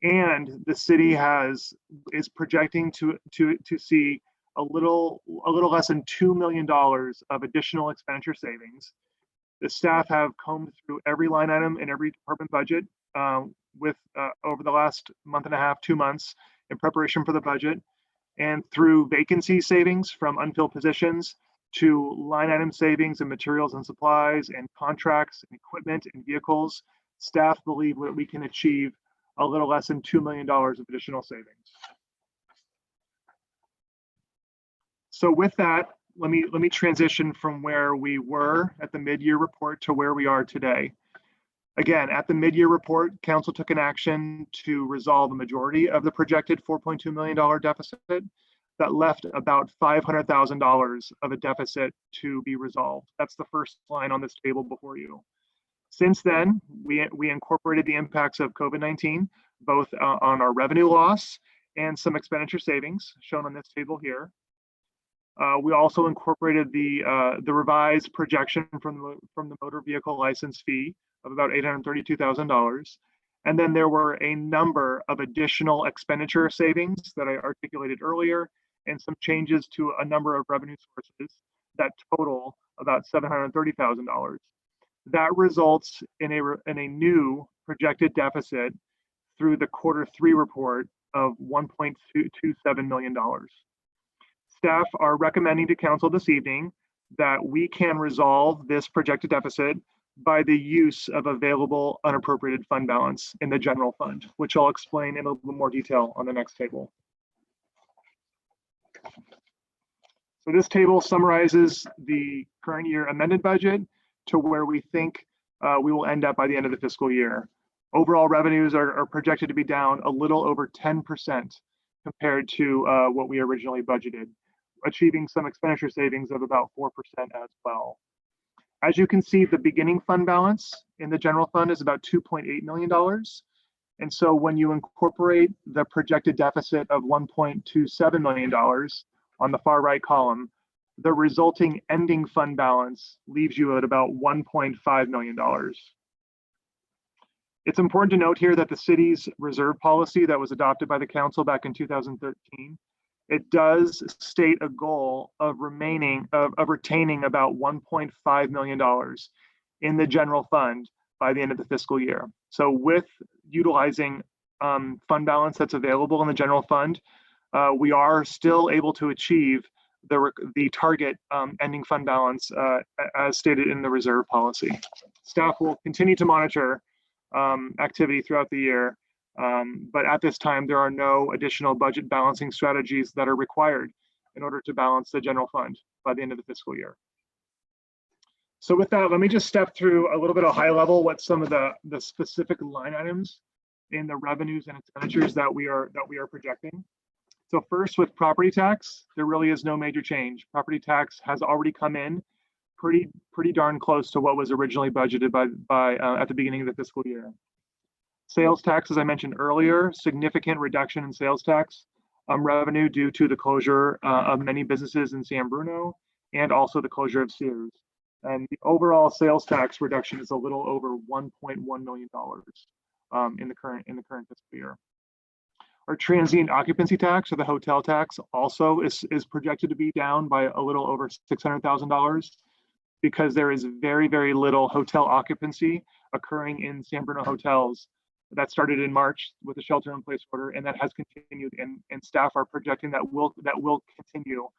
And the city is projecting to see a little less than $2 million of additional expenditure savings. The staff have combed through every line item in every department budget over the last month and a half, 2 months, in preparation for the budget, and through vacancy savings from unfilled positions to line item savings in materials and supplies and contracts and equipment and vehicles, staff believe that we can achieve a little less than $2 million of additional savings. So with that, let me transition from where we were at the mid-year report to where we are today. Again, at the mid-year report, council took an action to resolve the majority of the projected $4.2 million deficit that left about $500,000 of a deficit to be resolved. That's the first line on this table before you. Since then, we incorporated the impacts of COVID-19, both on our revenue loss and some expenditure savings shown on this table here. We also incorporated the revised projection from the motor vehicle license fee of about $832,000. And then there were a number of additional expenditure savings that I articulated earlier, and some changes to a number of revenue sources that total about $730,000. That results in a new projected deficit through the Q3 report of $1.27 million. Staff are recommending to council this evening that we can resolve this projected deficit by the use of available unappropriated fund balance in the general fund, which I'll explain in a little bit more detail on the next table. So this table summarizes the current year amended budget to where we think we will end up by the end of the fiscal year. Overall revenues are projected to be down a little over 10% compared to what we originally budgeted, achieving some expenditure savings of about 4% as well. As you can see, the beginning fund balance in the general fund is about $2.8 million. And so when you incorporate the projected deficit of $1.27 million on the far right column, the resulting ending fund balance leaves you at about $1.5 million. It's important to note here that the city's reserve policy that was adopted by the council back in 2013, it does state a goal of retaining about $1.5 million in the general fund by the end of the fiscal year. So with utilizing fund balance that's available in the general fund, we are still able to achieve the target ending fund balance as stated in the reserve policy. Staff will continue to monitor activity throughout the year, but at this time, there are no additional budget balancing strategies that are required in order to balance the general fund by the end of the fiscal year. So with that, let me just step through a little bit of high level what some of the specific line items in the revenues and expenditures that we are projecting. So first, with property tax, there really is no major change. Property tax has already come in pretty darn close to what was originally budgeted by at the beginning of the fiscal year. Sales tax, as I mentioned earlier, significant reduction in sales tax revenue due to the closure of many businesses in San Bruno and also the closure of Sears. And the overall sales tax reduction is a little over $1.1 million in the current fiscal year. Our transient occupancy tax, or the hotel tax, also is projected to be down by a little over $600,000 because there is very, very little hotel occupancy occurring in San Bruno hotels. That started in March with the shelter-in-place order, and that has continued. And staff are projecting that will continue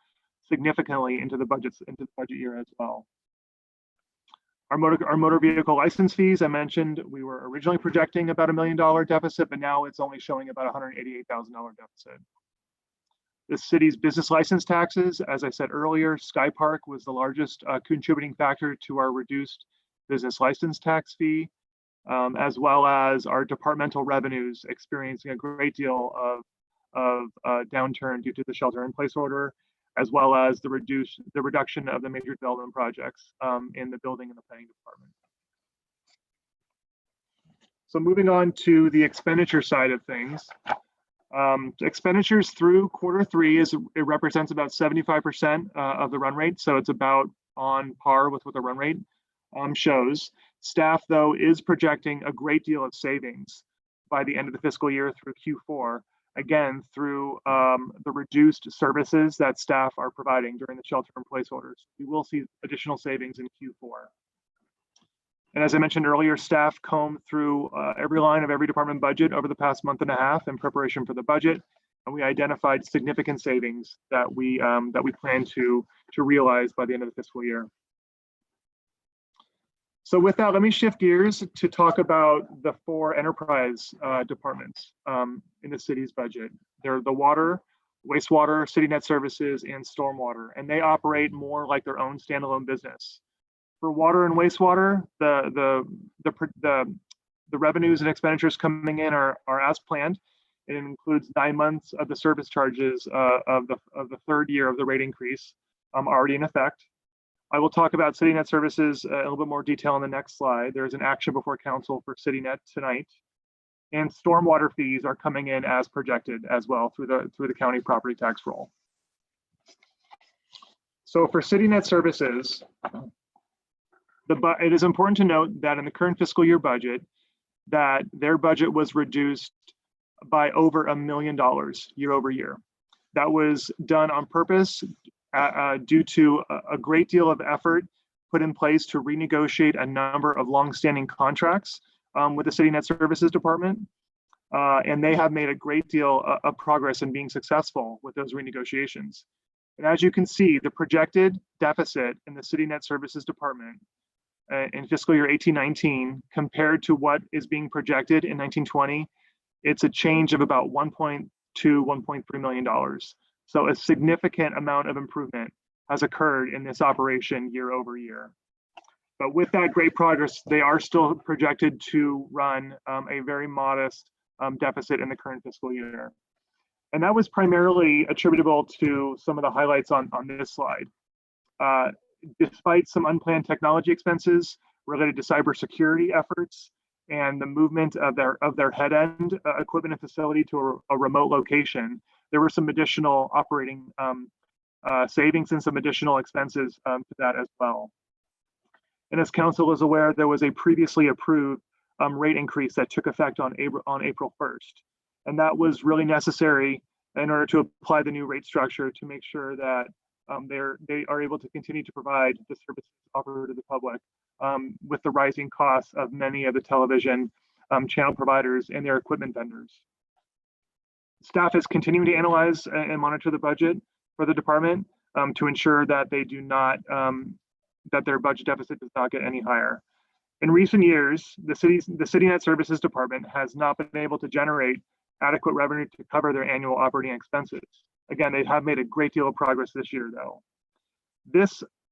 significantly into the budget year as well. Our motor vehicle license fees, I mentioned, we were originally projecting about $1 million deficit, but now it's only showing about $188,000 deficit. The city's business license taxes, as I said earlier, Sky Park was the largest contributing factor to our reduced business license tax fee, as well as our departmental revenues experiencing a great deal of downturn due to the shelter-in-place order, as well as the reduction of the major development projects in the building and the planning department. So moving on to the expenditure side of things. Expenditures through Q3 it represents about 75% of the run rate. So it's about on par with what the run rate shows. Staff, though, is projecting a great deal of savings by the end of the fiscal year through Q4, again, through the reduced services that staff are providing during the shelter-in-place orders. We will see additional savings in Q4. And as I mentioned earlier, staff combed through every line of every department budget over the past month and a half in preparation for the budget, and we identified significant savings that we plan to realize by the end of the fiscal year. So with that, let me shift gears to talk about the 4 enterprise departments in the city's budget. They're the water, wastewater, city net services, and stormwater, and they operate more like their own standalone business. For water and wastewater, the revenues and expenditures coming in are as planned. It includes 9 months of the service charges of the third year of the rate increase already in effect. I will talk about City Net services a little bit more detail on the next slide. There's an action before council for City Net tonight. And stormwater fees are coming in as projected as well through the county property tax roll. So for CityNet services, it is important to note that in the current fiscal year budget, that their budget was reduced by over $1 million year over year. That was done on purpose due to a great deal of effort put in place to renegotiate a number of longstanding contracts with the CityNet Services Department. And they have made a great deal of progress in being successful with those renegotiations. And as you can see, the projected deficit in the CityNet Services Department in fiscal year 18-19 compared to what is being projected in 19-20, it's a change of about $1.2, $1.3 million. So a significant amount of improvement has occurred in this operation year over year. But with that great progress, they are still projected to run a very modest deficit in the current fiscal year. And that was primarily attributable to some of the highlights on this slide. Despite some unplanned technology expenses related to cybersecurity efforts and the movement of their head end equipment and facility to a remote location, there were some additional operating savings and some additional expenses to that as well. And as council is aware, there was a previously approved rate increase that took effect on April 1st. And that was really necessary in order to apply the new rate structure to make sure that they are able to continue to provide the services offered to the public with the rising costs of many of the television channel providers and their equipment vendors. Staff is continuing to analyze and monitor the budget for the department to ensure that they do not, that their budget deficit does not get any higher. In recent years, the CityNet Services Department has not been able to generate adequate revenue to cover their annual operating expenses. Again, they have made a great deal of progress this year, though.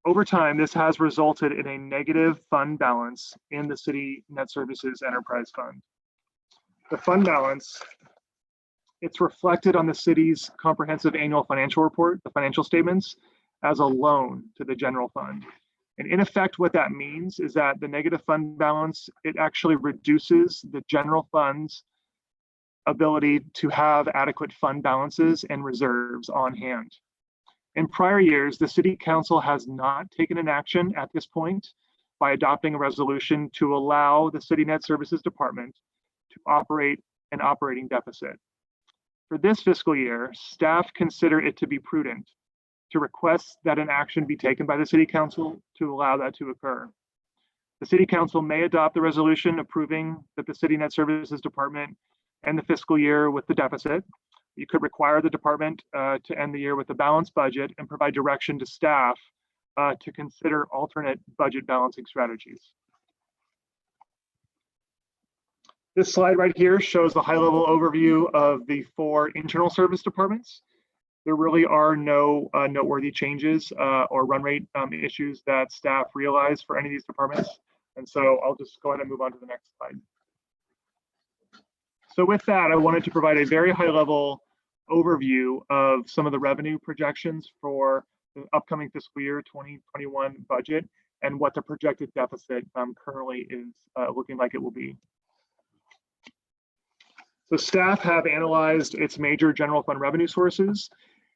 Over time, this has resulted in a negative fund balance in the CityNet Services Enterprise Fund. The fund balance, it's reflected on the city's comprehensive annual financial report, the financial statements, as a loan to the general fund. And in effect, what that means is that the negative fund balance, it actually reduces the general fund's ability to have adequate fund balances and reserves on hand. In prior years, the City Council has not taken an action at this point by adopting a resolution to allow the CityNet Services Department to operate an operating deficit. For this fiscal year, staff consider it to be prudent to request that an action be taken by the City Council to allow that to occur. The City Council may adopt the resolution approving that the CityNet Services Department end the fiscal year with the deficit. You could require the department to end the year with a balanced budget and provide direction to staff to consider alternate budget balancing strategies. This slide right here shows the high-level overview of the 4 internal service departments. There really are no noteworthy changes or run rate issues that staff realize for any of these departments. And so I'll just go ahead and move on to the next slide. So with that, I wanted to provide a very high-level overview of some of the revenue projections for the upcoming fiscal year 2021 budget and what the projected deficit currently is looking like it will be. So staff have analyzed its major general fund revenue sources,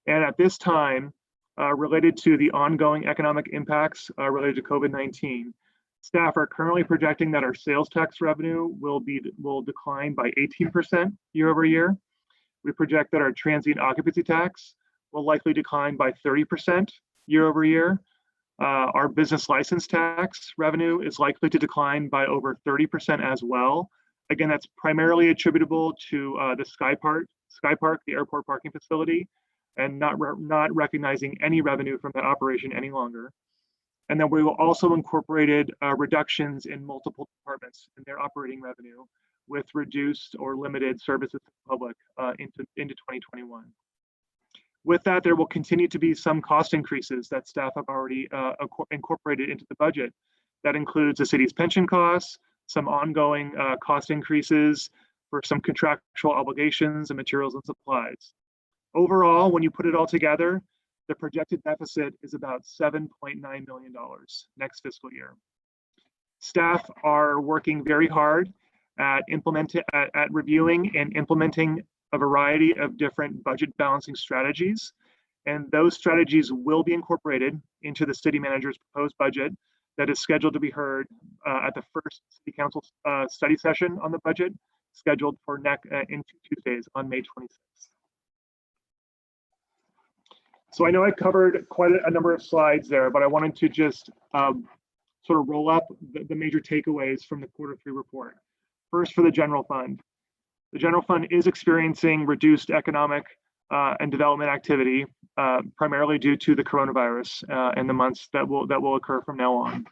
and at this time, related to the ongoing economic impacts related to COVID-19, staff are currently projecting that our sales tax revenue will decline by 18% year over year. We project that our transient occupancy tax will likely decline by 30% year over year. Our business license tax revenue is likely to decline by over 30% as well. Again, that's primarily attributable to the Sky Park, the airport parking facility, and not recognizing any revenue from that operation any longer. And then we will also incorporated reductions in multiple departments in their operating revenue with reduced or limited services to the public into 2021. With that, there will continue to be some cost increases that staff have already incorporated into the budget. That includes the city's pension costs, some ongoing cost increases for some contractual obligations and materials and supplies. Overall, when you put it all together, the projected deficit is about $7.9 million next fiscal year. Staff are working very hard at reviewing and implementing a variety of different budget balancing strategies. And those strategies will be incorporated into the city manager's proposed budget that is scheduled to be heard at the first city council study session on the budget, scheduled for in 2 Tuesdays on May 26th. So I know I covered quite a number of slides there, but I wanted to just sort of roll up the major takeaways from the Q3 report. First, for the general fund. The general fund is experiencing reduced economic and development activity, primarily due to the coronavirus and the months that will occur from now on.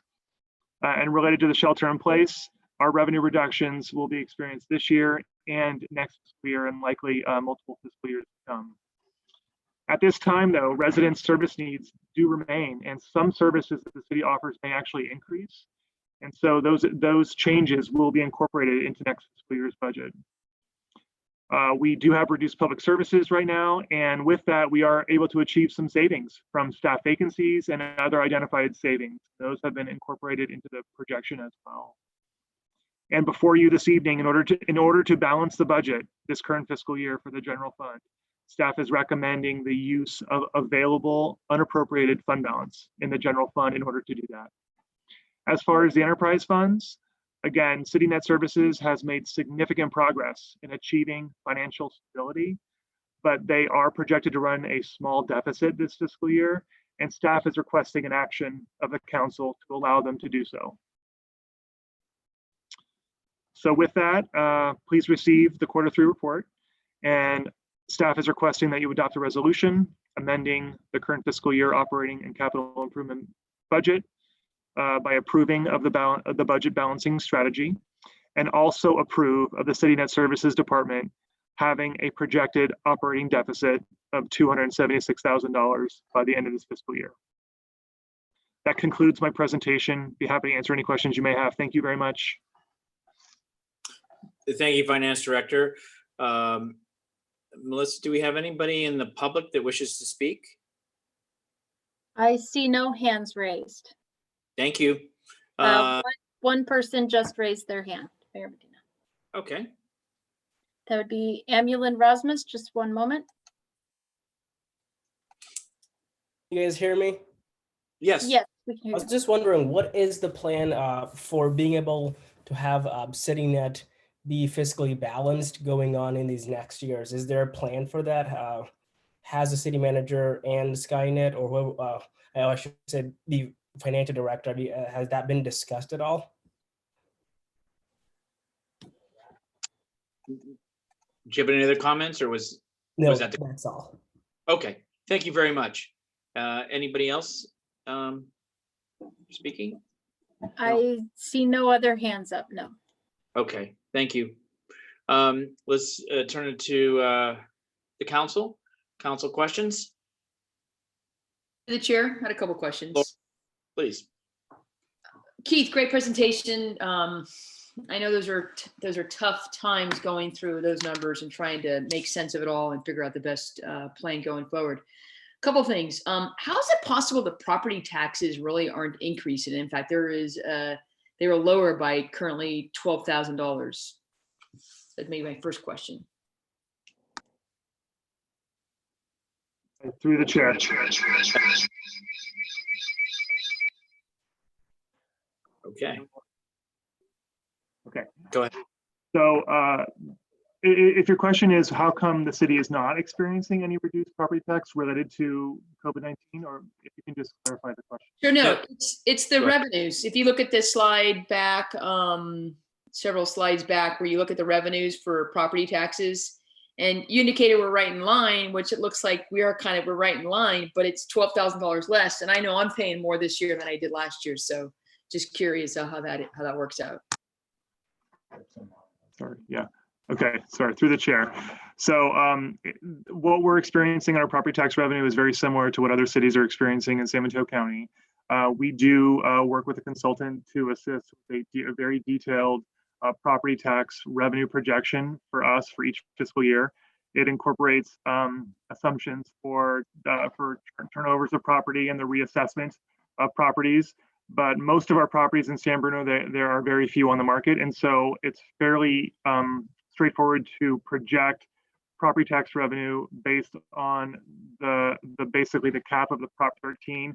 And related to the shelter in place, our revenue reductions will be experienced this year and next fiscal year, and likely multiple fiscal years to come. At this time, though, resident service needs do remain, and some services that the city offers may actually increase. And so those changes will be incorporated into next fiscal year's budget. We do have reduced public services right now, and with that, we are able to achieve some savings from staff vacancies and other identified savings. Those have been incorporated into the projection as well. And before you this evening, in order to balance the budget this current fiscal year for the general fund, staff is recommending the use of available unappropriated fund balance in the general fund in order to do that. As far as the enterprise funds, again, City Net Services has made significant progress in achieving financial stability, but they are projected to run a small deficit this fiscal year, and staff is requesting an action of the council to allow them to do so. So with that, please receive the Q3 report, and staff is requesting that you adopt a resolution amending the current fiscal year operating and capital improvement budget by approving of the budget balancing strategy, and also approve of the City Net Services Department having a projected operating deficit of $276,000 by the end of this fiscal year. That concludes my presentation. Be happy to answer any questions you may have. Thank you very much. Thank you, Finance Director. Melissa, do we have anybody in the public that wishes to speak? I see no hands raised. Thank you. One person just raised their hand. Okay. That would be Amulin Rasmus. Just one moment. You guys hear me? Yes. Yes, we can I hear was you. just wondering, what is the plan for being able to have CityNet be fiscally balanced going on in these next years? Is there a plan for that? Has the city manager and Skynet, or I should say the financial director, has that been discussed at all? Do you have any other comments, or was that that's all? Okay, thank you very much. Anybody else speaking? I see no other hands up. No. Okay, thank you. Let's turn it to the council. Council questions? The chair had a couple questions. Please. Keith, great presentation. I know those are tough times going through those numbers and trying to make sense of it all and figure out the best plan going forward. A couple of things. How is it possible the property taxes really aren't increasing? In fact, they were lower by currently $12,000. That may be my first question. Through the chair. Okay. Okay. Go ahead. So if your question is how come the city is not experiencing any reduced property tax related to COVID-19, or if you can just clarify the question. Sure, no, it's the revenues. If you look at this slide back, several slides back, where you look at the revenues for property taxes, and you indicated we're right in line, which it looks like we're right in line, but it's $12,000 less. And I know I'm paying more this year than I did last year. So just curious how that works out. Sorry, yeah. Okay, sorry, through the chair. So what we're experiencing in our property tax revenue is very similar to what other cities are experiencing in San Mateo County. We do work with a consultant to assist with a very detailed property tax revenue projection for us for each fiscal year. It incorporates assumptions for turnovers of property and the reassessment of properties. But most of our properties in San Bruno, there are very few on the market. And so it's fairly straightforward to project property tax revenue based on the basically the cap of the Prop 13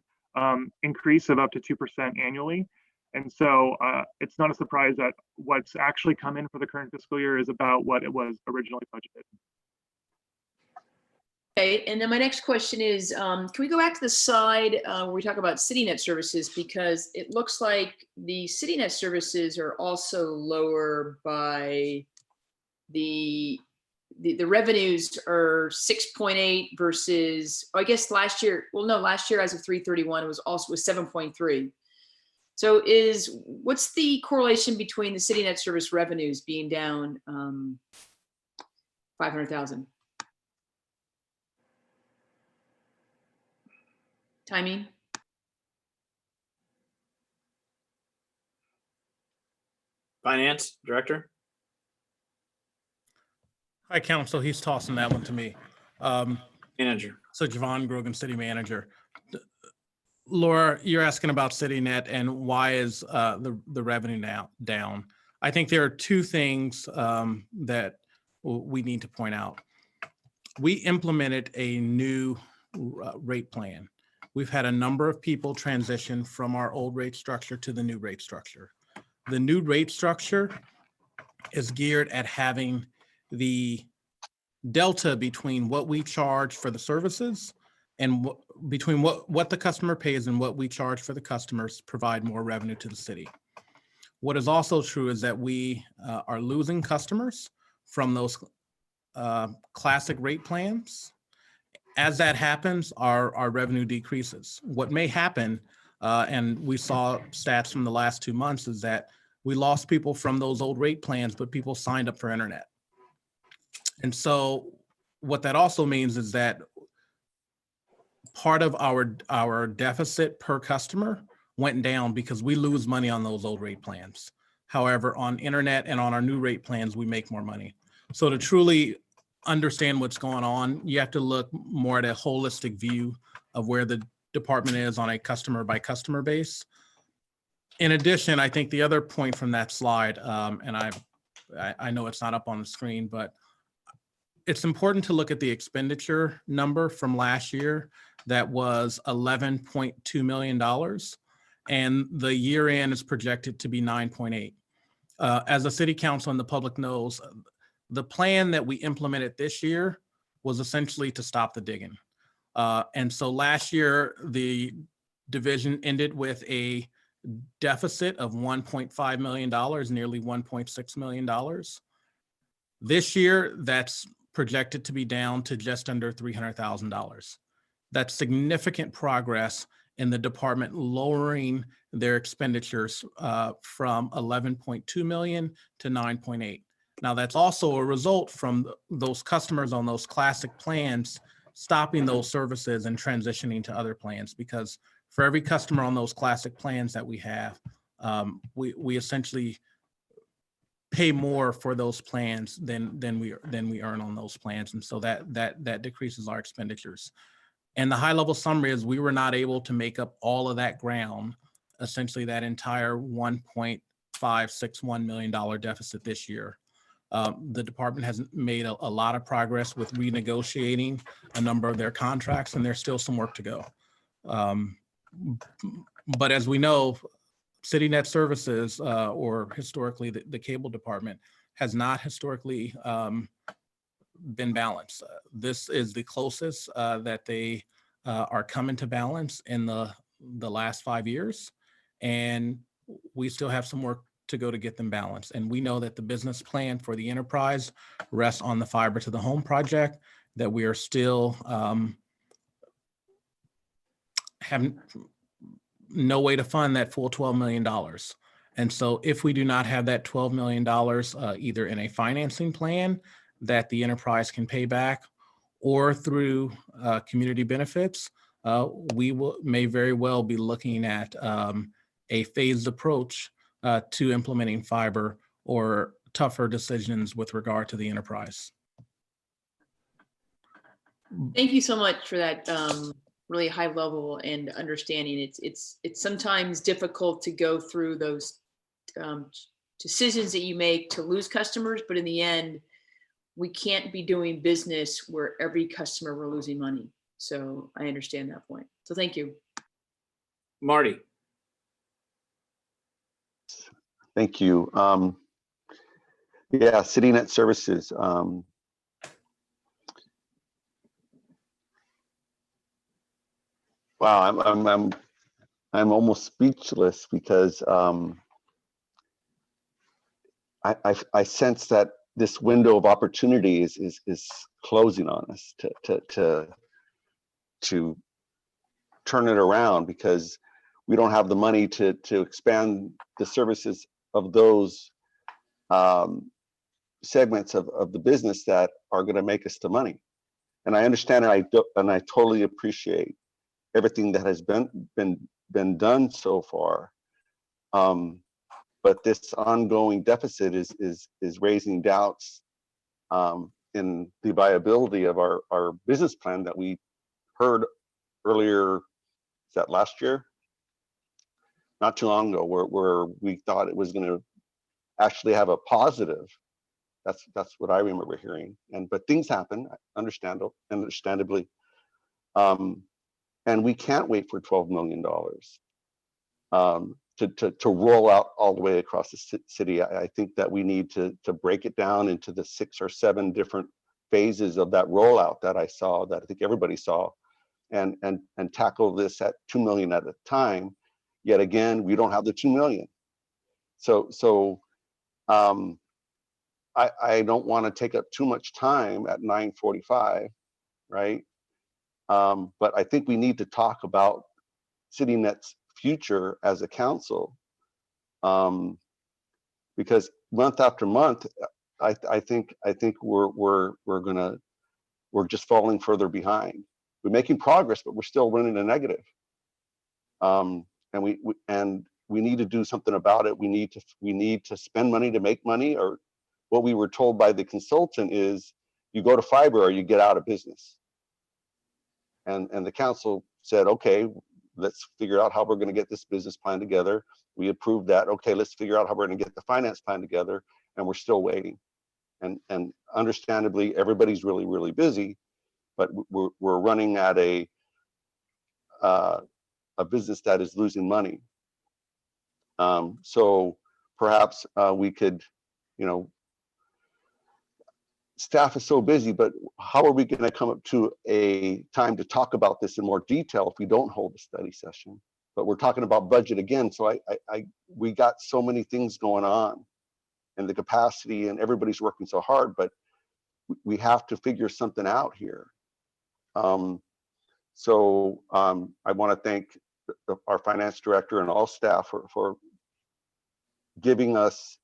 increase of up to 2% annually. And so it's not a surprise that what's actually come in for the current fiscal year is about what it was originally budgeted. Okay, and then my next question is, can we go back to the slide where we talk about CityNet services, because it looks like the CityNet services are also lower by the revenues are 6.8 versus, I guess last year, well, no, last year as of 3/31 it was 7.3. So what's the correlation between the CityNet service revenues being down 500,000? Timing? Finance Director? Hi, Council. He's tossing that one to me. Manager. So Javon Grogan, City Manager. Laura, you're asking about CityNet and why is the revenue now down? I think there are two things that we need to point out. We implemented a new rate plan. We've had a number of people transition from our old rate structure to the new rate structure. The new rate structure is geared at having the delta between what we charge for the services and between what the customer pays and what we charge for the customers provide more revenue to the city. What is also true is that we are losing customers from those classic rate plans. As that happens, our revenue decreases. What may happen, and we saw stats from the last 2 months, is that we lost people from those old rate plans, but people signed up for internet. And so what that also means is that part of our deficit per customer went down because we lose money on those old rate plans. However, on internet and on our new rate plans, we make more money. So to truly understand what's going on, you have to look more at a holistic view of where the department is on a customer by customer base. In addition, I think the other point from that slide, and I know it's not up on the screen, but it's important to look at the expenditure number from last year that was $11.2 million, and the year end is projected to be 9.8. As the city council and the public knows, the plan that we implemented this year was essentially to stop the digging. And so last year, the division ended with a deficit of $1.5 million, nearly $1.6 million. This year, that's projected to be down to just under $300,000. That's significant progress in the department lowering their expenditures from 11.2 million to 9.8. Now, that's also a result from those customers on those classic plans stopping those services and transitioning to other plans, because for every customer on those classic plans that we have, we essentially pay more for those plans than we earn on those plans, and so that decreases our expenditures. And the high level summary is we were not able to make up all of that ground, essentially that entire $1.561 million deficit this year. The department has made a lot of progress with renegotiating a number of their contracts, and there's still some work to go. But as we know, CityNet services, or historically the cable department, has not historically been balanced. This is the closest that they are coming to balance in the last 5 years, and we still have some work to go to get them balanced. And we know that the business plan for the enterprise rests on the fiber to the home project, that we are still having no way to fund that full $12 million. And so if we do not have that $12 million either in a financing plan that the enterprise can pay back or through community benefits, we may very well be looking at a phased approach to implementing fiber or tougher decisions with regard to the enterprise. Thank you so much for that really high level and understanding. It's sometimes difficult to go through those decisions that you make to lose customers, but in the end, we can't be doing business where every customer we're losing money. So I understand that point. So thank you. Marty. Thank you. Yeah, CityNet services. Wow, I'm almost speechless because I sense that this window of opportunity is closing on us to turn it around, because we don't have the money to expand the services of those segments of the business that are going to make us the money. And I understand, and I totally appreciate everything that has been done so far. But this ongoing deficit is raising doubts in the viability of our business plan that we heard earlier. Is that last year? Not too long ago, where we thought it was going to actually have a positive. That's what I remember hearing. But things happen, understandably, and we can't wait for $12 million to roll out all the way across the city. I think that we need to break it down into the 6 or 7 different phases of that rollout that I saw, that I think everybody saw, and tackle this at $2 million at a time. Yet again, we don't have the $2 million. So I don't want to take up too much time at 9:45, right? But I think we need to talk about CityNet's future as a council, because month after month, I think we're just falling further behind. We're making progress, but we're still running a negative. And we need to do something about it. We need to spend money to make money, or what we were told by the consultant is you go to fiber or you get out of business. And the council said, okay, let's figure out how we're going to get this business plan together. We approved that. Okay, let's figure out how we're going to get the finance plan together. And we're still waiting. And understandably, everybody's really, really busy, but we're running at a business that is losing money. So perhaps we could, staff is so busy, but how are we going to come up to a time to talk about this in more detail if we don't hold a study session? But we're talking about budget again, so we got so many things going on, and the capacity, and everybody's working so hard, but we have to figure something out here. So I want to thank our finance director and all staff for giving us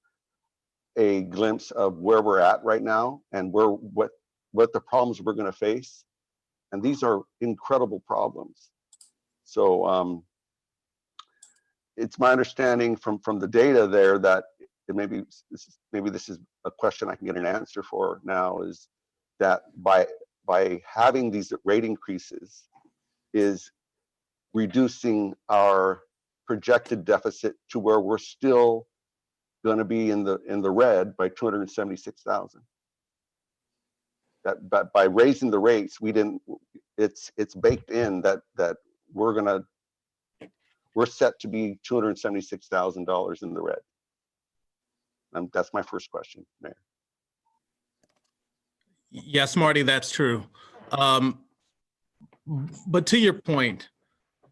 a glimpse of where we're at right now and what the problems we're going to face. And these are incredible problems. So it's my understanding from the data there that maybe this is a question I can get an answer for now, is that by having these rate increases is reducing our projected deficit to where we're still going to be in the red by 276,000. That by raising the rates, it's baked in that we're set to be $276,000 in the red. And that's my first question, Mayor. Yes, Marty, that's true. But to your point,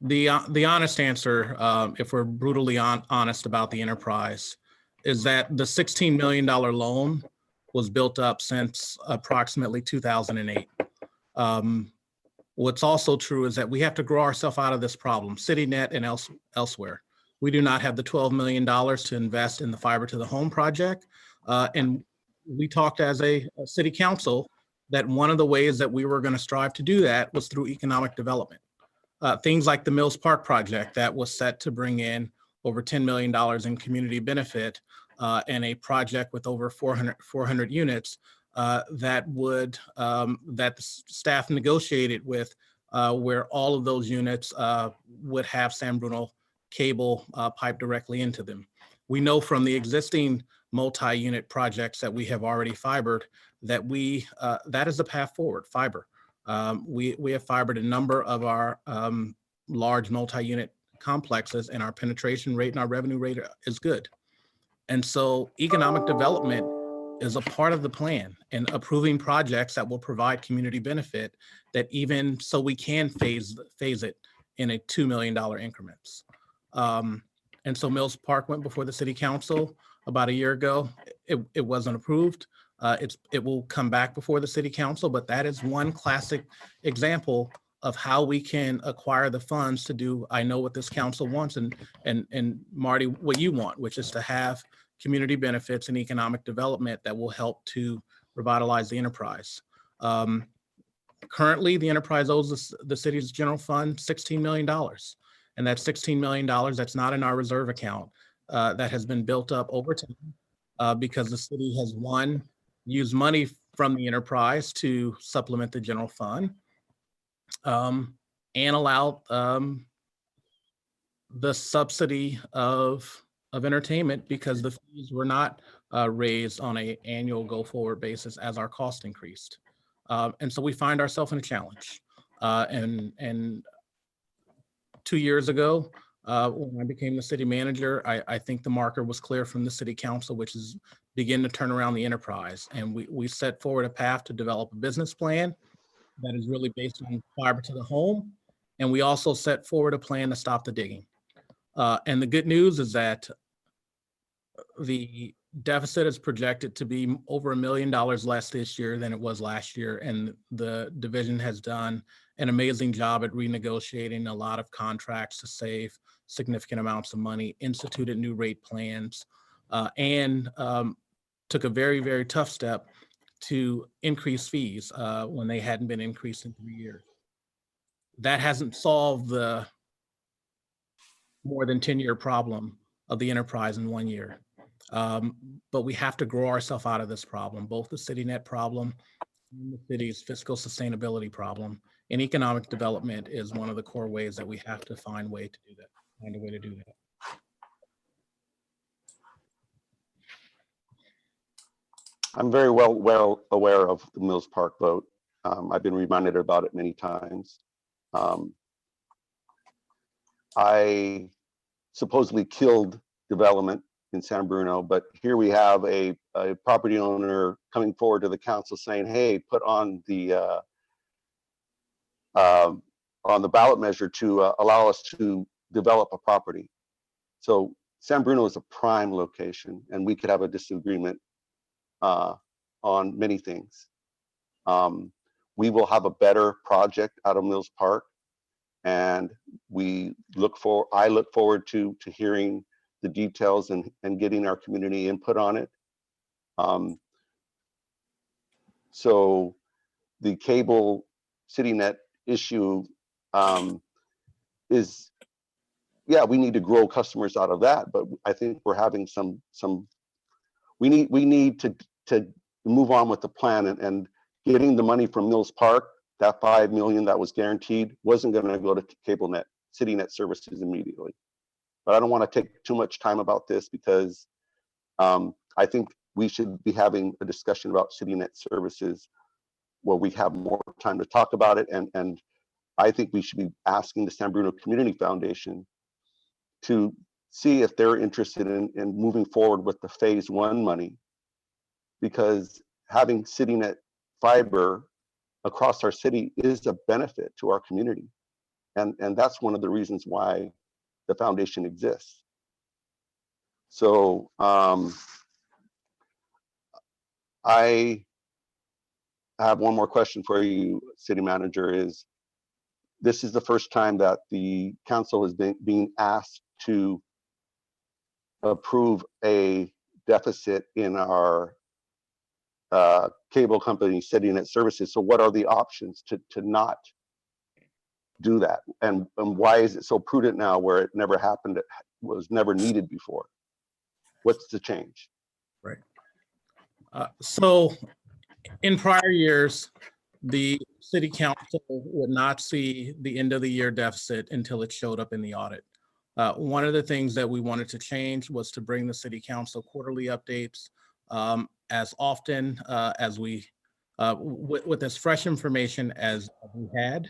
the honest answer, if we're brutally honest about the enterprise, is that the $16 million loan was built up since approximately 2008. What's also true is that we have to grow ourselves out of this problem, CityNet and elsewhere. We do not have the $12 million to invest in the fiber to the home project. And we talked as a city council that one of the ways that we were going to strive to do that was through economic development. Things like the Mills Park project that was set to bring in over $10 million in community benefit, and a project with over 400 units that the staff negotiated with, where all of those units would have San Bruno cable pipe directly into them. We know from the existing multi-unit projects that we have already fibered, that is the path forward, fiber. We have fibered a number of our large multi-unit complexes, and our penetration rate and our revenue rate is good. And so economic development is a part of the plan, and approving projects that will provide community benefit, that even so we can phase it in a $2 million increments. And so Mills Park went before the city council about a year ago. It wasn't approved. It will come back before the city council, but that is one classic example of how we can acquire the funds to do, I know what this council wants, and Marty, what you want, which is to have community benefits and economic development that will help to revitalize the enterprise. Currently, the enterprise owes the city's general fund $16 million. And that $16 million that's not in our reserve account, that has been built up over time because the city has, one, used money from the enterprise to supplement the general fund, and allowed the subsidy of entertainment because the fees were not raised on an annual go forward basis as our cost increased. And so we find ourselves in a challenge. And 2 years ago, when I became the city manager, I think the marker was clear from the city council, which is begin to turn around the enterprise. And we set forward a path to develop a business plan that is really based on fiber to the home. And we also set forward a plan to stop the digging. And the good news is that the deficit is projected to be over $1 million less this year than it was last year. And the division has done an amazing job at renegotiating a lot of contracts to save significant amounts of money, instituted new rate plans, and took a very, very tough step to increase fees when they hadn't been increased in 3 years. That hasn't solved the more than 10-year problem of the enterprise in 1 year. But we have to grow ourselves out of this problem, both the city net problem and the city's fiscal sustainability problem. And economic development is one of the core ways that we have to find a way to do that. I'm very well aware of the Mills Park vote. I've been reminded about it many times. I supposedly killed development in San Bruno, but here we have a property owner coming forward to the council saying, hey, put on the ballot measure to allow us to develop a property. So San Bruno is a prime location, and we could have a disagreement on many things. We will have a better project out of Mills Park, and I look forward to hearing the details and getting our community input on it. So the cable city net issue is, yeah, we need to grow customers out of that, but I think we're having we need to move on with the plan, and getting the money from Mills Park, that $5 million that was guaranteed, wasn't going to go to cable net, city net services immediately. But I don't want to take too much time about this because I think we should be having a discussion about city net services where we have more time to talk about it. And I think we should be asking the San Bruno Community Foundation to see if they're interested in moving forward with the phase 1 money, because having city net fiber across our city is a benefit to our community. And that's one of the reasons why the foundation exists. So I have one more question for you, City Manager. This is the first time that the council has been being asked to approve a deficit in our cable company city net services. So what are the options to not do that? And why is it so prudent now where it never happened, it was never needed before? What's the change? Right. So in prior years, the city council would not see the end of the year deficit until it showed up in the audit. One of the things that we wanted to change was to bring the city council quarterly updates as often as we, with as fresh information as we had.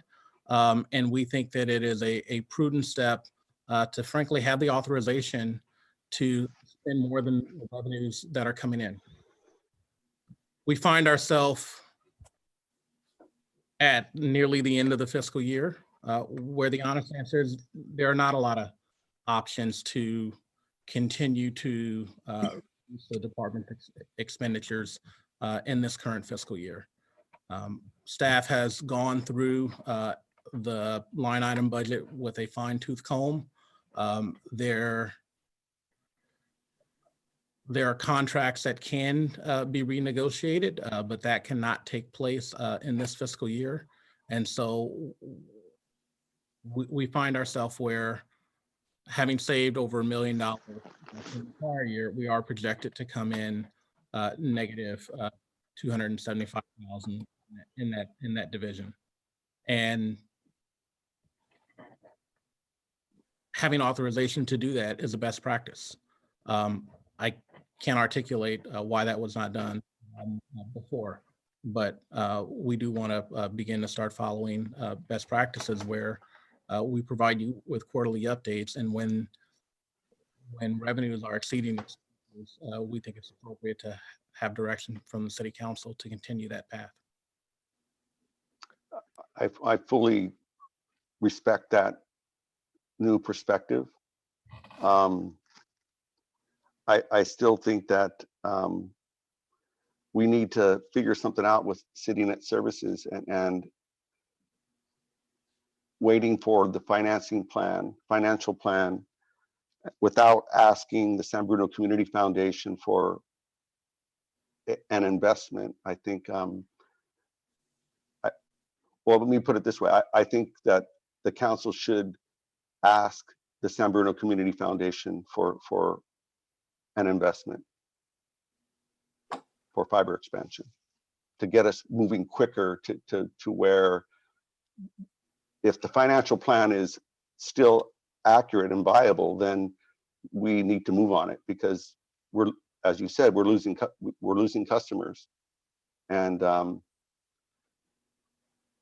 And we think that it is a prudent step to frankly have the authorization to spend more than the revenues that are coming in. We find ourselves at nearly the end of the fiscal year, where the honest answer is there are not a lot of options to continue to reduce the department expenditures in this current fiscal year. Staff has gone through the line item budget with a fine-tooth comb. There are contracts that can be renegotiated, but that cannot take place in this fiscal year. And so we find ourselves where, having saved over $1 million in the prior year, we are projected to come in negative $275,000 in that division. And having authorization to do that is a best practice. I can't articulate why that was not done before, but we do want to begin to start following best practices where we provide you with quarterly updates, and when revenues are exceeding expenses, we think it's appropriate to have direction from the city council to continue that path. I fully respect that new perspective. I still think that we need to figure something out with CityNet services, and waiting for the financial plan without asking the San Bruno Community Foundation for an investment. I think, well, let me put it this way. I think that the council should ask the San Bruno Community Foundation for an investment for fiber expansion to get us moving quicker to where, if the financial plan is still accurate and viable, then we need to move on it, because we're, as you said, we're losing customers, and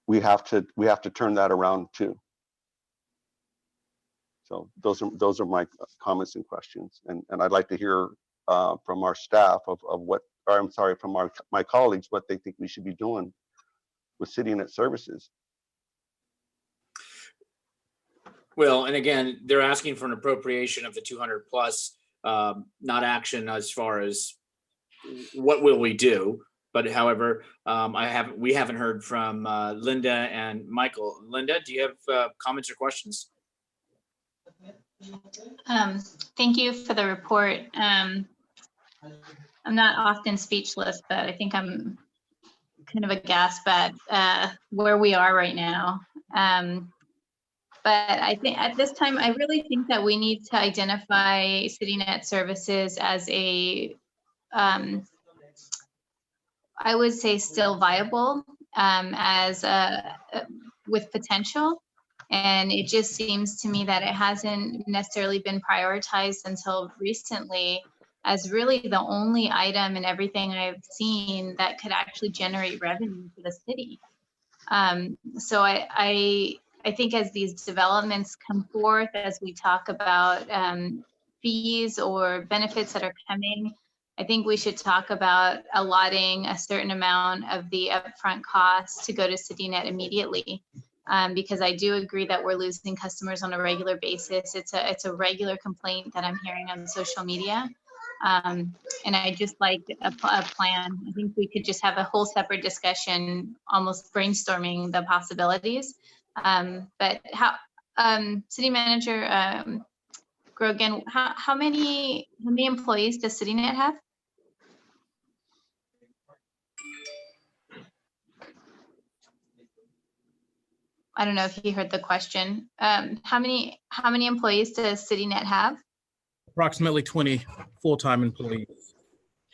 we have to turn that around too. So those are my comments and questions, and I'd like to hear from our staff of what, or I'm sorry, from my colleagues, what they think we should be doing with CityNet services. Well, and again, they're asking for an appropriation of the 200 plus, not action as far as what will we do. But however, we haven't heard from Linda and Michael. Linda, do you have comments or questions? Thank you for the report. I'm not often speechless, but I think I'm kind of aghast at where we are right now. But I think at this time, I really think that we need to identify CityNet services as a, I would say, still viable, with potential. And it just seems to me that it hasn't necessarily been prioritized until recently as really the only item in everything I've seen that could actually generate revenue for the city. So I think as these developments come forth, as we talk about fees or benefits that are coming, I think we should talk about allotting a certain amount of the upfront costs to go to CityNet immediately. Because I do agree that we're losing customers on a regular basis. It's a regular complaint that I'm hearing on social media. And I just like a plan. I think we could just have a whole separate discussion, almost brainstorming the possibilities. But how, City Manager Grogan, how many employees does CityNet have? I don't know if you heard the question. How many employees does CityNet have? Approximately 20 full-time employees.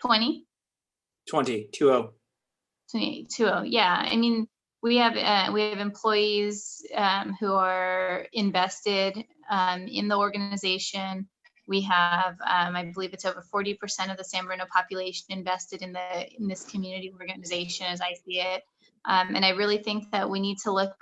20? 20. 20. Yeah, I mean, we have employees who are invested in the organization. We have, I believe it's over 40% of the San Bruno population invested in this community organization, as I see it. And I really think that we need to look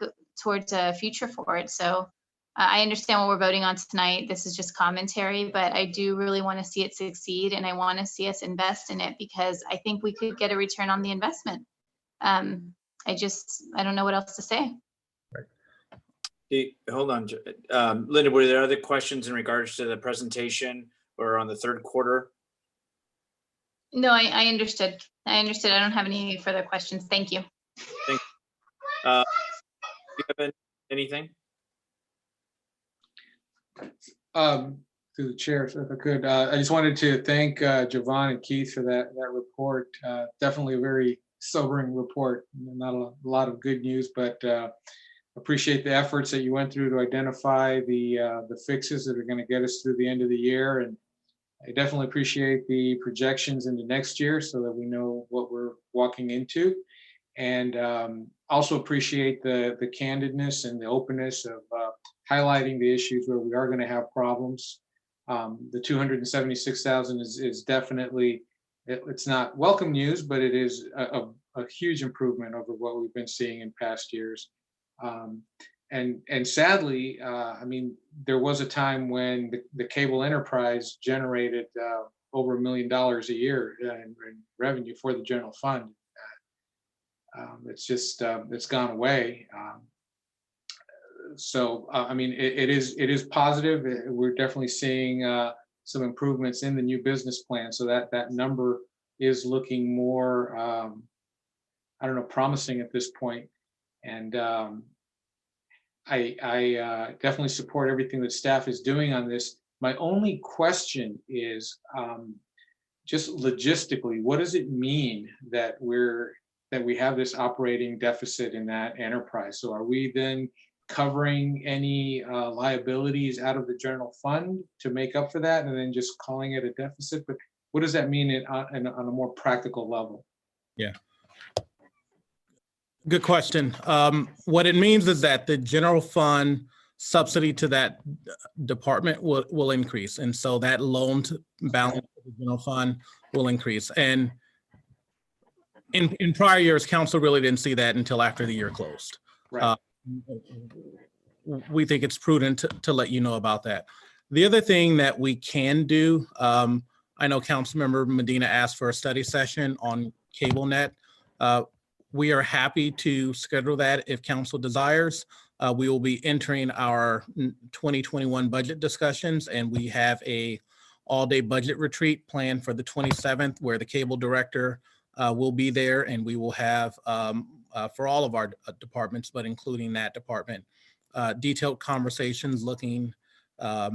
towards a future for it. So I understand what we're voting on tonight. This is just commentary, but I do really want to see it succeed, and I want to see us invest in it because I think we could get a return on the investment. I don't know what else to say. Hey, hold on, Linda, were there other questions in regards to the presentation or on the third quarter? No, I understood. I understood. I don't have any further questions. Thank you. Thank you. Do you have anything? To the chair, if I could, I just wanted to thank Javon and Keith for that report. Definitely a very sobering report. Not a lot of good news, but appreciate the efforts that you went through to identify the fixes that are going to get us through the end of the year. And I definitely appreciate the projections into next year so that we know what we're walking into. And also appreciate the candidness and the openness of highlighting the issues where we are going to have problems. The 276,000 is definitely, it's not welcome news, but it is a huge improvement over what we've been seeing in past years. And sadly, I mean, there was a time when the cable enterprise generated over $1 million a year in revenue for the general fund. It's just, it's gone away. So, I mean, it is positive. We're definitely seeing some improvements in the new business plan. So that number is looking more, I don't know, promising at this point. And I definitely support everything that staff is doing on this. My only question is just logistically, what does it mean that we have this operating deficit in that enterprise? So are we then covering any liabilities out of the general fund to make up for that and then just calling it a deficit? But what does that mean on a more practical level? Yeah. Good question. What it means is that the general fund subsidy to that department will increase. And so that loan to balance of the general fund will increase. And in prior years, council really didn't see that until after the year closed. Right. We think it's prudent to let you know about that. The other thing that we can do, I know Councilmember Medina asked for a study session on CableNet. We are happy to schedule that if council desires. We will be entering our 2021 budget discussions, and we have a all-day budget retreat planned for the 27th where the cable director will be there, and we will have, for all of our departments, but including that department, detailed conversations looking at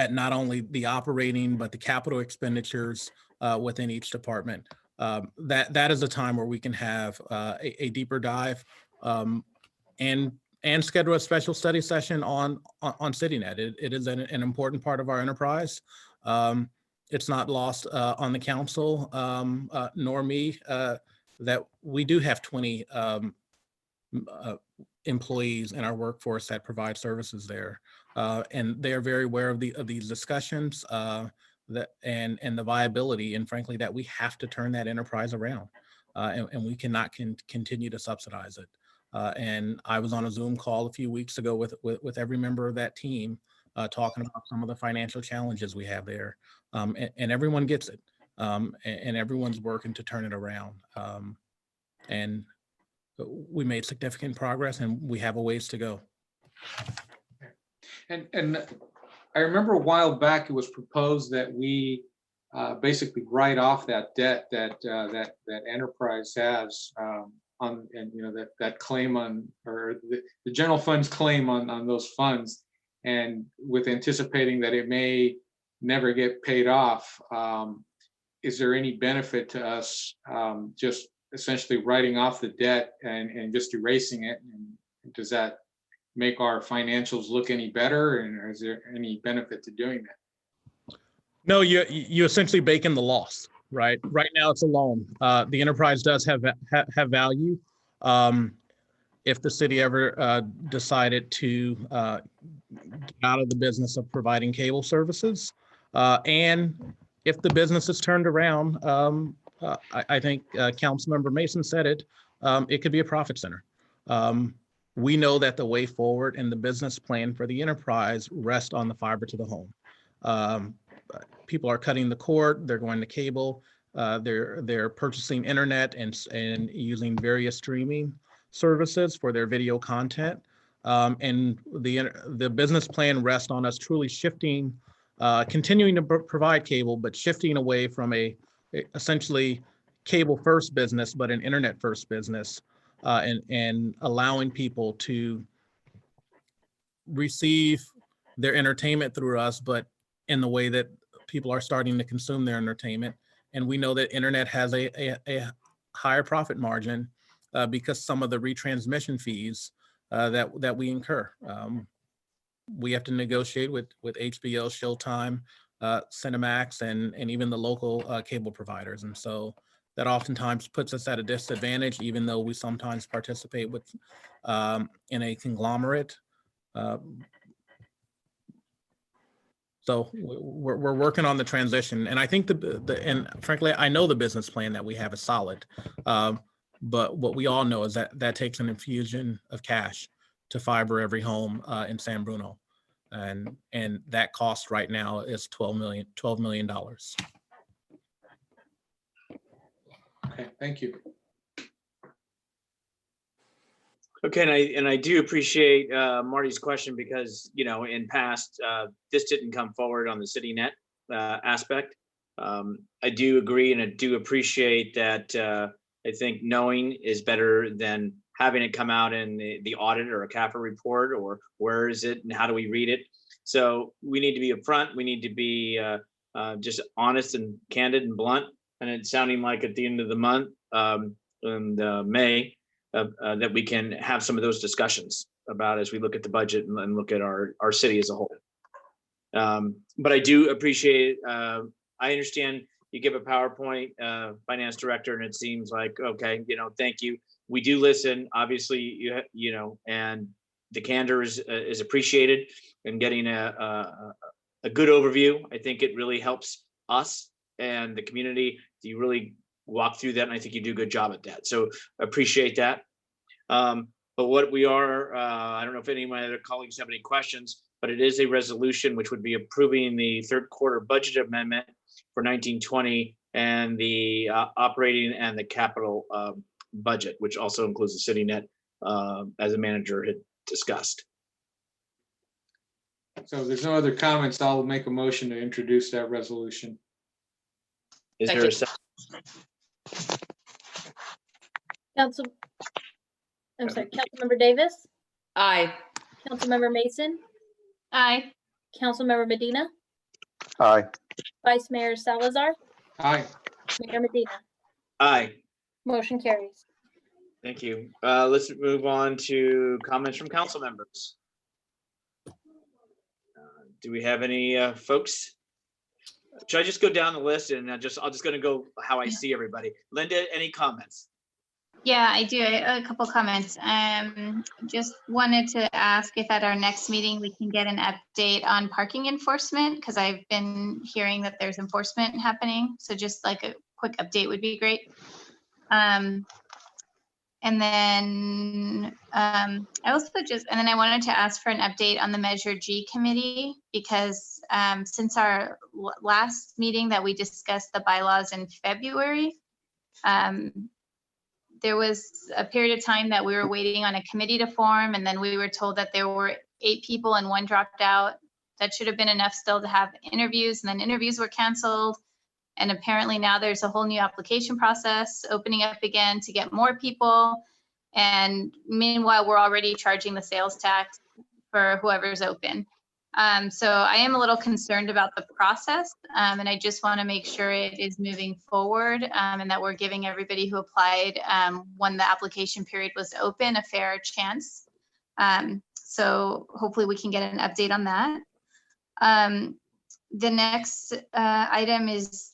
not only the operating, but the capital expenditures within each department. That is a time where we can have a deeper dive and schedule a special study session on CityNet. It is an important part of our enterprise. It's not lost on the council nor me that we do have 20 employees in our workforce that provide services there, and they are very aware of these discussions and the viability, and frankly that we have to turn that enterprise around, and we cannot continue to subsidize it. And I was on a Zoom call a few weeks ago with every member of that team talking about some of the financial challenges we have there, and everyone gets it, and everyone's working to turn it around. And we made significant progress, and we have a ways to go. And I remember a while back it was proposed that we basically write off that debt that enterprise has on, and you know, that claim on, or the general fund's claim on those funds, and with anticipating that it may never get paid off. Is there any benefit to us just essentially writing off the debt and just erasing it? And does that make our financials look any better? And is there any benefit to doing that? No, you essentially bake in the loss, right? Right now it's a loan. The enterprise does have value, If the city ever decided to get out of the business of providing cable services, and if the business is turned around, I think Councilmember Mason said it, it could be a profit center. We know that the way forward and the business plan for the enterprise rest on the fiber to the home. People are cutting the cord, they're going to cable, they're purchasing internet and using various streaming services for their video content. And the business plan rests on us truly shifting, continuing to provide cable, but shifting away from a essentially cable first business, but an internet first business, and allowing people to receive their entertainment through us, but in the way that people are starting to consume their entertainment. And we know that internet has a higher profit margin because some of the retransmission fees that we incur. We have to negotiate with HBO, Showtime, Cinemax, and even the local cable providers. And so that oftentimes puts us at a disadvantage, even though we sometimes participate with in a conglomerate. So we're working on the transition, and I think and frankly, I know the business plan that we have is solid, but what we all know is that takes an infusion of cash to fiber every home in San Bruno, and that cost right now is $12 million. Okay, thank you. Okay, and I do appreciate Marty's question because, you know, in past, this didn't come forward on the CityNet aspect. I do agree and I do appreciate that. I think knowing is better than having it come out in the audit or a CAFA report, or where is it and how do we read it? So we need to be upfront. We need to be just honest and candid and blunt. And it's sounding like at the end of the month, in May, that we can have some of those discussions about as we look at the budget and look at our city as a whole. But I do appreciate, I understand you give a PowerPoint, finance director, and it seems like, okay, you know, thank you. We do listen, obviously, you know, and the candor is appreciated, and getting a good overview. I think it really helps us and the community. You really walk through that, and I think you do a good job at that. So appreciate that. But what we are, I don't know if any of my other colleagues have any questions, but it is a resolution which would be approving the third quarter budget amendment for 1920 and the operating and the capital budget, which also includes the CityNet, as the manager had discussed. So if there's no other comments, I'll make a motion to introduce that resolution. Is there a second? Councilmember Davis? Aye. Councilmember Mason? Aye. Councilmember Medina? Aye. Vice Mayor Salazar? Aye. Mayor Medina? Aye. Motion carries. Thank you. Let's move on to comments from council members. Do we have any folks? Should I just go down the list and I'll just gonna go how I see everybody? Linda, any comments? Yeah, I do. A couple comments. Just wanted to ask if at our next meeting we can get an update on parking enforcement, because I've been hearing that there's enforcement happening. So just like a quick update would be great. And then I wanted to ask for an update on the Measure G committee, because since our last meeting that we discussed the bylaws in February, there was a period of time that we were waiting on a committee to form, and then we were told that there were 8 people and 1 dropped out. That should have been enough still to have interviews, and then interviews were canceled. And apparently now there's a whole new application process opening up again to get more people. And meanwhile, we're already charging the sales tax for whoever's open. So I am a little concerned about the process, and I just want to make sure it is moving forward, and that we're giving everybody who applied when the application period was open a fair chance. So hopefully we can get an update on that. The next item is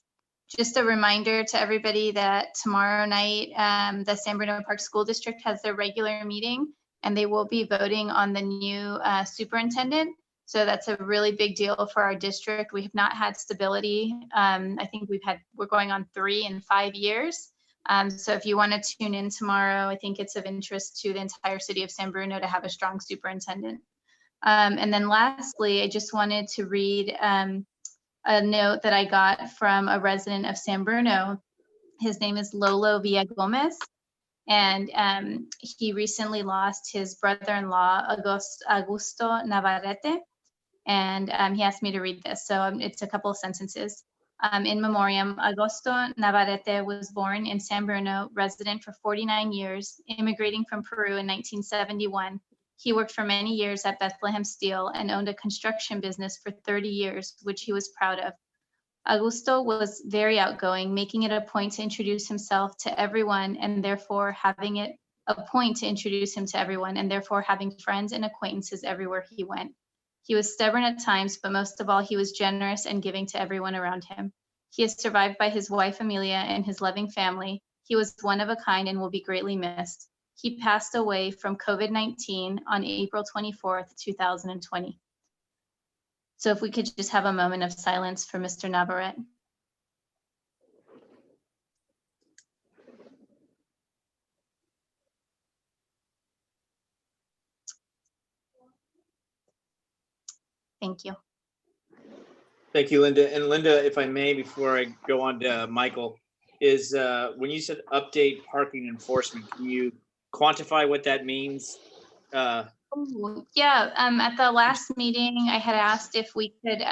Just a reminder to everybody that tomorrow night, the San Bruno Park School District has their regular meeting, and they will be voting on the new superintendent. So that's a really big deal for our district. We have not had stability. I think we're going on 3 in 5 years. So if you want to tune in tomorrow, I think it's of interest to the entire city of San Bruno to have a strong superintendent. And then lastly, I just wanted to read a note that I got from a resident of San Bruno. His name is Lolo Villagomez, and he recently lost his brother-in-law, Augusto Navarrete, and he asked me to read this. So it's a couple of sentences. In memoriam, Augusto Navarrete was born in San Bruno, resident for 49 years, immigrating from Peru in 1971. He worked for many years at Bethlehem Steel and owned a construction business for 30 years, which he was proud of. Augusto was very outgoing, making it a point to introduce himself to everyone and therefore having it a point to introduce him to everyone and therefore having friends and acquaintances everywhere he went. He was stubborn at times, but most of all, he was generous and giving to everyone around him. He is survived by his wife, Amelia, and his loving family. He was one of a kind and will be greatly missed. He passed away from COVID-19 on April 24th, 2020. So if we could just have a moment of silence for Mr. Navarrete. Thank you. Thank you, Linda. And Linda, if I may, before I go on to Michael, is when you said update parking enforcement, can you quantify what that means? Yeah, at the last meeting, I had asked if we could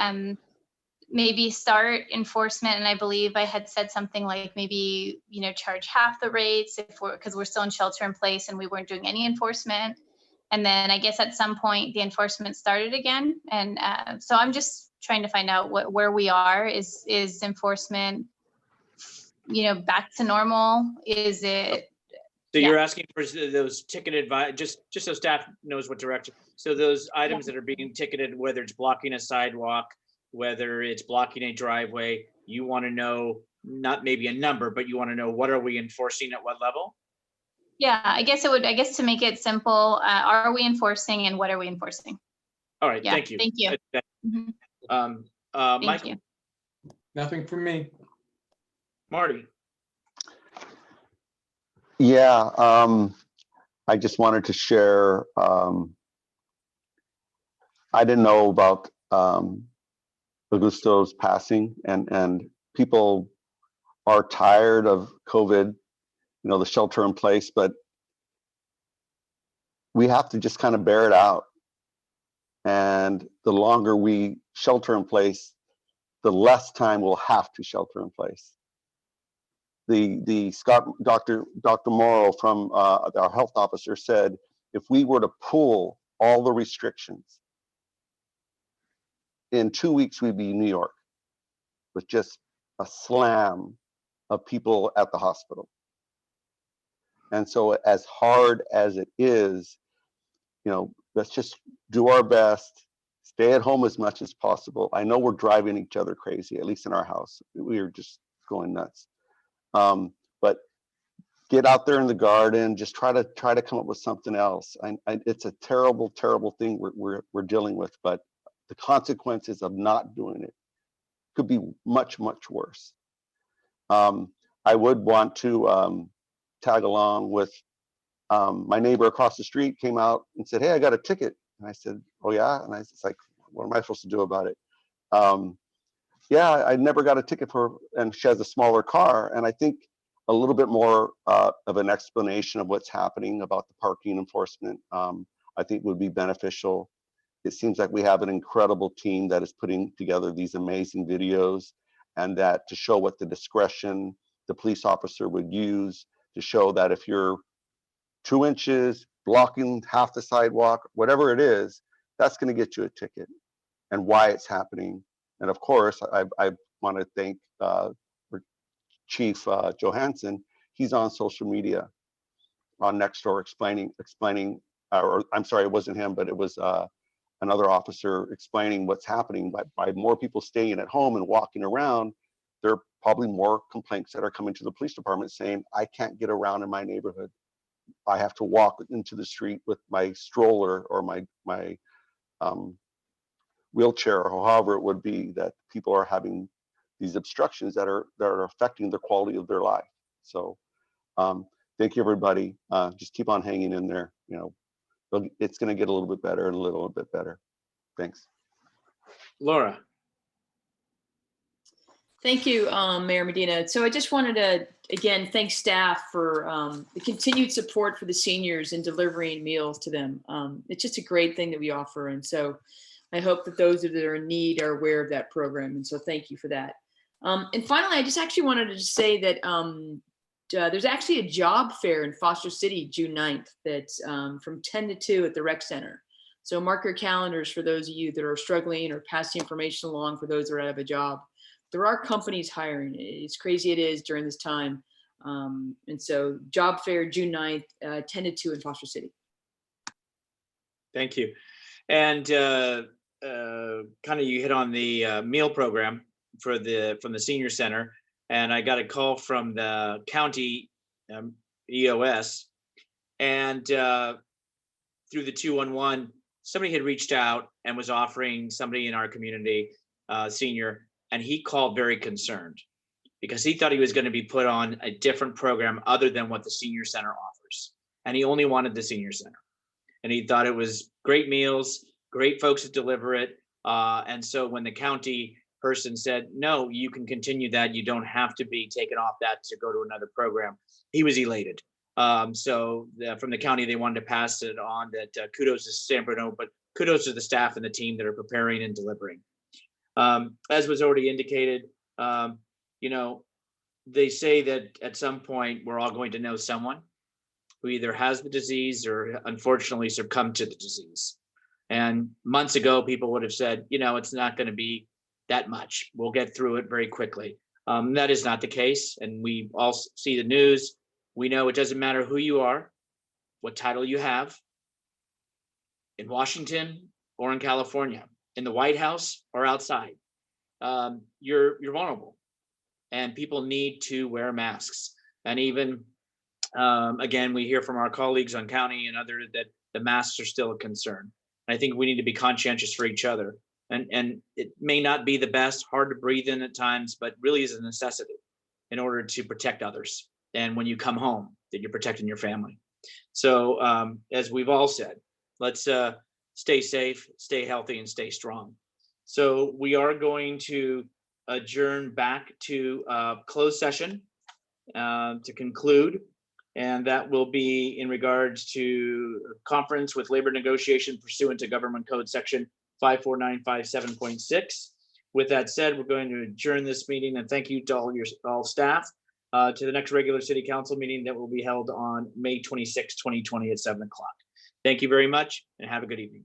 maybe start enforcement, and I believe I had said something like maybe, charge half the rates because we're still in shelter in place and we weren't doing any enforcement. And then I guess at some point the enforcement started again. And so I'm just trying to find out where we are. Is enforcement, back to normal? Is it? So you're asking for those ticketed, just so staff knows what direction. So those items that are being ticketed, whether it's blocking a sidewalk, whether it's blocking a driveway, you want to know, not maybe a number, but you want to know what are we enforcing at what level? Yeah, I guess to make it simple, are we enforcing and what are we enforcing? All right, Yeah, thank you. Thank you. Thank Michael? you. Nothing from me. Marty? Yeah, I just wanted to share, I didn't know about Augusto's passing, and people are tired of COVID, the shelter in place, but we have to just kind of bear it out. And the longer we shelter in place, the less time we'll have to shelter in place. Dr. Morrow from our health officer said, if we were to pull all the restrictions, in 2 weeks we'd be in New York with just a slam of people at the hospital. And so as hard as it is, let's just do our best, stay at home as much as possible. I know we're driving each other crazy, at least in our house. We are just going nuts. But get out there in the garden, just try to come up with something else. It's a terrible, terrible thing we're dealing with, but the consequences of not doing it could be much, much worse. I would want to tag along with my neighbor across the street came out and said, hey, I got a ticket. And I said, oh yeah? And it's like, what am I supposed to do about it? Yeah, I never got a ticket and she has a smaller car. And I think a little bit more of an explanation of what's happening about the parking enforcement, I think would be beneficial. It seems like we have an incredible team that is putting together these amazing videos, and that to show what the discretion the police officer would use to show that if you're 2 inches blocking half the sidewalk, whatever it is, that's going to get you a ticket, and why it's happening. And of course, I want to thank Chief Johansson. He's on social media on Nextdoor explaining, or I'm sorry, it wasn't him, but it was another officer explaining what's happening by more people staying at home and walking around. They're probably more complaints that are coming to the police department saying, I can't get around in my neighborhood. I have to walk into the street with my stroller or my wheelchair, or however it would be, that people are having these obstructions that are affecting the quality of their life. So thank you, everybody. Just keep on hanging in there. You know, it's going to get a little bit better and a little bit better. Thanks. Laura. Thank you, Mayor Medina. So I just wanted to, again, thank staff for the continued support for the seniors in delivering meals to them. It's just a great thing that we offer. And so I hope that those that are in need are aware of that program. And so thank you for that. And finally, I just actually wanted to just say that there's actually a job fair in Foster City, June 9th, that's from 10 to 2 at the rec center. So mark your calendars for those of you that are struggling, or pass the information along for those that are out of a job. There are companies hiring. It's crazy it is during this time. And so job fair, June 9th, 10 to 2 in Foster City. Thank you. And kind of you hit on the meal program from the senior center. And I got a call from the county EOS, and through the 211, somebody had reached out and was offering somebody in our community, senior, and he called very concerned because he thought he was going to be put on a different program other than what the senior center offers. And he only wanted the senior center. And he thought it was great meals, great folks that deliver it. And so when the county person said, no, you can continue that, you don't have to be taken off that to go to another program, he was elated. So from the county, they wanted to pass it on that kudos to San Bruno, but kudos to the staff and the team that are preparing and delivering. As was already indicated, you know, they say that at some point we're all going to know someone who either has the disease or unfortunately succumbed to the disease. And months ago, people would have said, you know, it's not going to be that much. We'll get through it very quickly. That is not the case. And we all see the news. We know it doesn't matter who you are, what title you have, in Washington or in California, in the White House or outside, you're vulnerable, and people need to wear masks. And even again, we hear from our colleagues on county and others that the masks are still a concern. I think we need to be conscientious for each other. And it may not be the best, hard to breathe in at times, but really is a necessity in order to protect others. And when you come home, that you're protecting your family. So as we've all said, let's stay safe, stay healthy, and stay strong. So we are going to adjourn back to closed session to conclude. And that will be in regards to conference with labor negotiation pursuant to Government Code Section 54957.6. With that said, we're going to adjourn this meeting, and thank you to all staff. To the next regular city council meeting that will be held on May 26, 2020 at 7 o'clock. Thank you very much and have a good evening.